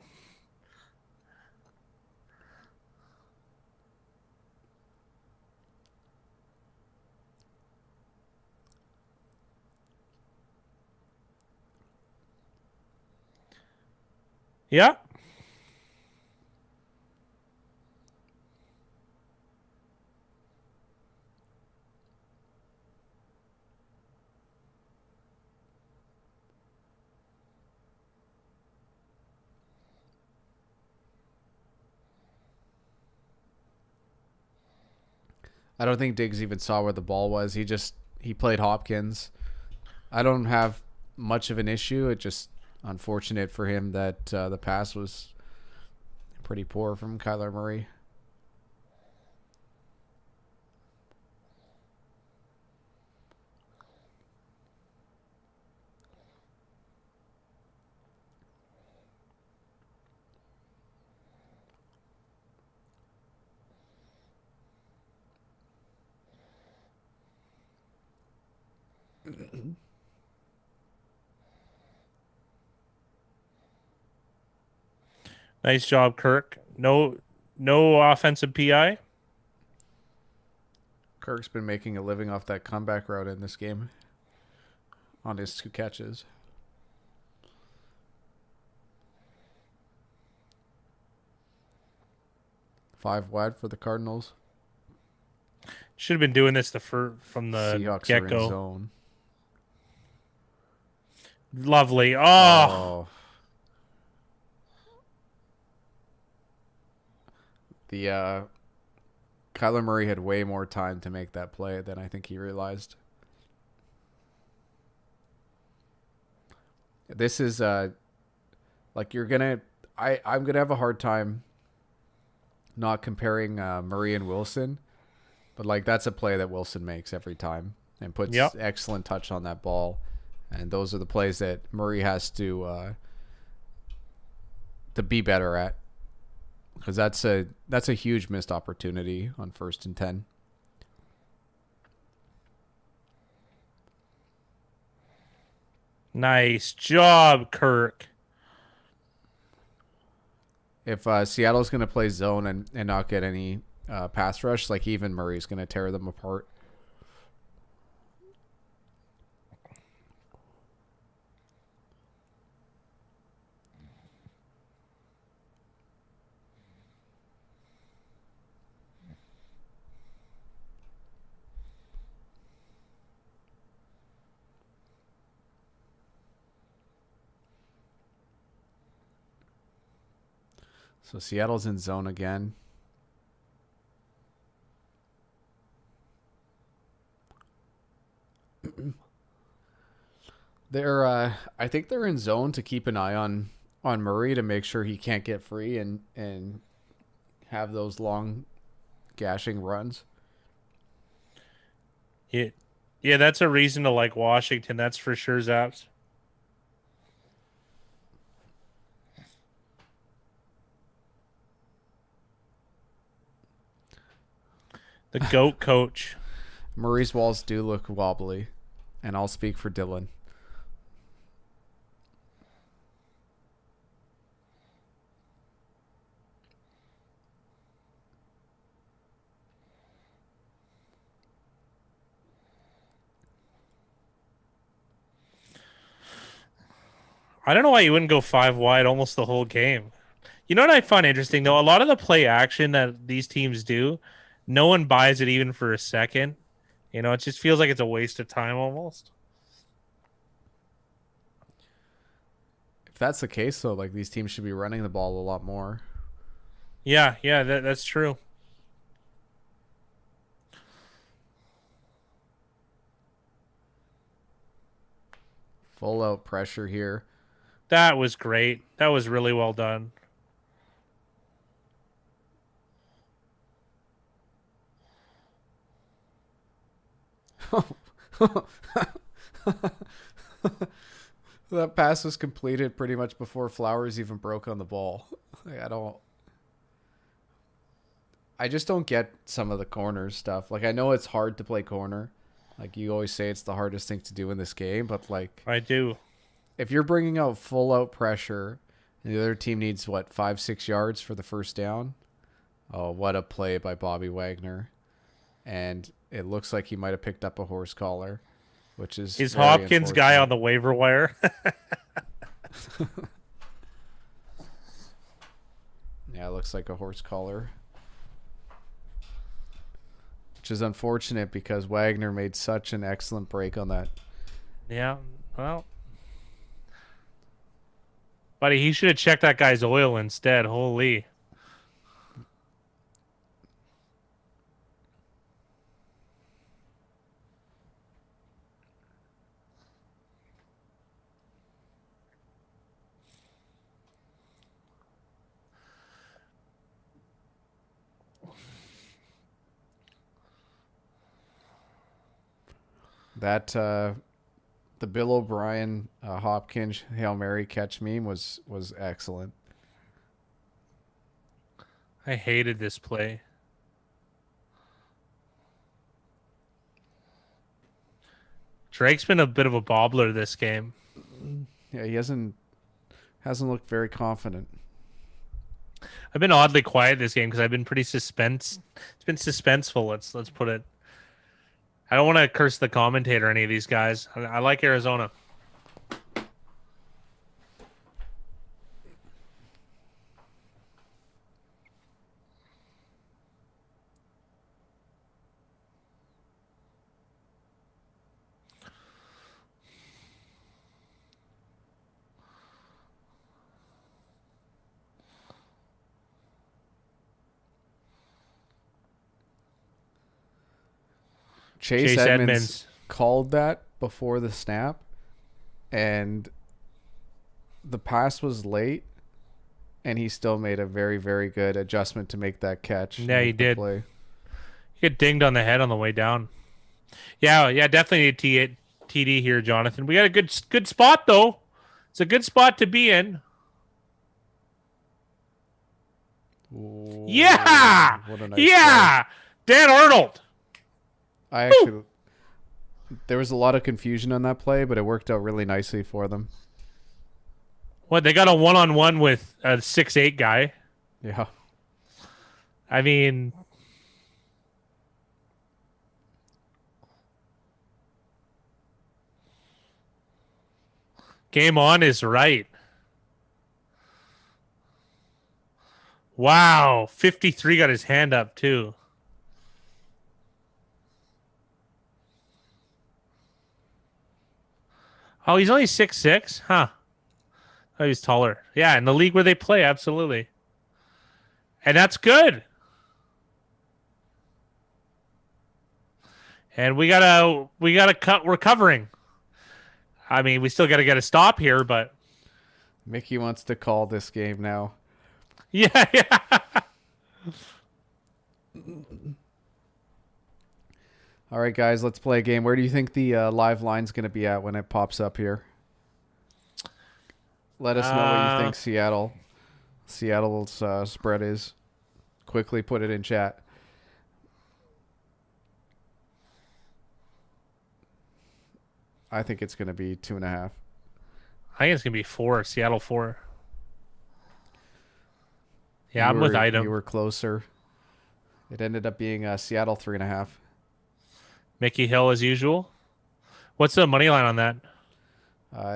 Yeah.
I don't think Diggs even saw where the ball was. He played Hopkins. I don't have much of an issue. It just unfortunate for him that the pass was pretty poor from Kyler Murray.
Nice job, Kirk. No offensive PI.
Kirk's been making a living off that comeback route in this game on his 2 catches. Five wide for the Cardinals.
Should have been doing this from the
Seahawks
get
are in
go.
zone.
Lovely. Oh.
Oh. The Kyler Murray had way more time to make that play than I think he realized. This is like I'm gonna have a hard time not comparing Murray and Wilson, but like that's a play that Wilson makes every time and puts excellent touch on that ball, and those are the plays that Murray has to be better at, because that's a huge missed opportunity on 1st and 10.
Nice job, Kirk.
If Seattle's going to play zone and not get any pass rush, like even Murray's going to tear them apart. So Seattle's in zone again. I think they're in zone to keep an eye on Murray to make sure he can't get free and have those long gashing runs.
Yeah, yeah, that's a reason to like Washington. That's for sure, Zaps. The GOAT coach.
Murray's walls do look wobbly, and I'll speak for Dylan.
I don't know why you wouldn't go 5 wide almost the whole game. You know what I find interesting though? A lot of the play action that these teams do, no one buys it even for a second. You know, it just feels like it's a waste of time almost.
If that's the case, though, like these teams should be running the ball a lot more.
Yeah, that's true.
Full out pressure here.
That was great. That was really well done.
That pass was completed pretty much before Flowers even broke on the ball. Like, I just don't get some of the corner stuff. Like, I know it's hard to play corner. Like, you always say it's the hardest thing to do in this game, but like,
I do.
if you're bringing out full out pressure and the other team needs 5-6 yards for the first down, oh, what a play by Bobby Wagner. And it looks like he might have picked up a horse collar, which is
Hopkins guy on the waiver wire.
Yeah, it looks like a horse collar, which is unfortunate because Wagner made such an excellent break on that.
Yeah, well, buddy, he should have checked that guy's oil instead. Holy.
That the Bill O'Brien Hopkins Hail Mary catch meme was excellent.
I hated this play. Drake's been a bit of a bobbler this game.
Yeah, he hasn't looked very confident.
I've been oddly quiet this game because I've been pretty It's been suspenseful. Let's put it. I don't want to curse the commentator or any of these guys. I like Arizona.
Chase Edmonds called that before the snap, and the pass was late, and he still made a very, very good adjustment to make that catch.
Yeah, he did.
Play.
He got dinged on the head on the way down. Yeah, definitely need TD here, Jonathan. We got a good spot, though. It's a good spot to be in.
Ooh,
Yeah!
What a nice
Yeah!
play.
Dan Arnold!
There was a lot of confusion on that play, but it worked out really nicely for them.
What, they got a one-on-one with a 6'8" guy?
Yeah.
I mean, game on is right. Wow, 53 got his hand up too. Oh, he's only 6'6"? Huh. Oh, he's taller. Yeah, in the league where they play, absolutely. And that's good. And we gotta cut. We're covering. I mean, we still got to get a stop here, but
Mickey wants to call this game now.
yeah, yeah.
All right, guys, let's play a game. Where do you think the live line's going to be at when it pops up here? Let us know what you think Seattle's spread is. Quickly put it in chat. I think it's going to be 2.5.
I think it's gonna be 4. Seattle 4. Yeah, I'm with Item.
You were closer. It ended up being Seattle 3.5.
Mickey Hill as usual. What's the money line on that?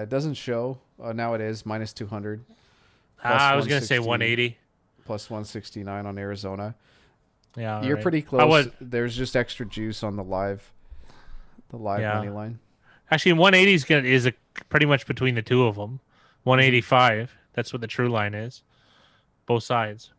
It doesn't show. Now it is minus 200.
I was gonna say 180.
Plus 169 on Arizona.
Yeah,
you're
right.
pretty close. There's just extra juice on the live money line.
Actually, 180 is pretty much between the two of them. 185. That's what the true line is. Both sides.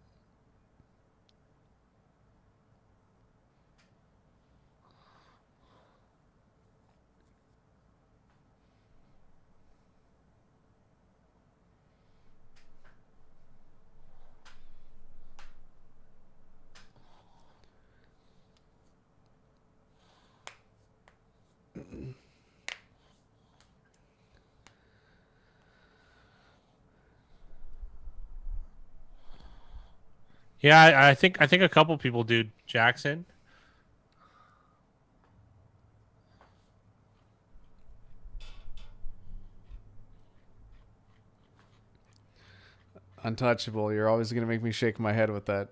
Yeah, I think a couple people do Jackson.
Untouchable. You're always going to make me shake my head with that,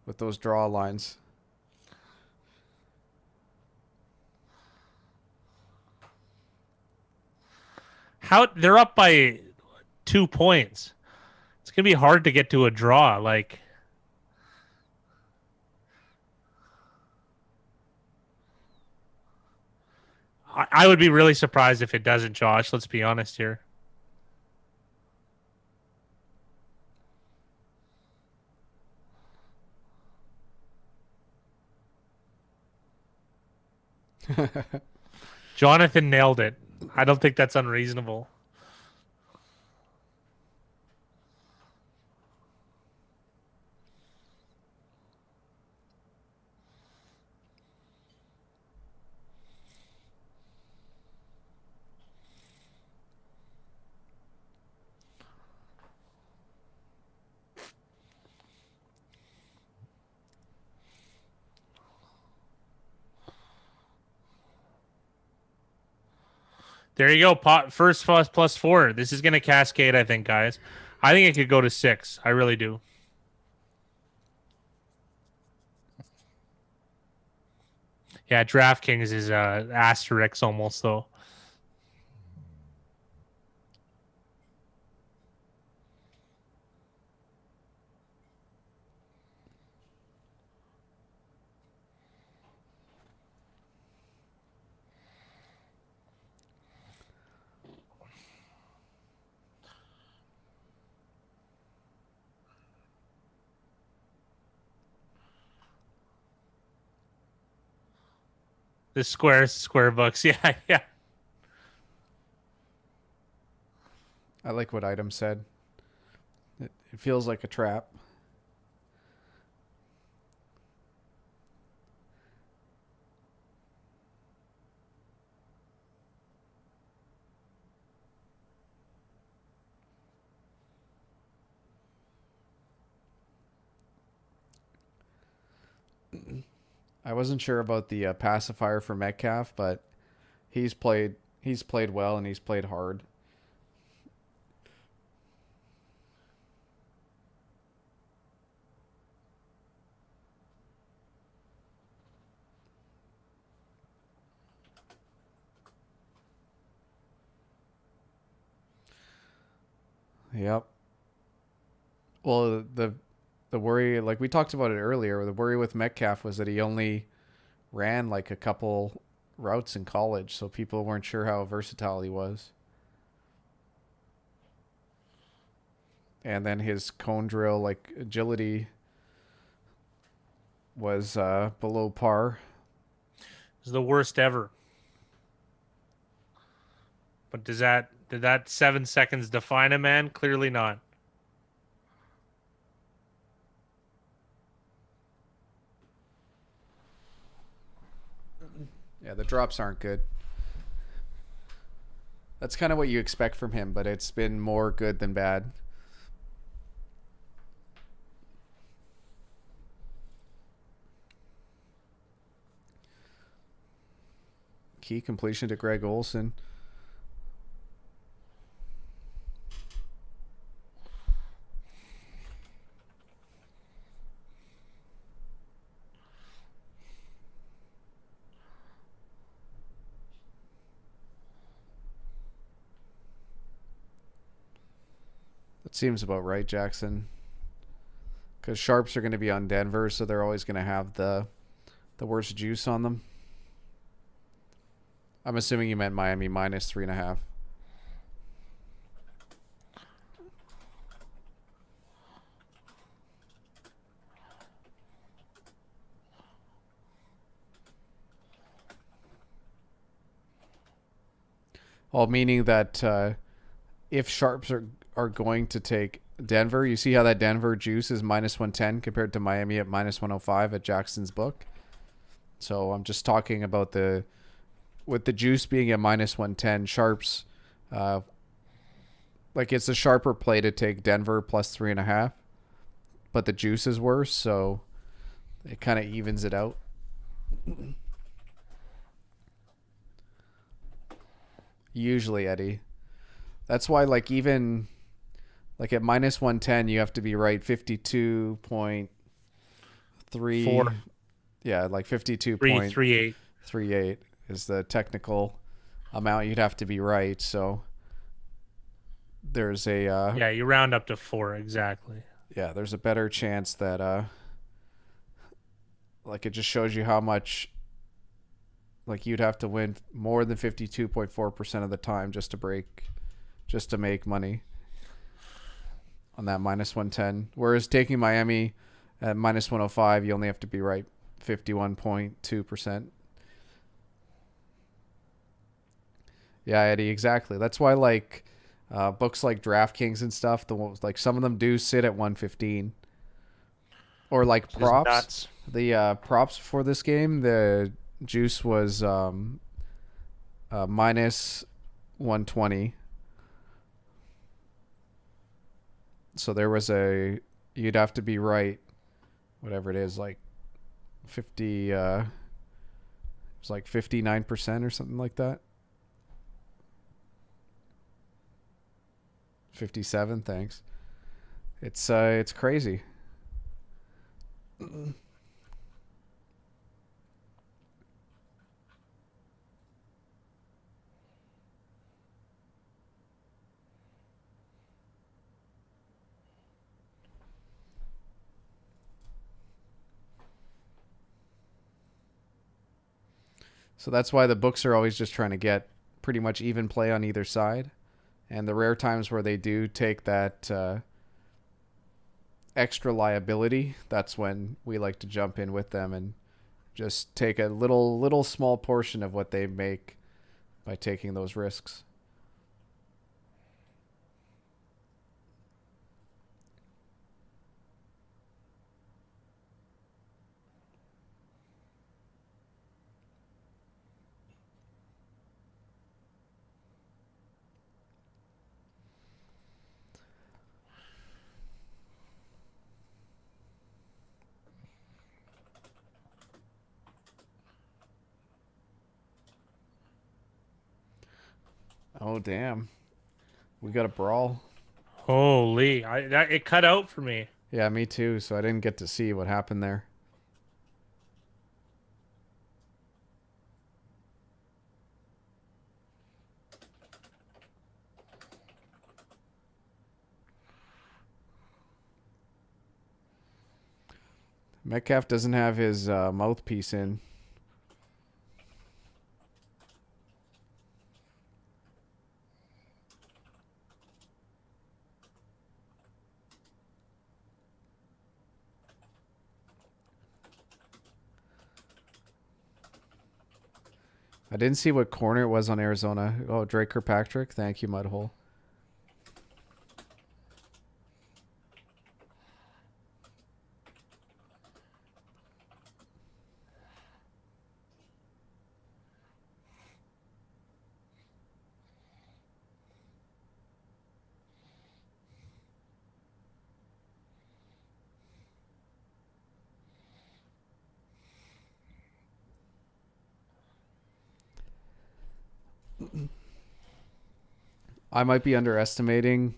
with those draw lines.
How they're up by 2 points. It's gonna be hard to get to a draw. Like, I would be really surprised if it doesn't, Josh. Let's be honest here. Jonathan nailed it. I don't think that's unreasonable. There you go. First plus 4. This is going to cascade, I think, guys. I think it could go to 6. I really do. Yeah, DraftKings is asterisk almost, though. The square books. Yeah, yeah.
I like what Item said. It feels like a trap. I wasn't sure about the pacifier for Metcalf, but he's played well and he's played hard. Yep. Well, the worry, like we talked about it earlier, the worry with Metcalf was that he only ran like a couple routes in college, so people weren't sure how versatile he was. And then his cone drill, like agility, was below par.
It's the worst ever. But did that 7 seconds define a man? Clearly not.
Yeah, the drops aren't good. That's kind of what you expect from him, but it's been more good than bad. Key completion to Greg Olson. That seems about right, Jackson. Because sharps are going to be on Denver, so they're always going to have the worst juice on them. I'm assuming you meant Miami minus 3.5. Well, meaning that if sharps are going to take Denver, you see how that Denver juice is minus 110 compared to Miami at minus 105 at Jackson's book. So I'm just talking about with the juice being at minus 110, sharps, like it's a sharper play to take Denver plus 3.5, but the juice is worse, so it kind of evens it out. Usually, Eddie. That's why, like, even like at minus 110, you have to be right 52.3.
4.
Yeah, like 52.38
338.
is the technical amount you'd have to be right. So there's a
Yeah, you round up to 4 exactly.
yeah, there's a better chance that like it just shows you how much like you'd have to win more than 52.4% of the time just to make money on that minus 110. Whereas taking Miami at minus 105, you only have to be right 51.2%. Yeah, Eddie, exactly. That's why like books like DraftKings and stuff, like some of them do sit at 115. Or like props. The props for this game, the juice was minus 120. So there was you'd have to be right, whatever it is, like 50, it's like 59% or something like that. 57, thanks. It's crazy. So that's why the books are always just trying to get pretty much even play on either side. And the rare times where they do take that extra liability, that's when we like to jump in with them and just take a little small portion of what they make by taking those risks. Oh, damn. We got a brawl.
Holy, it cut out for me.
Yeah, me too. So I didn't get to see what happened there. Metcalf doesn't have his mouthpiece in. I didn't see what corner it was on Arizona. Oh, Drake Kirkpatrick. Thank you, Mudhole. I might be underestimating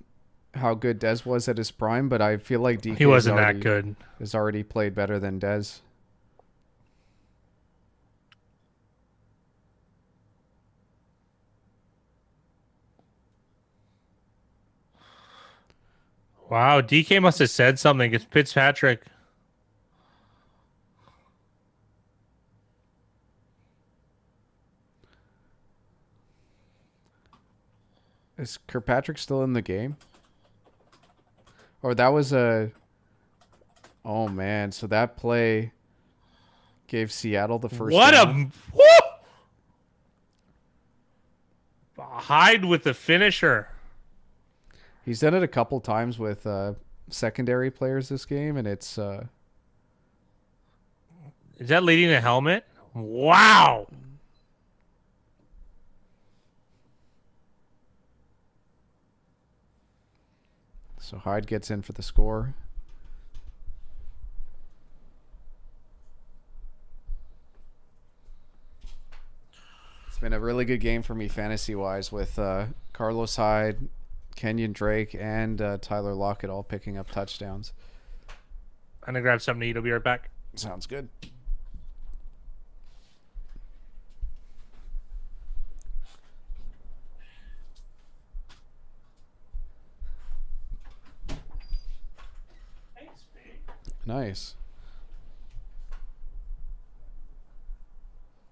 how good Dez was at his prime, but I feel like DK
He wasn't that good.
has already played better than Dez.
Wow, DK must have said something. It's Fitzpatrick.
Is Kirkpatrick still in the game? Or that was a... Oh, man. So that play gave Seattle the first down.
Hide with the finisher.
He's done it a couple times with secondary players this game, and it's...
Is that leading the helmet? Wow.
So Hyde gets in for the score. It's been a really good game for me fantasy-wise with Carlos Hyde, Kenyon Drake, and Tyler Lockett all picking up touchdowns.
I'm going to grab something to eat. I'll be right back.
Sounds good.
Thanks, babe.
Nice.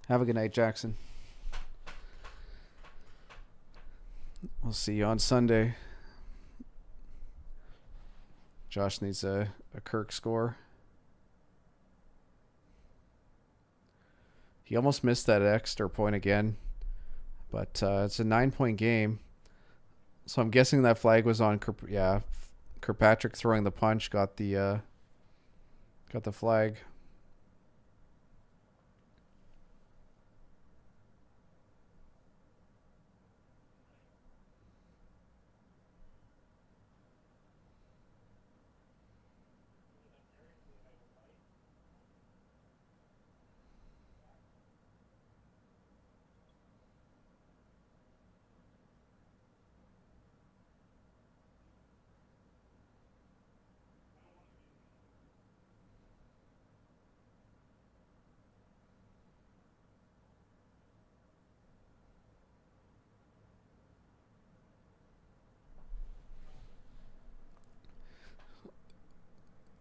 Have a good night, Jackson. We'll see you on Sunday. Josh needs a Kirk score. He almost missed that extra point again. But it's a 9-point game. So I'm guessing that flag was on Kirkpatrick throwing the punch got the flag.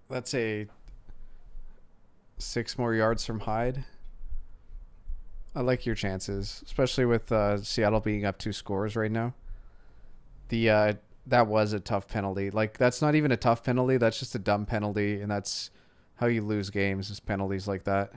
That's a 6 more yards from Hyde. I like your chances, especially with Seattle being up 2 scores right now. That was a tough penalty. Like, that's not even a tough penalty. That's just a dumb penalty, and that's how you lose games, is penalties like that.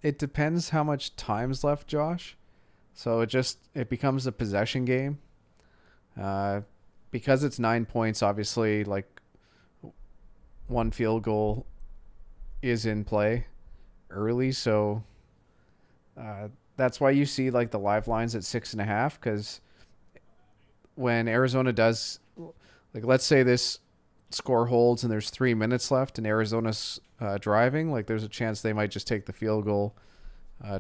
It depends how much time's left, Josh. So it becomes a possession game. Because it's 9 points, obviously, like, one field goal is in play early. So that's why you see, like, the live lines at 6.5. Because when Arizona does, like, let's say this score holds and there's 3 minutes left and Arizona's driving, like, there's a chance they might just take the field goal,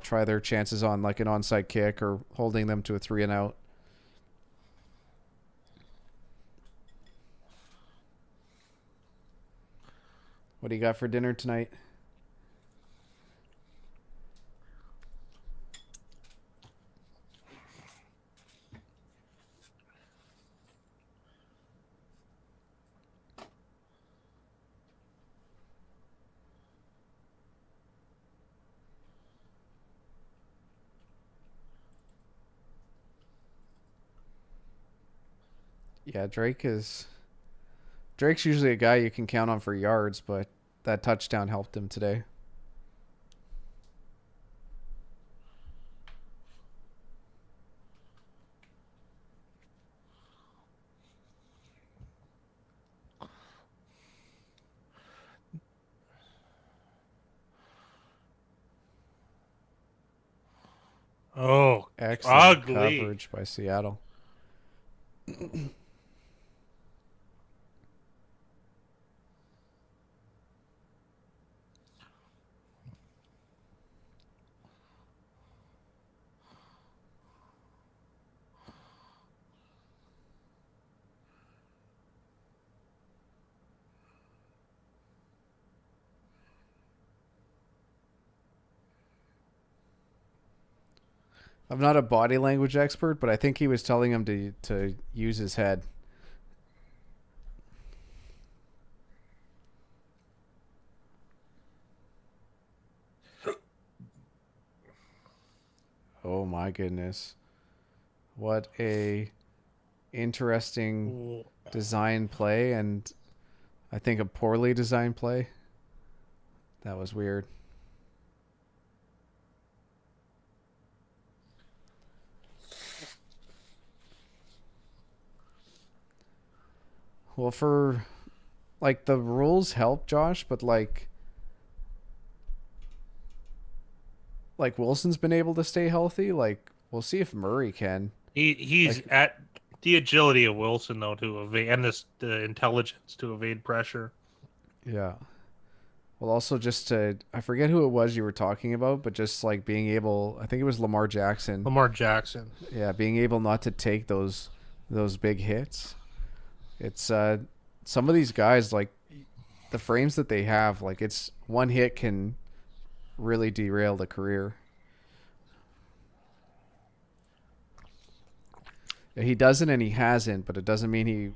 try their chances on, like, an onside kick or holding them to a 3-and-out. What do you got for dinner tonight? Yeah, Drake's usually a guy you can count on for yards, but that touchdown helped him today.
Oh,
Excellent
ugly.
coverage by Seattle. I'm not a body language expert, but I think he was telling him to use his head. Oh my goodness. What a interesting design play, and I think a poorly designed play. That was weird. Well, for like the rules help Josh, but like Wilson's been able to stay healthy. Like we'll see if Murray can.
He's
Like
at the agility of Wilson though to evade and the intelligence to evade pressure.
yeah. Well, also just to I forget who it was you were talking about, but just like being able, I think it was Lamar Jackson.
Lamar Jackson.
Yeah, being able not to take those big hits. It's some of these guys like the frames that they have, like it's one hit can really derail the career. Yeah, he doesn't and he hasn't, but it doesn't mean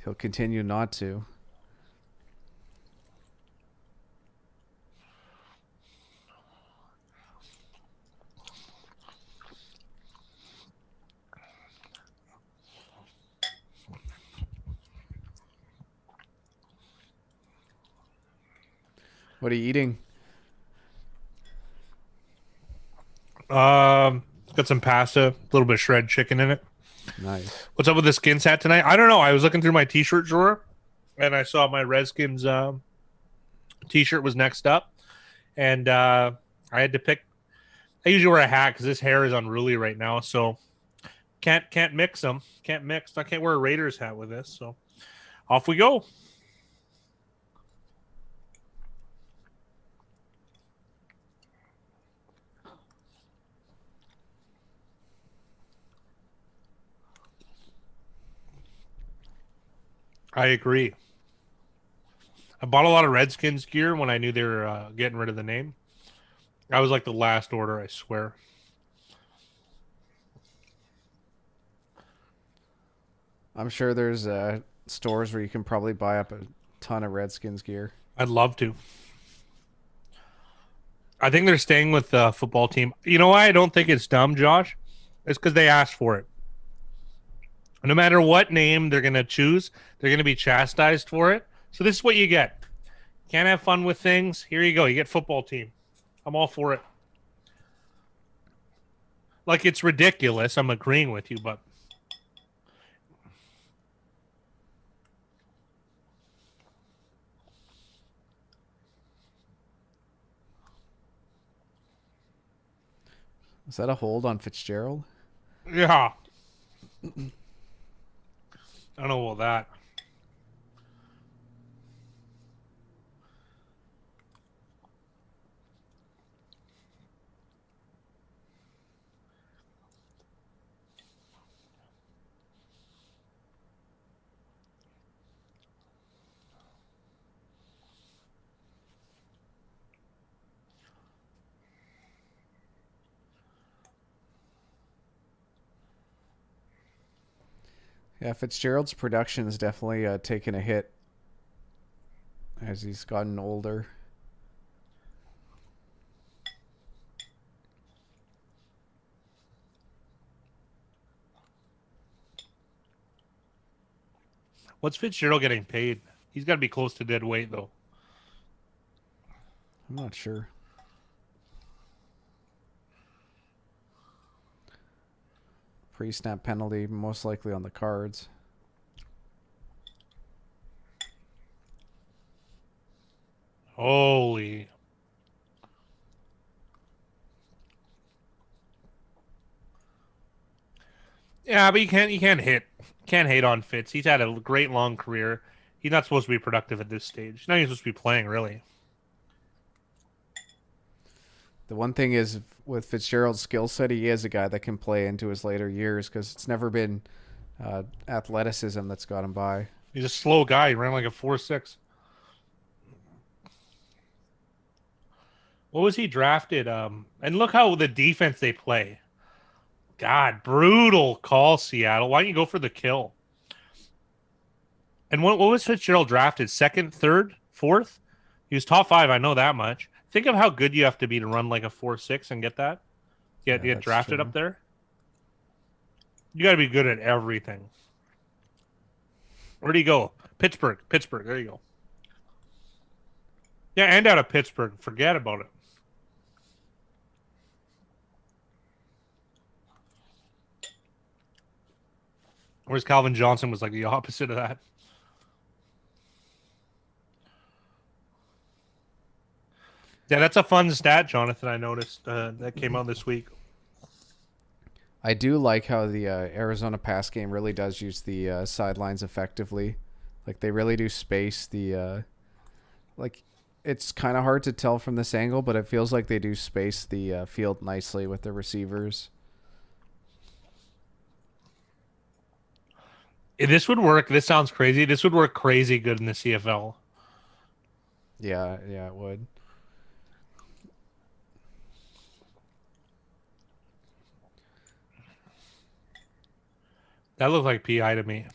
he'll continue not to. What are you eating?
Got some pasta, a little bit of shred chicken in it.
Nice.
What's up with the Skins hat tonight? I don't know. I was looking through my T-shirt drawer, and I saw my Redskins T-shirt was next up, and I had to pick. I usually wear a hat because this hair is unruly right now, so can't mix them. Can't mix. I can't wear a Raiders hat with this, so off we go. I agree. I bought a lot of Redskins gear when I knew they were getting rid of the name. I was like the last order, I swear.
I'm sure there's stores where you can probably buy up a ton of Redskins gear.
I'd love to. I think they're staying with the football team. You know why I don't think it's dumb, Josh? It's because they asked for it. No matter what name they're going to choose, they're going to be chastised for it. So this is what you get. Can't have fun with things. Here you go. You get football team. I'm all for it. Like, it's ridiculous. I'm agreeing with you, but
Is that a hold on Fitzgerald?
yeah. I don't know about that.
Yeah, Fitzgerald's production has definitely taken a hit as he's gotten older.
What's Fitzgerald getting paid? He's got to be close to dead weight, though.
I'm not sure. Pre-snap penalty, most likely on the Cards.
Holy. Yeah, but you can't hate on Fitz. He's had a great long career. He's not supposed to be productive at this stage. He's not even supposed to be playing, really.
The one thing is with Fitzgerald's skill set, he is a guy that can play into his later years because it's never been athleticism that's got him by.
He's a slow guy. He ran like a 4.6. What was he drafted? And look how the defense they play. God, brutal call, Seattle. Why don't you go for the kill? And what was Fitzgerald drafted? Second, third, fourth? He was top 5. I know that much. Think of how good you have to be to run like a 4.6 and get that. Get drafted
true.
up there. You got to be good at everything. Where'd he go? Pittsburgh. There you go. Yeah, and out of Pittsburgh. Forget about it. Whereas Calvin Johnson was like the opposite of that. Yeah, that's a fun stat, Jonathan, I noticed that came out this week.
I do like how the Arizona pass game really does use the sidelines effectively. Like, they really do space the... it's kind of hard to tell from this angle, but it feels like they do space the field nicely with the receivers.
This would work. This sounds crazy. This would work crazy good in the CFL.
Yeah, it would.
That looked like PI to me.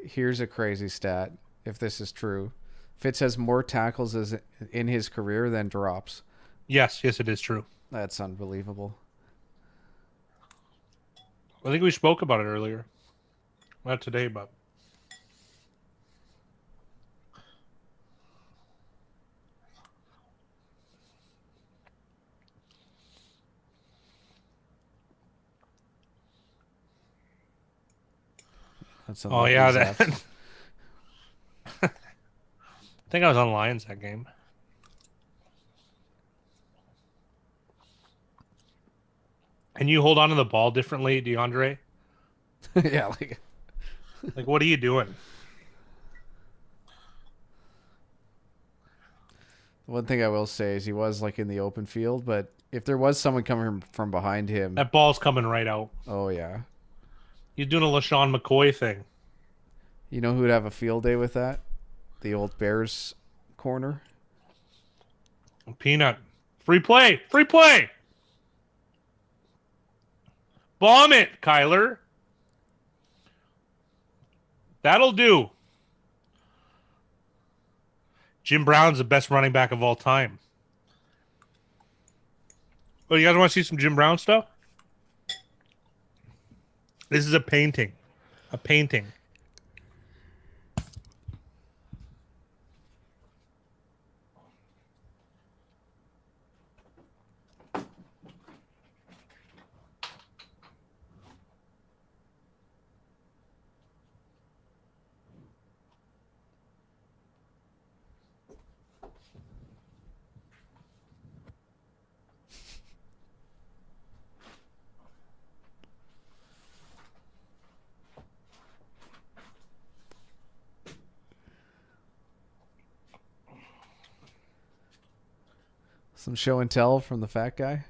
Here's a crazy stat, if this is true. Fitz has more tackles in his career than drops.
Yes, it is true.
That's unbelievable.
I think we spoke about it earlier. Not today, but...
That's
Oh, yeah. That... I think I was on Lions that game. And you hold on to the ball differently, DeAndre?
Yeah, like
what are you doing?
one thing I will say is he was like in the open field, but if there was someone coming from behind him,
That ball's coming right out.
oh yeah,
He's doing a LaShawn McCoy thing.
you know who would have a field day with that? The old Bears corner.
Peanut. Free play. Bomb it, Kyler. That'll do. Jim Brown's the best running back of all time. Oh, you guys want to see some Jim Brown stuff? This is a painting.
Some show and tell from the fat guy.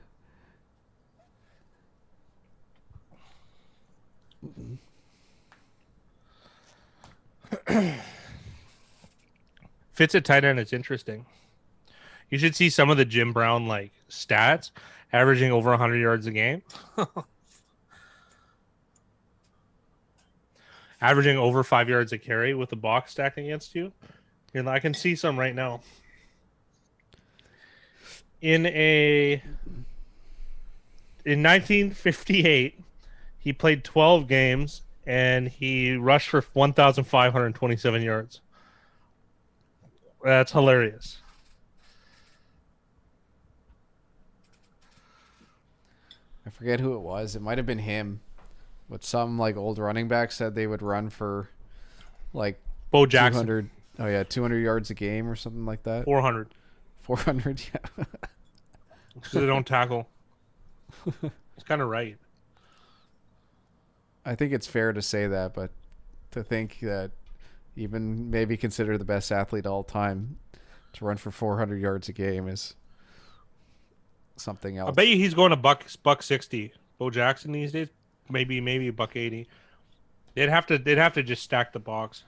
Fits at tight end. It's interesting. You should see some of the Jim Brown like stats, averaging over 100 yards a game. Averaging over 5 yards a carry with the box stacked against you. And I can see some right now. In 1958, he played 12 games and he rushed for 1,527 yards. That's hilarious.
I forget who it was. It might have been him. But some like old running back said they would run for like
Bo Jackson.
200. Oh yeah, 200 yards a game or something like that.
400.
400. Yeah.
Because they don't tackle. It's kind of right.
I think it's fair to say that, but to think that even maybe consider the best athlete of all time to run for 400 yards a game is something else.
I bet you he's going to buck 60. Bo Jackson these days, maybe a buck 80. They'd have to just stack the box.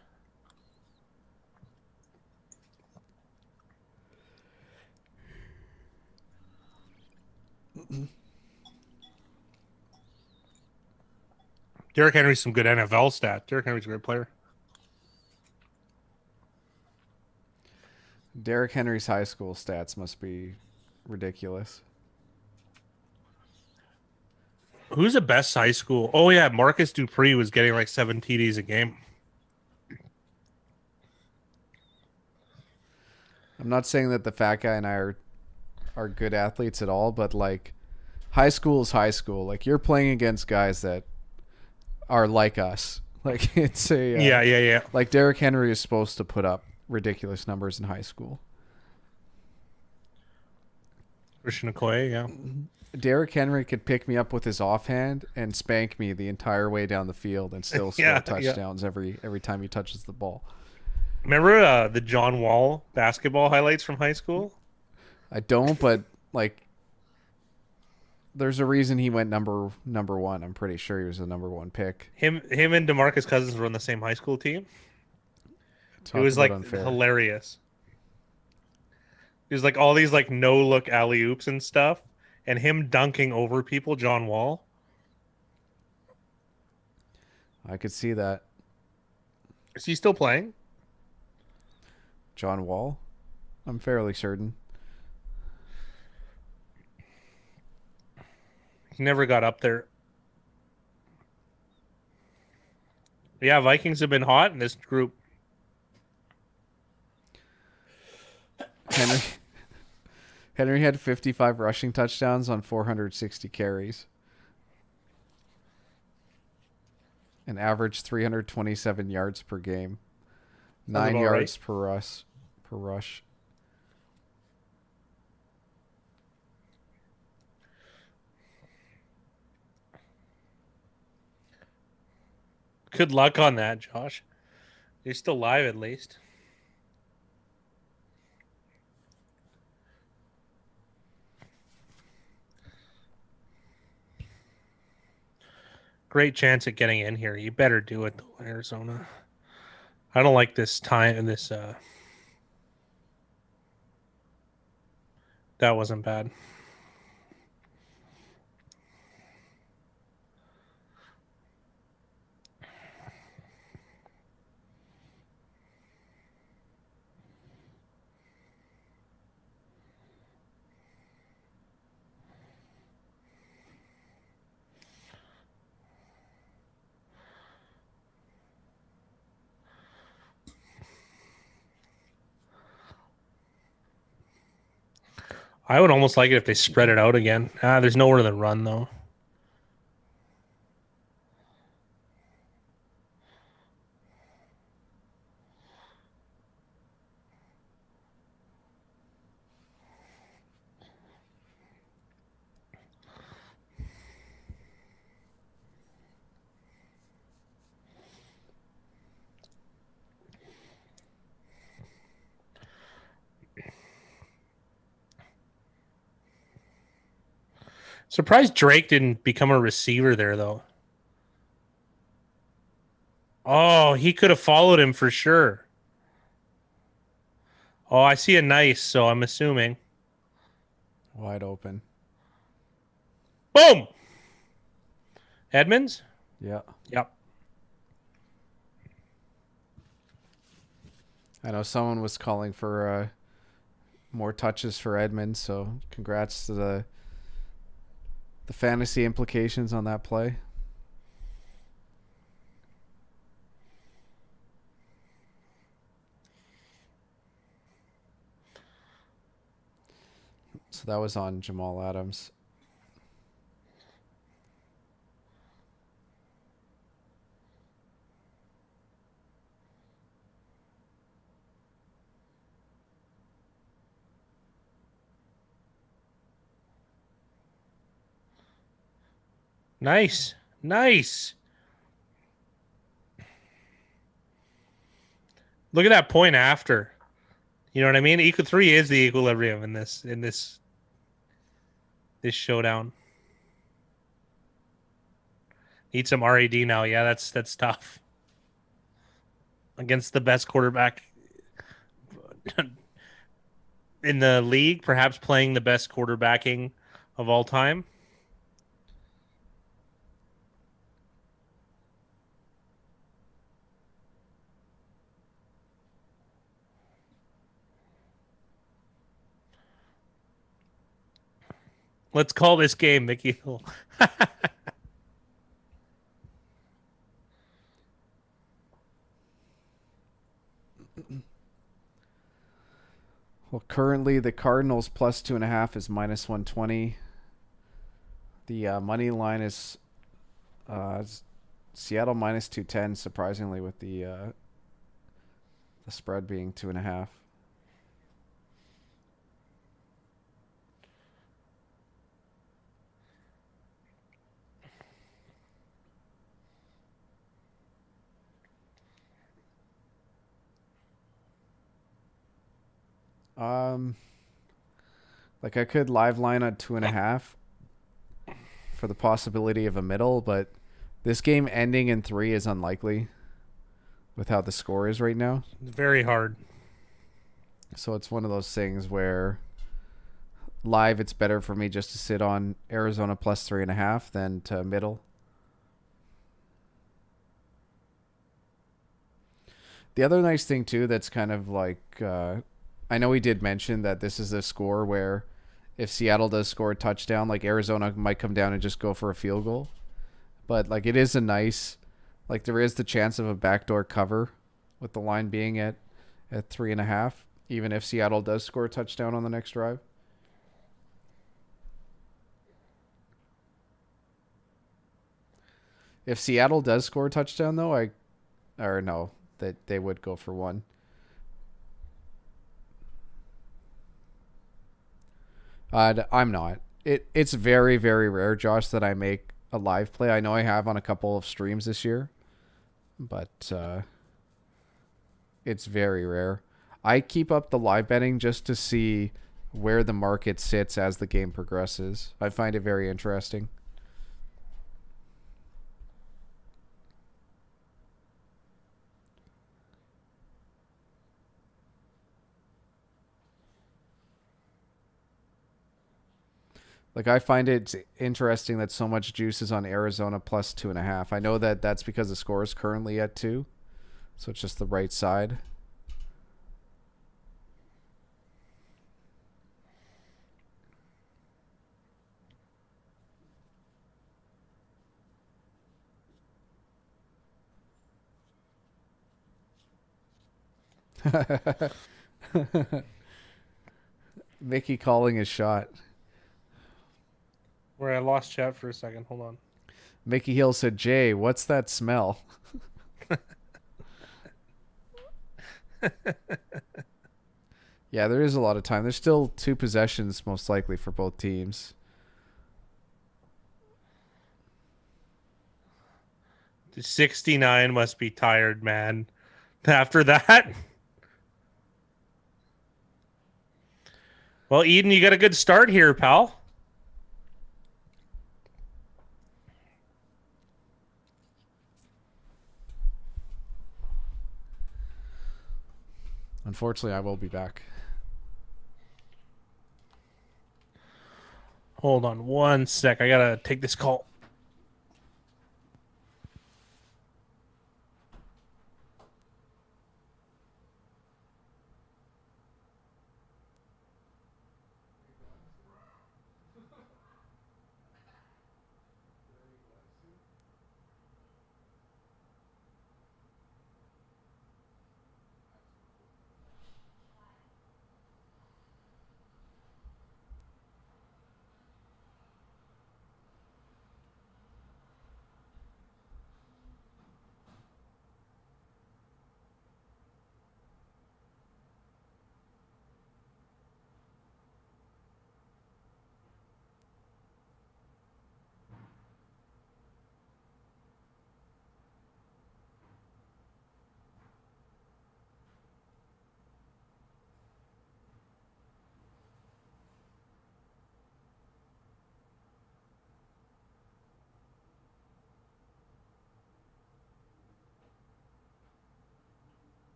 Derrick Henry's some good NFL stat. Derrick Henry's a great player.
Derrick Henry's high school stats must be ridiculous.
Who's the best high school? Oh yeah, Marcus Dupree was getting like 7 TDs a game.
I'm not saying that the fat guy and I are good athletes at all, but like high school is high school. Like you're playing against guys that are like us. Like it's a
Yeah.
Like Derrick Henry is supposed to put up ridiculous numbers in high school.
Christian Okoye, yeah.
Derrick Henry could pick me up with his offhand and spank me the entire way down the field and still score touchdowns every time he touches the ball.
Remember the John Wall basketball highlights from high school?
I don't, but like there's a reason he went number one. I'm pretty sure he was the number one pick.
Him and DeMarcus Cousins were on the same high school team.
Talk
it was
about
like
unfair.
Hilarious. There's like all these like no look alley oops and stuff, and him dunking over people. John Wall.
I could see that.
Is he still playing?
John Wall? I'm fairly certain.
He never got up there. Yeah, Vikings have been hot in this group.
Henry had 55 rushing touchdowns on 460 carries. An average 327 yards per game. 9 yards per rush.
Good luck on that, Josh. You're still live at least. Great chance at getting in here. You better do it, though, Arizona. I don't like this time and this. That wasn't bad. I would almost like it if they spread it out again. There's nowhere to run, though. Surprised Drake didn't become a receiver there, though. Oh, he could have followed him for sure. Oh, I see a nice, so I'm assuming.
Wide open.
Boom! Edmonds?
Yeah.
Yep.
I know someone was calling for more touches for Edmonds, so congrats to the fantasy implications on that play. So that was on Jamal Adams.
Nice. Nice. Look at that point after. You know what I mean? Equal 3 is the equilibrium in this showdown. Need some RAD now. Yeah, that's tough. Against the best quarterback in the league, perhaps playing the best quarterbacking of all time. Let's call this game, Mickey Hill.
Well, currently the Cardinals plus 2.5 is minus 120. The money line is Seattle minus 210. Surprisingly, with the spread being 2.5. Like I could live line on 2.5 for the possibility of a middle, but this game ending in 3 is unlikely with how the score is right now.
Very hard.
So it's one of those things where live it's better for me just to sit on Arizona plus 3.5 than to middle. The other nice thing too that's kind of like I know we did mention that this is a score where if Seattle does score a touchdown, like Arizona might come down and just go for a field goal. But like it is a nice, like there is the chance of a backdoor cover with the line being at 3.5, even if Seattle does score a touchdown on the next drive. If Seattle does score a touchdown though, that they would go for one. I'm not. It's very, very rare, Josh, that I make a live play. I know I have on a couple of streams this year, but it's very rare. I keep up the live betting just to see where the market sits as the game progresses. I find it very interesting. Like I find it interesting that so much juice is on Arizona plus 2.5. I know that that's because the score is currently at 2, so it's just the right side. Mickey calling his shot.
Where I lost chat for a second. Hold on.
Mickey Hill said, "Jay, what's that smell?" Yeah, there is a lot of time. There's still 2 possessions most likely for both teams.
The 69 must be tired, man. After that. Well, Eden, you got a good start here, pal.
Unfortunately, I will be back.
Hold on one sec. I got to take this call.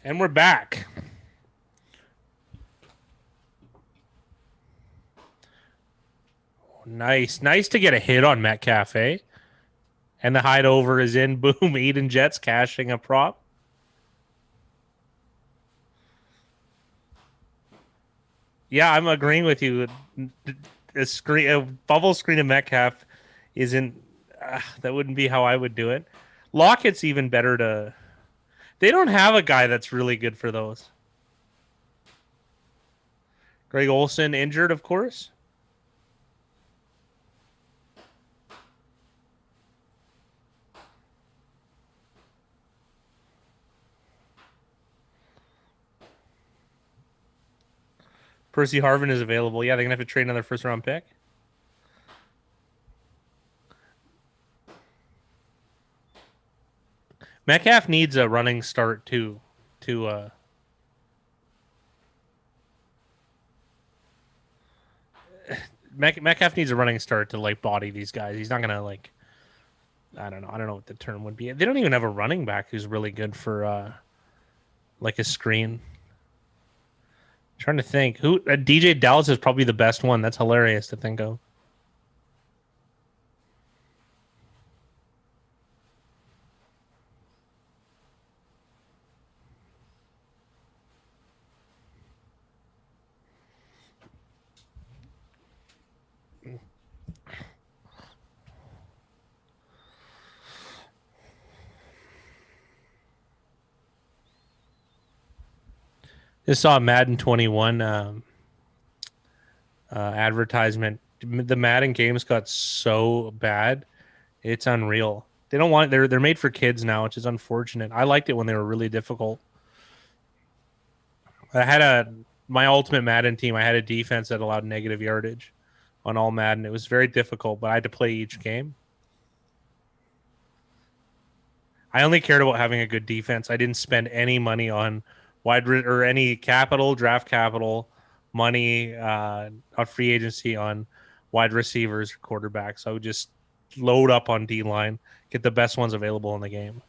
And we're back. Nice. Nice to get a hit on Metcalf, eh? And the hide over is in. Boom. Eden Jets cashing a prop. Yeah, I'm agreeing with you. A bubble screen of Metcalf isn't... that wouldn't be how I would do it. Lockett's even better to... They don't have a guy that's really good for those. Greg Olsen injured, of course. Percy Harvin is available. Yeah, they're going to have to trade another first-round pick. Metcalf needs a running start, too. Metcalf needs a running start to, like, body these guys. He's not going to, like... I don't know what the term would be. They don't even have a running back who's really good for, like, a screen. Trying to think. DJ Dallas is probably the best one. That's hilarious to think of. Just saw a Madden 21 advertisement. The Madden games got so bad, it's unreal. They don't want they're made for kids now, which is unfortunate. I liked it when they were really difficult. I had my ultimate Madden team. I had a defense that allowed negative yardage on all Madden. It was very difficult, but I had to play each game. I only cared about having a good defense. I didn't spend any money on or any draft capital, money on free agency on wide receivers, quarterbacks. I would just load up on D-line, get the best ones available in the game.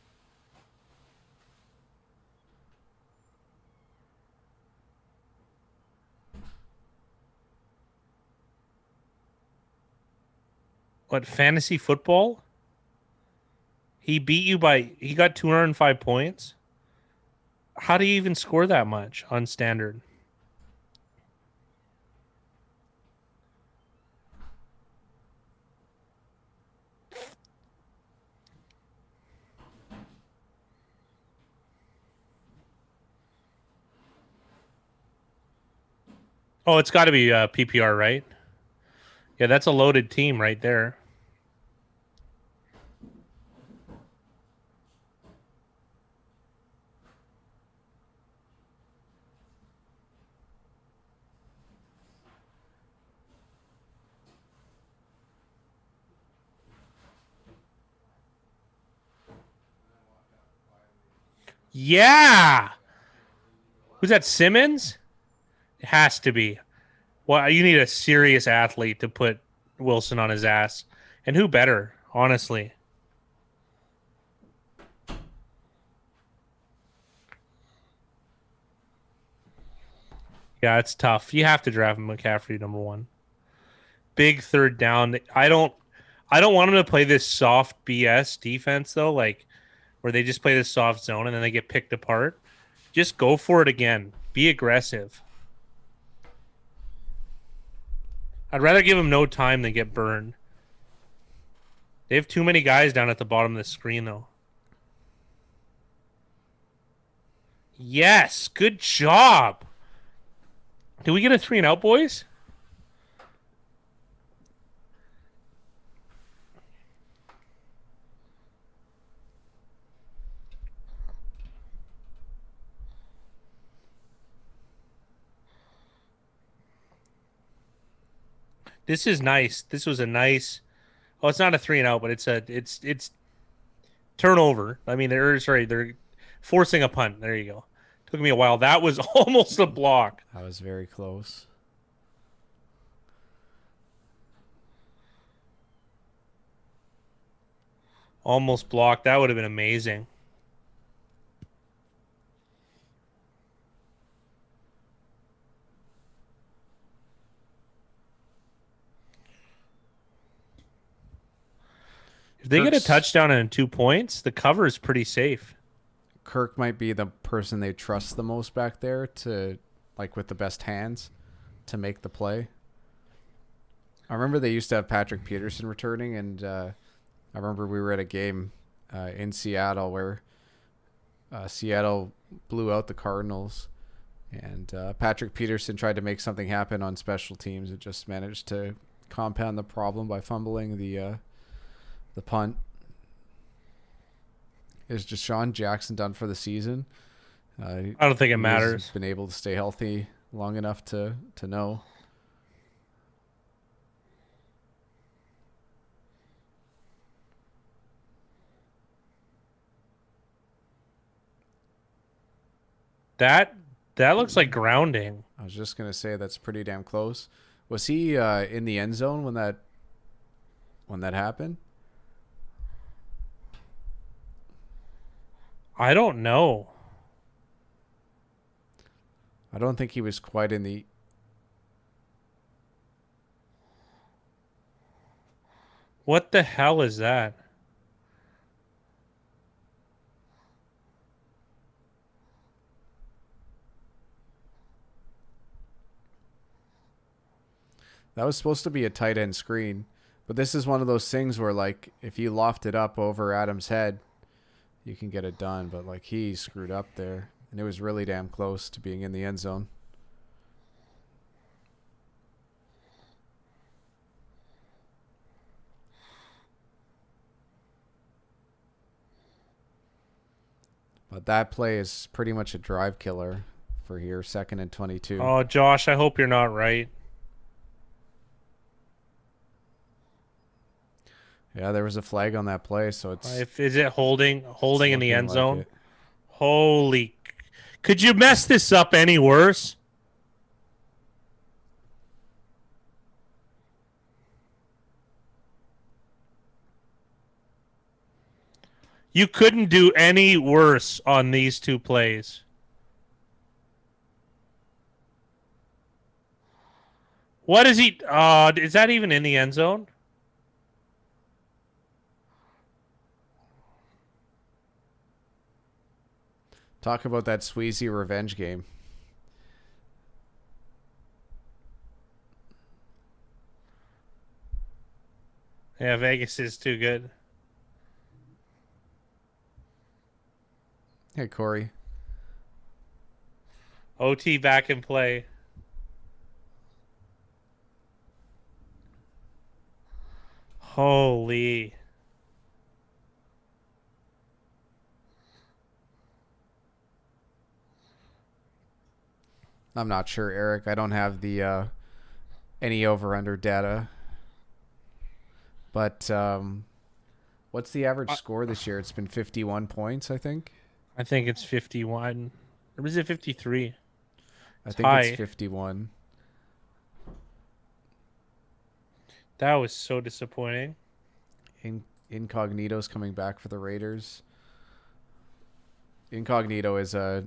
What, fantasy football? He got 205 points. How do you even score that much on standard? Oh, it's got to be PPR, right? Yeah, that's a loaded team right there. Yeah. Who's that, Simmons? It has to be. Well, you need a serious athlete to put Wilson on his ass. And who better, honestly? Yeah, it's tough. You have to draft McCaffrey number one. Big third down. I don't want him to play this soft BS defense though, like where they just play this soft zone and then they get picked apart. Just go for it again. Be aggressive. I'd rather give him no time than get burned. They have too many guys down at the bottom of the screen though. Yes, good job. Did we get a 3-and-out, boys? This is nice. This was a nice. Oh, it's not a 3-and-out, but it's turnover. I mean, they're forcing a punt. There you go. Took me a while. That was almost a block.
That was very close.
Almost blocked. That would have been amazing. They get a touchdown and 2 points. The cover is pretty safe.
Kirk might be the person they trust the most back there to, like, with the best hands to make the play. I remember they used to have Patrick Peterson returning, and I remember we were at a game in Seattle where Seattle blew out the Cardinals, and Patrick Peterson tried to make something happen on special teams. It just managed to compound the problem by fumbling the punt. Is Deshaun Jackson done for the season?
I don't think it matters.
He's been able to stay healthy long enough to know.
That looks like grounding.
I was just gonna say that's pretty damn close. Was he in the end zone when that happened?
I don't know.
I don't think he was quite in the.
What the hell is that?
That was supposed to be a tight end screen, but this is one of those things where, like, if you loft it up over Adam's head, you can get it done. But, like, he screwed up there, and it was really damn close to being in the end zone. But that play is pretty much a drive killer for here, 2nd and 22.
Oh, Josh, I hope you're not right.
Yeah, there was a flag on that play, so it's.
Is it holding in the end
like
zone?
it.
Holy! Could you mess this up any worse? You couldn't do any worse on these two plays. What is he? Is that even in the end zone?
Talk about that Sweezy revenge game.
Yeah, Vegas is too good.
Hey, Corey.
OT back in play. Holy.
I'm not sure, Eric. I don't have the any over-under data. But what's the average score this year? It's been 51 points, I think.
I think it's 51. Or is it 53?
I think it's 51.
That was so disappointing.
Incognito's coming back for the Raiders. Incognito is a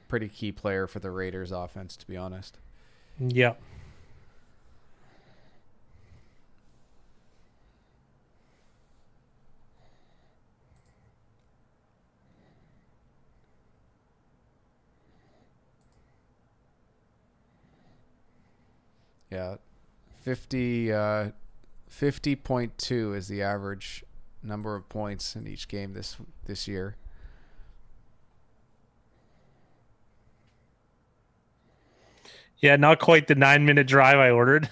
pretty key player for the Raiders offense, to be honest.
Yeah.
Yeah. 50.2 is the average number of points in each game this year.
Yeah, not quite the 9-minute drive I ordered.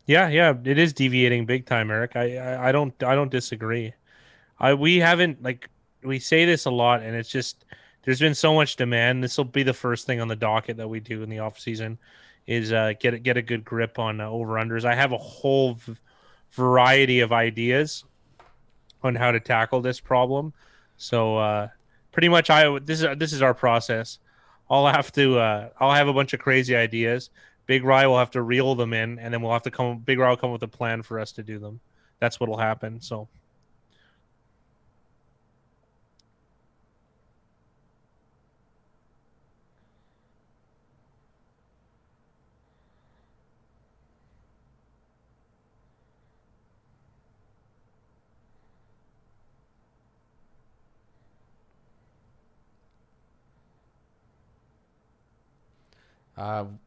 Yeah, it is deviating big time, Eric. I don't disagree. We haven't, like, we say this a lot, and it's just there's been so much demand. This will be the first thing on the docket that we do in the off season is get a good grip on over unders. I have a whole variety of ideas on how to tackle this problem. So pretty much this is our process. I'll have a bunch of crazy ideas. Big Rye will have to reel them in, and then Big Rye will come with a plan for us to do them. That's what'll happen. So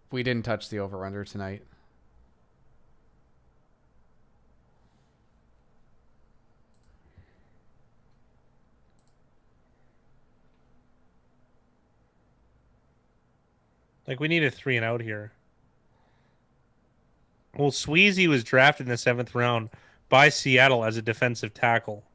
We didn't touch the over-under tonight.
Like, we need a 3 and out here. Well, Sweezy was drafted in the 7th round by Seattle as a defensive tackle.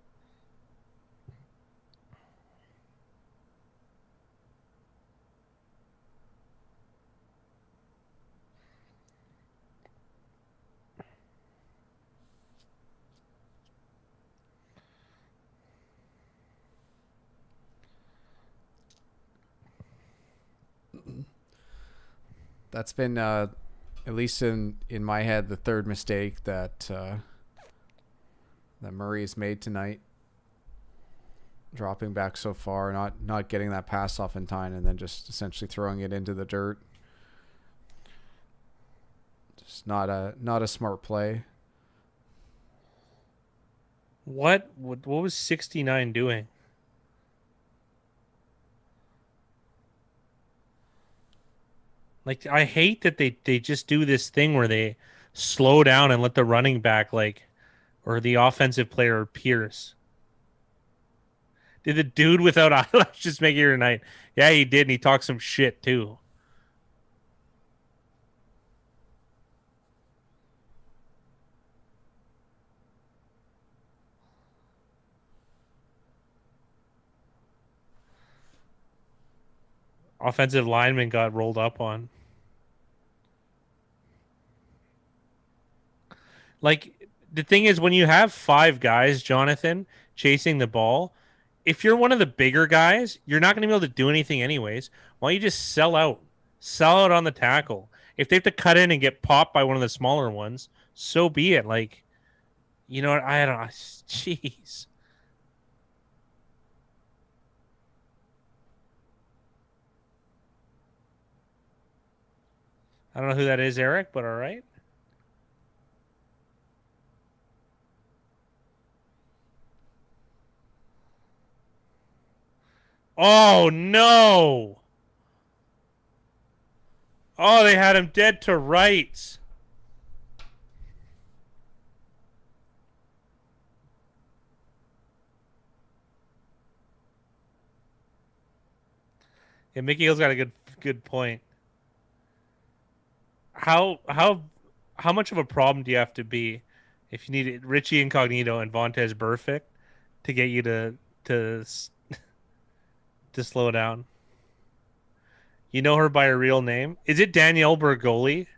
That's been, at least in my head, the third mistake that Murray's made tonight. Dropping back so far, not getting that pass off in time, and then just essentially throwing it into the dirt. Just not a smart play.
What was 69 doing? Like, I hate that they just do this thing where they slow down and let the running back, like, or the offensive player pierce. Did the dude without eyelashes just make it your night? Yeah, he did, and he talked some shit too. Offensive lineman got rolled up on. Like, the thing is, when you have 5 guys, Jonathan, chasing the ball, if you're one of the bigger guys, you're not going to be able to do anything anyways. Why don't you just sell out? Sell out on the tackle. If they have to cut in and get popped by one of the smaller ones, so be it. Like, you know what? I don't know. Jeez. I don't know who that is, Eric, but all right. Oh, no. Oh, they had him dead to rights. Yeah, Mickey Hill's got a good point. How much of a problem do you have to be if you need Richie Incognito and Vontez Burfict to get you to slow down? You know her by her real name? Is it Danielle Bergoli?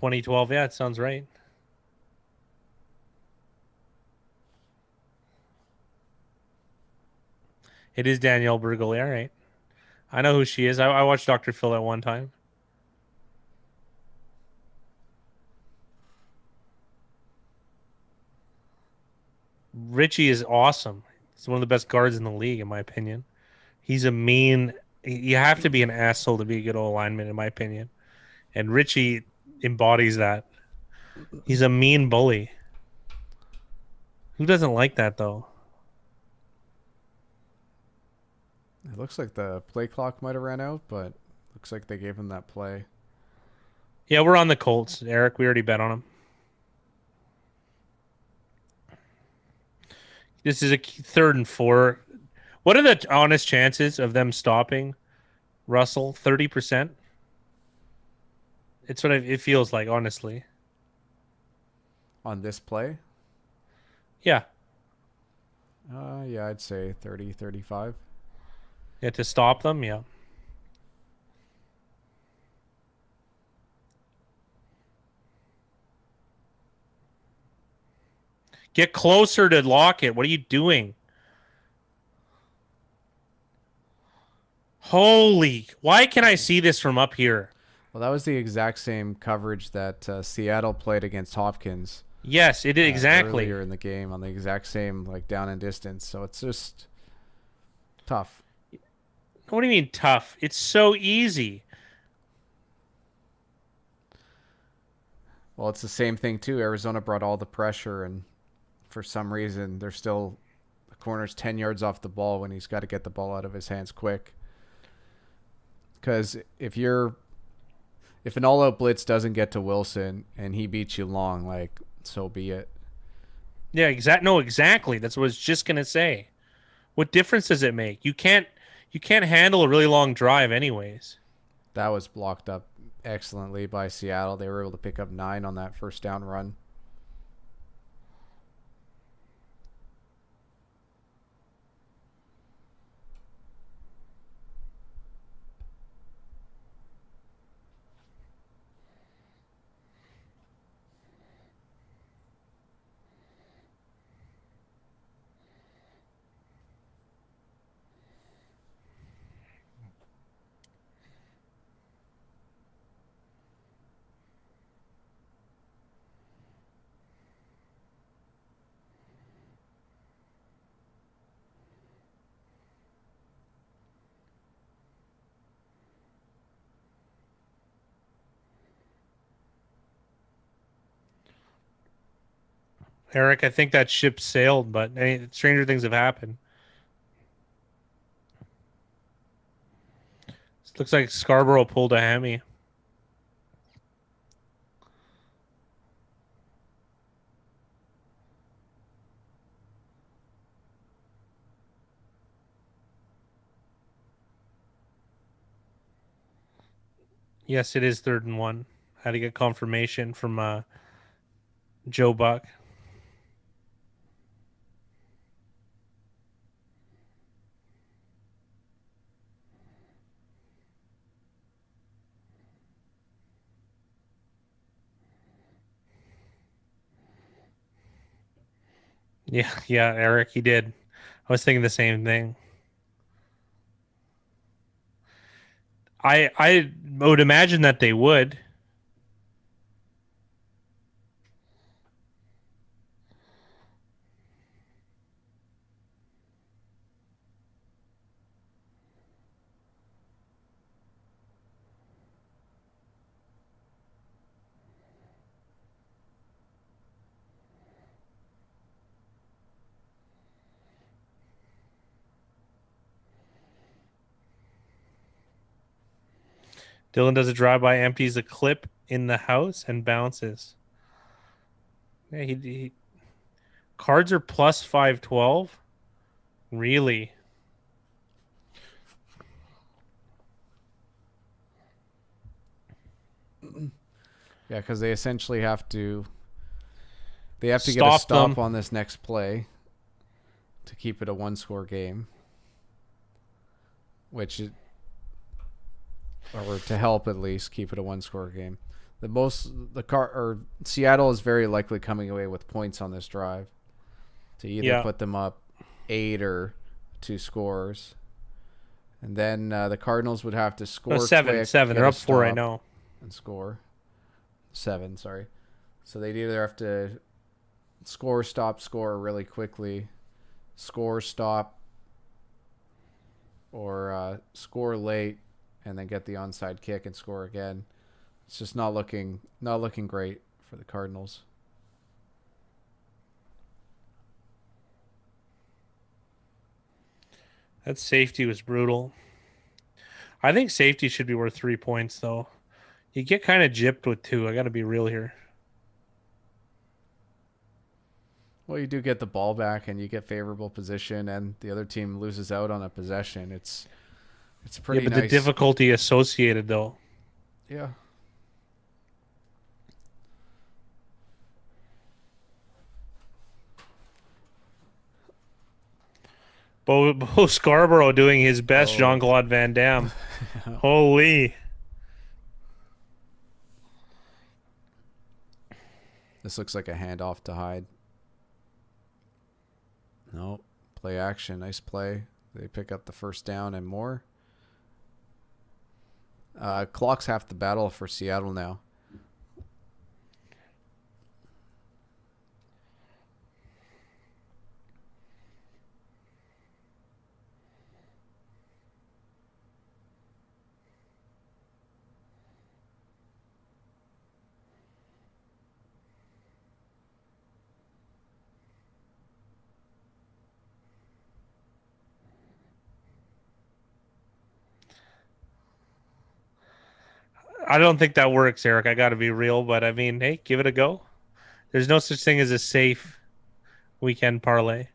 $2012. Yeah, it sounds right. It is Danielle Bergoli. All right. I know who she is. I watched Dr. Phil at one time. Richie is awesome. He's one of the best guards in the league, in my opinion. He's a mean. You have to be an asshole to be a good old lineman, in my opinion. And Richie embodies that. He's a mean bully. Who doesn't like that, though?
It looks like the play clock might have ran out, but looks like they gave him that play.
Yeah, we're on the Colts, Eric. We already bet on them. This is a 3rd and 4. What are the honest chances of them stopping Russell? 30%? It's what it feels like, honestly.
On this play?
Yeah.
Yeah, I'd say 30, 35.
Yeah, to stop them, yeah. Get closer to Lockett. What are you doing? Holy. Why can I see this from up here?
Well, that was the exact same coverage that Seattle played against Hopkins.
Yes, it did exactly.
Earlier in the game on the exact same, like, down and distance. So it's just tough.
What do you mean tough? It's so easy.
Well, it's the same thing too. Arizona brought all the pressure, and for some reason, they're still the corner's 10 yards off the ball when he's got to get the ball out of his hands quick. Because if an all-out blitz doesn't get to Wilson and he beats you long, like, so be it.
Yeah, exactly. That's what I was just gonna say. What difference does it make? You can't handle a really long drive anyways.
That was blocked up excellently by Seattle. They were able to pick up 9 on that first down run.
Eric, I think that ship sailed, but stranger things have happened. It looks like Scarborough pulled a hammy. Yes, it is 3rd and 1. Had to get confirmation from Joe Buck. Yeah, Eric, he did. I was thinking the same thing. I would imagine that they would. Dylan does a drive-by, empties a clip in the house, and bounces. Yeah, he Cards are plus 512. Really?
Yeah, because they essentially have to get a
Stop
stop
them.
on this next play to keep it a 1-score game, or to help at least keep it a 1-score game. Seattle is very likely coming away with points on this drive to either put them up 8 or 2 scores, and then the Cardinals would have to score quick,
Seven.
get
They're
a
up 4 right
stop,
now.
and score 7. Sorry, so they'd either have to score, stop, score really quickly, score, stop, or score late and then get the onside kick and score again. It's just not looking great for the Cardinals.
That safety was brutal. I think safety should be worth 3 points, though. You get kind of gypped with 2. I got to be real here.
Well, you do get the ball back and you get favorable position, and the other team loses out on a possession. It's pretty
but
nice.
the difficulty associated, though.
Yeah.
Bo Scarborough doing his best
Oh.
Jean-Claude Van Damme. Holy.
This looks like a handoff to Hyde. No. Play action. Nice play. They pick up the first down and more. Clock's half the battle for Seattle now.
I don't think that works, Eric. I got to be real, but I mean, hey, give it a go. There's no such thing as a safe weekend parlay.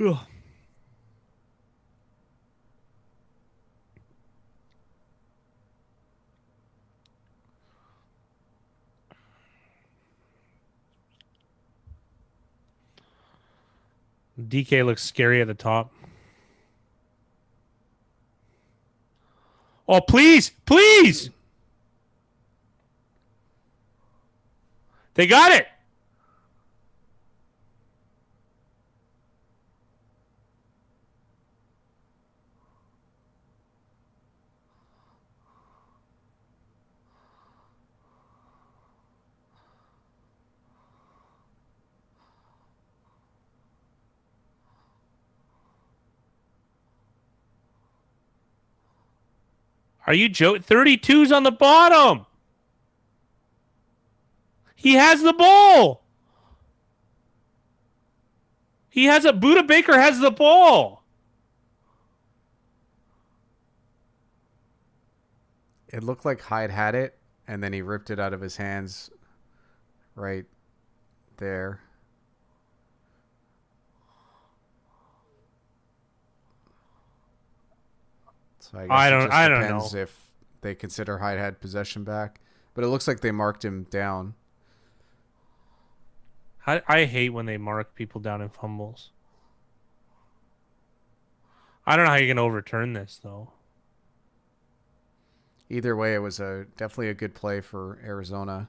Ugh. DK looks scary at the top. Oh, please, please. They got it. Are you joking? 32's on the bottom. He has the ball. He has a Buda Baker has the ball.
It looked like Hyde had it, and then he ripped it out of his hands right there. So I guess
I
it
don't
just
know.
depends if they consider Hyde had possession back. But it looks like they marked him down.
I hate when they mark people down in fumbles. I don't know how you can overturn this though.
Either way, it was definitely a good play for Arizona.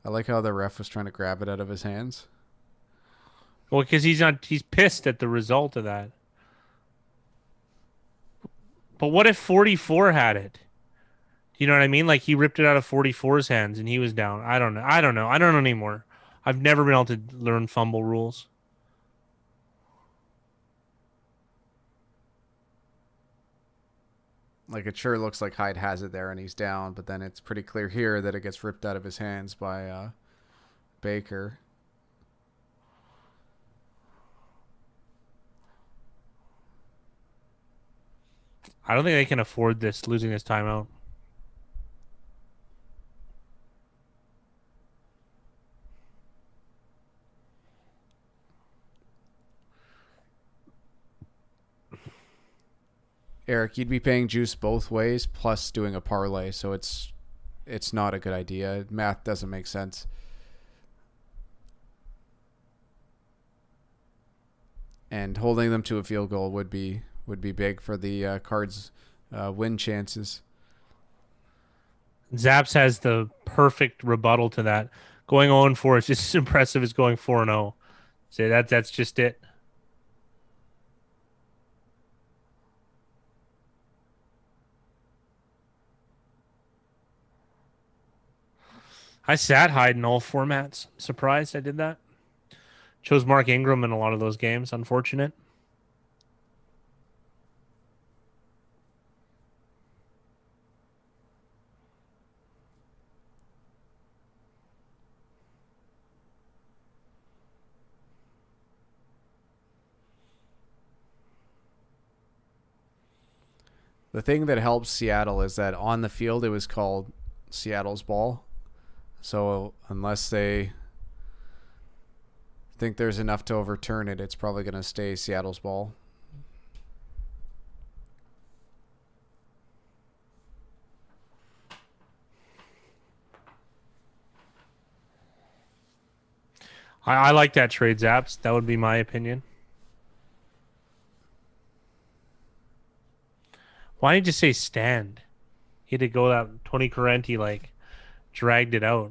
I like how the ref was trying to grab it out of his hands.
Well, because he's pissed at the result of that. But what if 44 had it? You know what I mean? Like he ripped it out of 44's hands and he was down. I don't know. I don't know anymore. I've never been able to learn fumble rules.
Like it sure looks like Hyde has it there and he's down, but then it's pretty clear here that it gets ripped out of his hands by Baker.
I don't think they can afford this, losing this timeout.
Eric, you'd be paying juice both ways plus doing a parlay, so it's not a good idea. Math doesn't make sense. And holding them to a field goal would be big for the Cards' win chances.
Zaps has the perfect rebuttal to that. Going 0-4 is just as impressive as going 4-0. Say that's just it. I sat Hyde in all formats. Surprised I did that. Chose Mark Ingram in a lot of those games. Unfortunate.
The thing that helps Seattle is that on the field it was called Seattle's ball. So unless they think there's enough to overturn it, it's probably going to stay Seattle's ball.
I like that trade, Zaps. That would be my opinion. Why did you say stand? He had to go that Tony Correnti like dragged it out.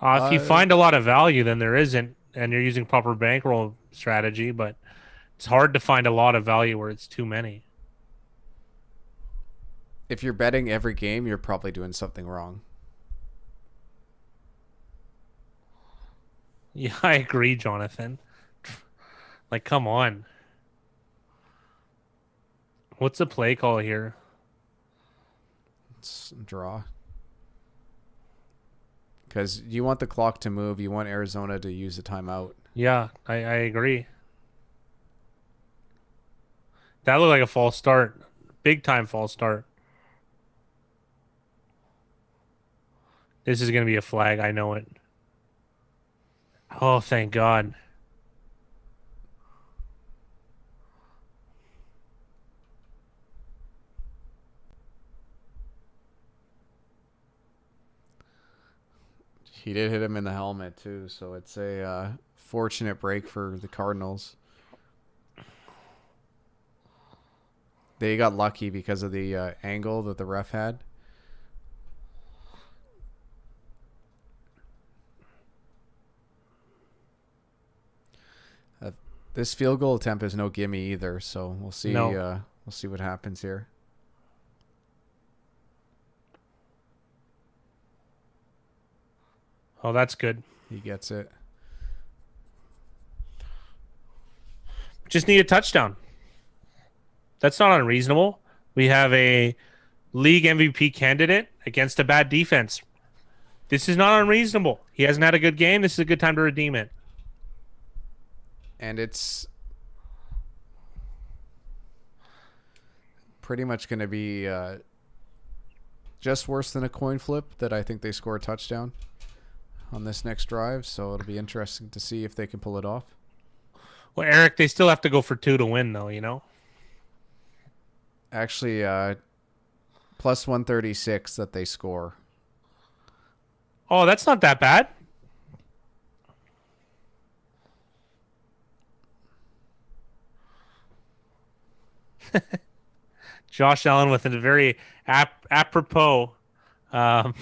If you find a lot of value, then there isn't, and you're using proper bankroll strategy, but it's hard to find a lot of value where it's too many.
If you're betting every game, you're probably doing something wrong.
Yeah, I agree, Jonathan. Like, come on. What's the play call here?
It's a draw. Because you want the clock to move. You want Arizona to use a timeout.
Yeah, I agree. That looked like a false start. Big time false start. This is going to be a flag. I know it. Oh, thank God.
He did hit him in the helmet, too. So it's a fortunate break for the Cardinals. They got lucky because of the angle that the ref had. This field goal attempt is no gimme either, so we'll see.
No.
We'll see what happens here.
Oh, that's good.
He gets it.
Just need a touchdown. That's not unreasonable. We have a league MVP candidate against a bad defense. This is not unreasonable. He hasn't had a good game. This is a good time to redeem it.
And it's pretty much going to be just worse than a coin flip that I think they score a touchdown on this next drive. So it'll be interesting to see if they can pull it off.
Well, Eric, they still have to go for 2 to win, though, you know?
Actually, plus 136 that they score.
Oh, that's not that bad. Josh Allen with a very apropos set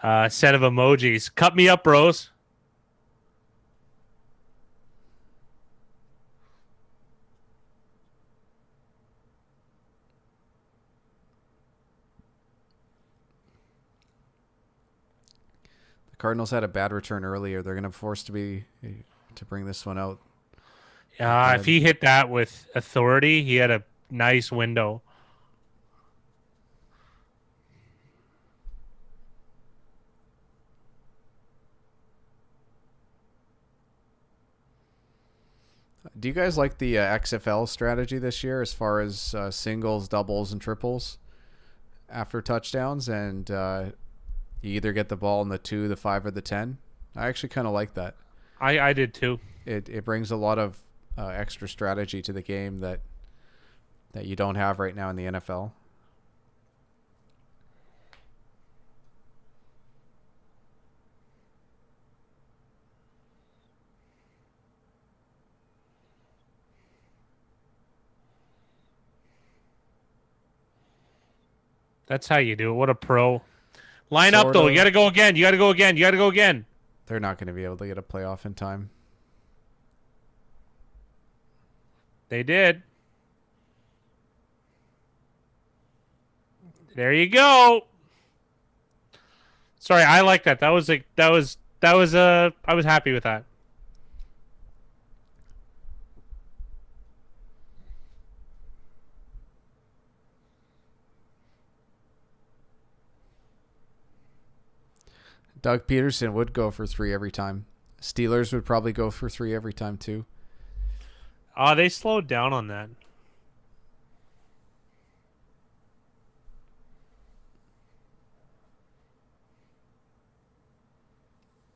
of emojis. Cut me up, bros.
The Cardinals had a bad return earlier. They're going to be forced to bring this one out.
If he hit that with authority, he had a nice window.
Do you guys like the XFL strategy this year as far as singles, doubles, and triples after touchdowns? And you either get the ball in the 2, the 5, or the 10. I actually kind of like that.
I did too.
It brings a lot of extra strategy to the game that you don't have right now in the NFL.
That's how you do it. What a pro. Line up,
Sort
though.
of.
You got to go again. You got to go again. You got to go again.
They're not going to be able to get a playoff in time.
They did. There you go. Sorry, I like that. I was happy with that.
Doug Peterson would go for 3 every time. Steelers would probably go for 3 every time too.
They slowed down on that.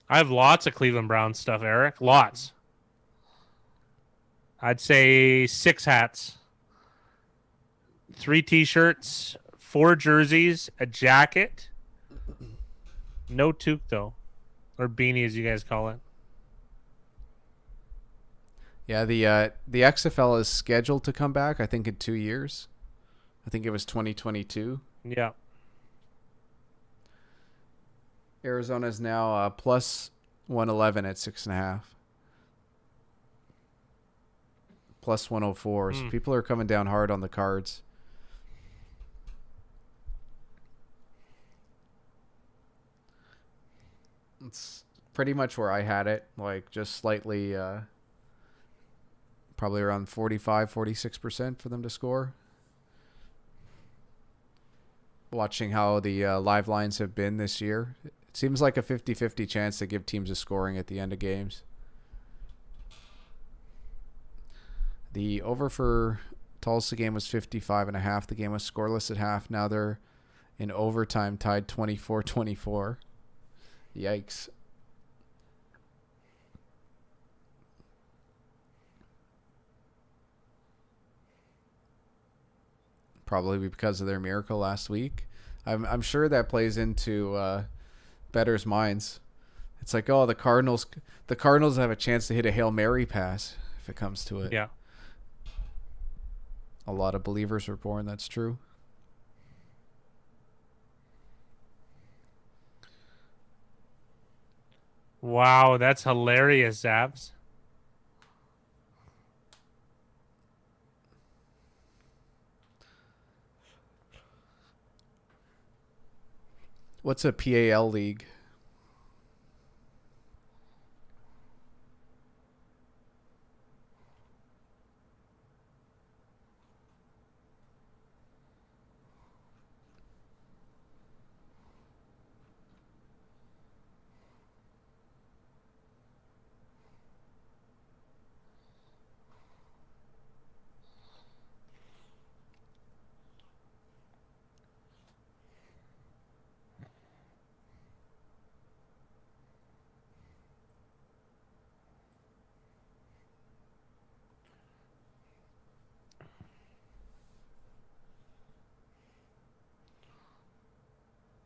I have lots of Cleveland Browns stuff, Eric. Lots. I'd say 6 hats, 3 T-shirts, 4 jerseys, a jacket. No toque, though. Or beanie, as you guys call it.
Yeah, the XFL is scheduled to come back, I think, in 2 years. I think it was 2022.
Yeah.
Arizona is now plus 111 at 6.5. Plus 104. So people are coming down hard on the Cards. It's pretty much where I had it. Like just slightly, probably around 45-46% for them to score. Watching how the live lines have been this year, it seems like a 50-50 chance to give teams a scoring at the end of games. The over for Tulsa game was 55.5. The game was scoreless at half. Now they're in overtime, tied 24-24. Yikes. Probably because of their miracle last week. I'm sure that plays into bettors' minds. It's like, oh, the Cardinals have a chance to hit a Hail Mary pass if it comes to it.
Yeah.
A lot of believers were born. That's true.
Wow, that's hilarious, Zabs.
What's a PAL league?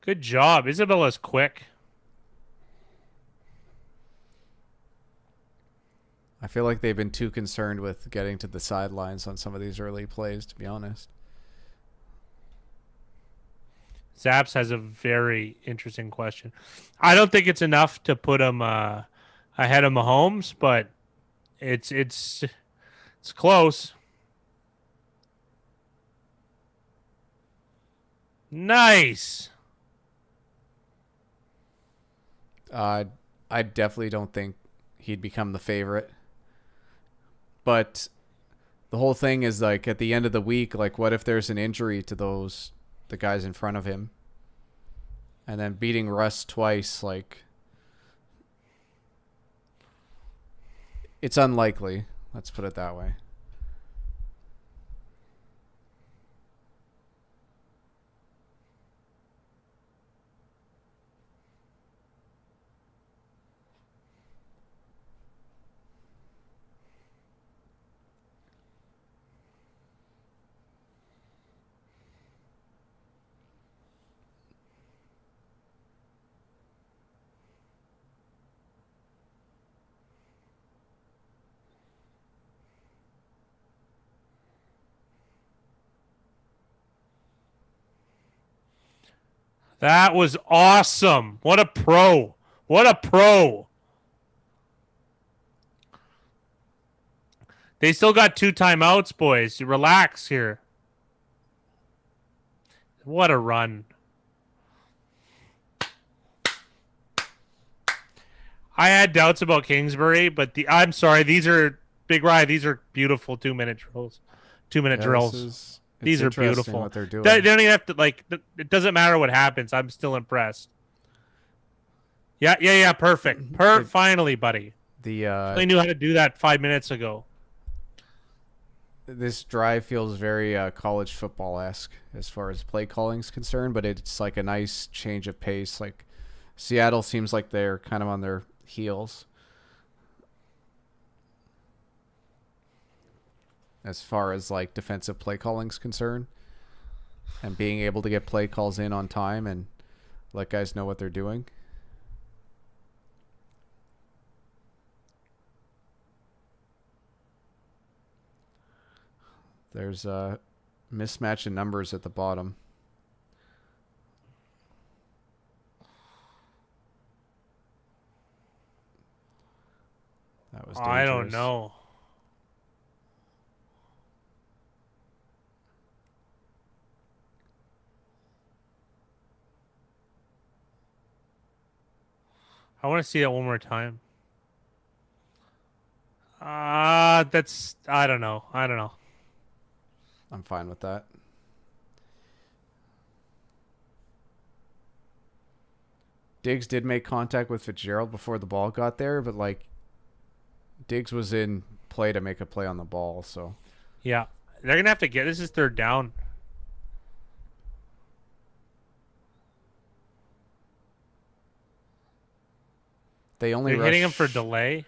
Good job. Isabella's quick.
I feel like they've been too concerned with getting to the sidelines on some of these early plays, to be honest.
Zaps has a very interesting question. I don't think it's enough to put him ahead of Mahomes, but it's close. Nice.
I definitely don't think he'd become the favorite. But the whole thing is like at the end of the week, like what if there's an injury to the guys in front of him? And then beating Russ twice, like it's unlikely. Let's put it that way.
That was awesome. What a pro. What a pro. They still got 2 timeouts, boys. You relax here. What a run. I had doubts about Kingsbury, but I'm sorry. These are Big Rye. These are beautiful 2-minute drills. 2-minute drills. These are beautiful.
What they're doing.
They don't even have to it doesn't matter what happens. I'm still impressed. Yeah. Perfect. Finally, buddy. They knew how to do that 5 minutes ago.
This drive feels very college football-esque as far as play calling is concerned, but it's like a nice change of pace. Like Seattle seems like they're kind of on their heels as far as like defensive play calling is concerned, and being able to get play calls in on time and let guys know what they're doing. There's a mismatch in numbers at the bottom. was
I don't
dangerous.
know. I want to see that one more time. That's I don't know.
I'm fine with that. Diggs did make contact with Fitzgerald before the ball got there, but like Diggs was in play to make a play on the ball, so
Yeah, they're gonna have to get. This is third down.
they only
They're
rush
hitting him for delay.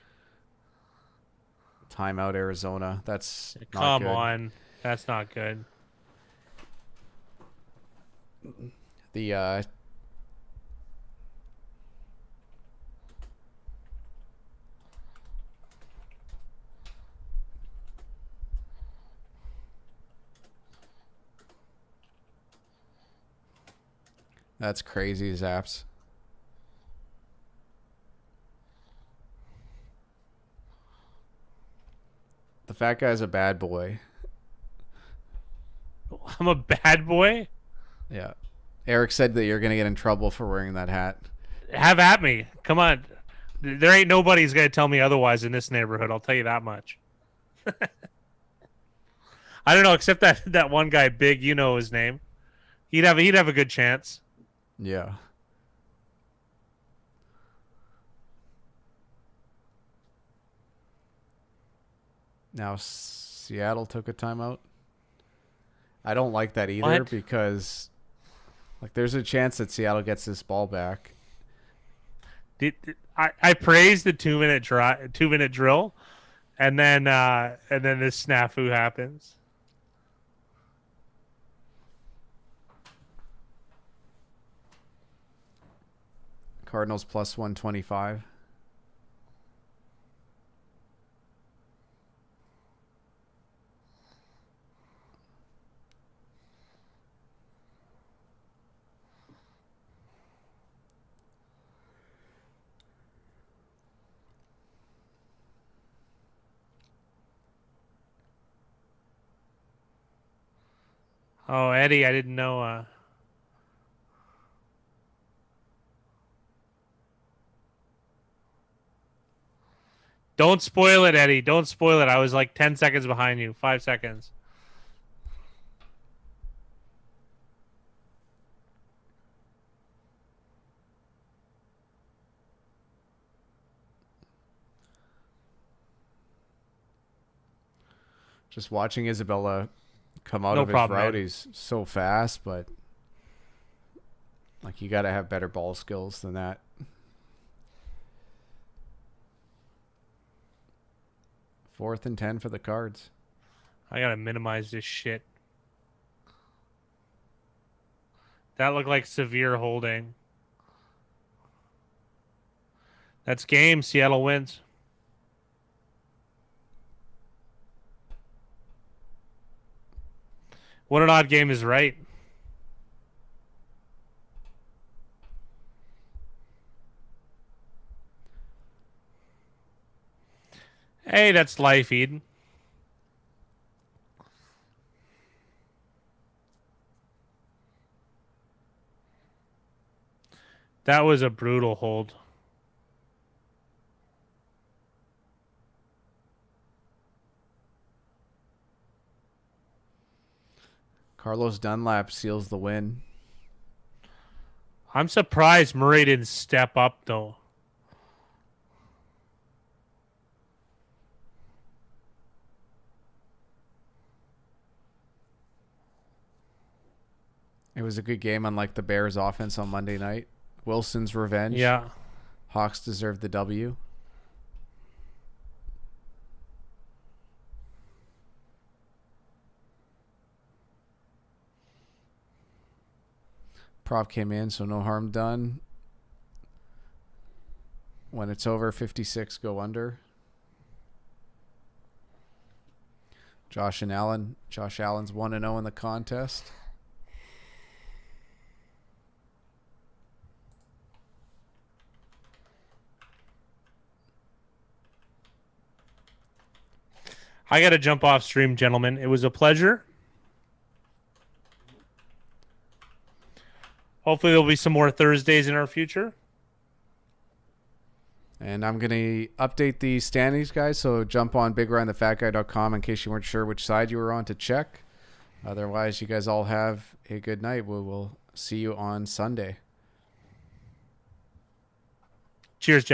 timeout Arizona. That's not
Come
good.
on, that's not good.
The that's crazy, Zaps. The fat guy's a bad boy.
I'm a bad boy.
Yeah. Eric said that you're gonna get in trouble for wearing that hat.
Have at me. Come on. There ain't nobody's gonna tell me otherwise in this neighborhood. I'll tell you that much. I don't know, except that one guy, Big. You know his name. He'd have a good chance.
Yeah. Now Seattle took a timeout. I don't like that either
What?
because like there's a chance that Seattle gets this ball back.
I praised the 2-minute drill, and then this snafu happens.
Cardinals plus 125.
Oh, Eddie, I didn't know. Don't spoil it, Eddie. Don't spoil it. I was like 10 seconds behind you. 5 seconds.
Just watching Isabella come out
No
of his
problem,
route,
man.
he's so fast, but like you got to have better ball skills than that. Fourth and 10 for the Cards.
I gotta minimize this shit. That looked like severe holding. That's game. Seattle wins. What an odd game is right. Hey, that's life, Eden. That was a brutal hold.
Carlos Dunlap seals the win.
I'm surprised Murray didn't step up, though.
It was a good game, unlike the Bears' offense on Monday night. Wilson's revenge.
Yeah.
Hawks deserved the W. Prop came in, so no harm done. When it's over, 56 go under. Josh Allen's 1-0 in the contest.
I got to jump off stream, gentlemen. It was a pleasure. Hopefully there'll be some more Thursdays in our future.
And I'm going to update the standings, guys, so jump on BigRyanTheFatGuy.com in case you weren't sure which side you were on to check. Otherwise, you guys all have a good night. We will see you on Sunday.
Cheers, Jeff.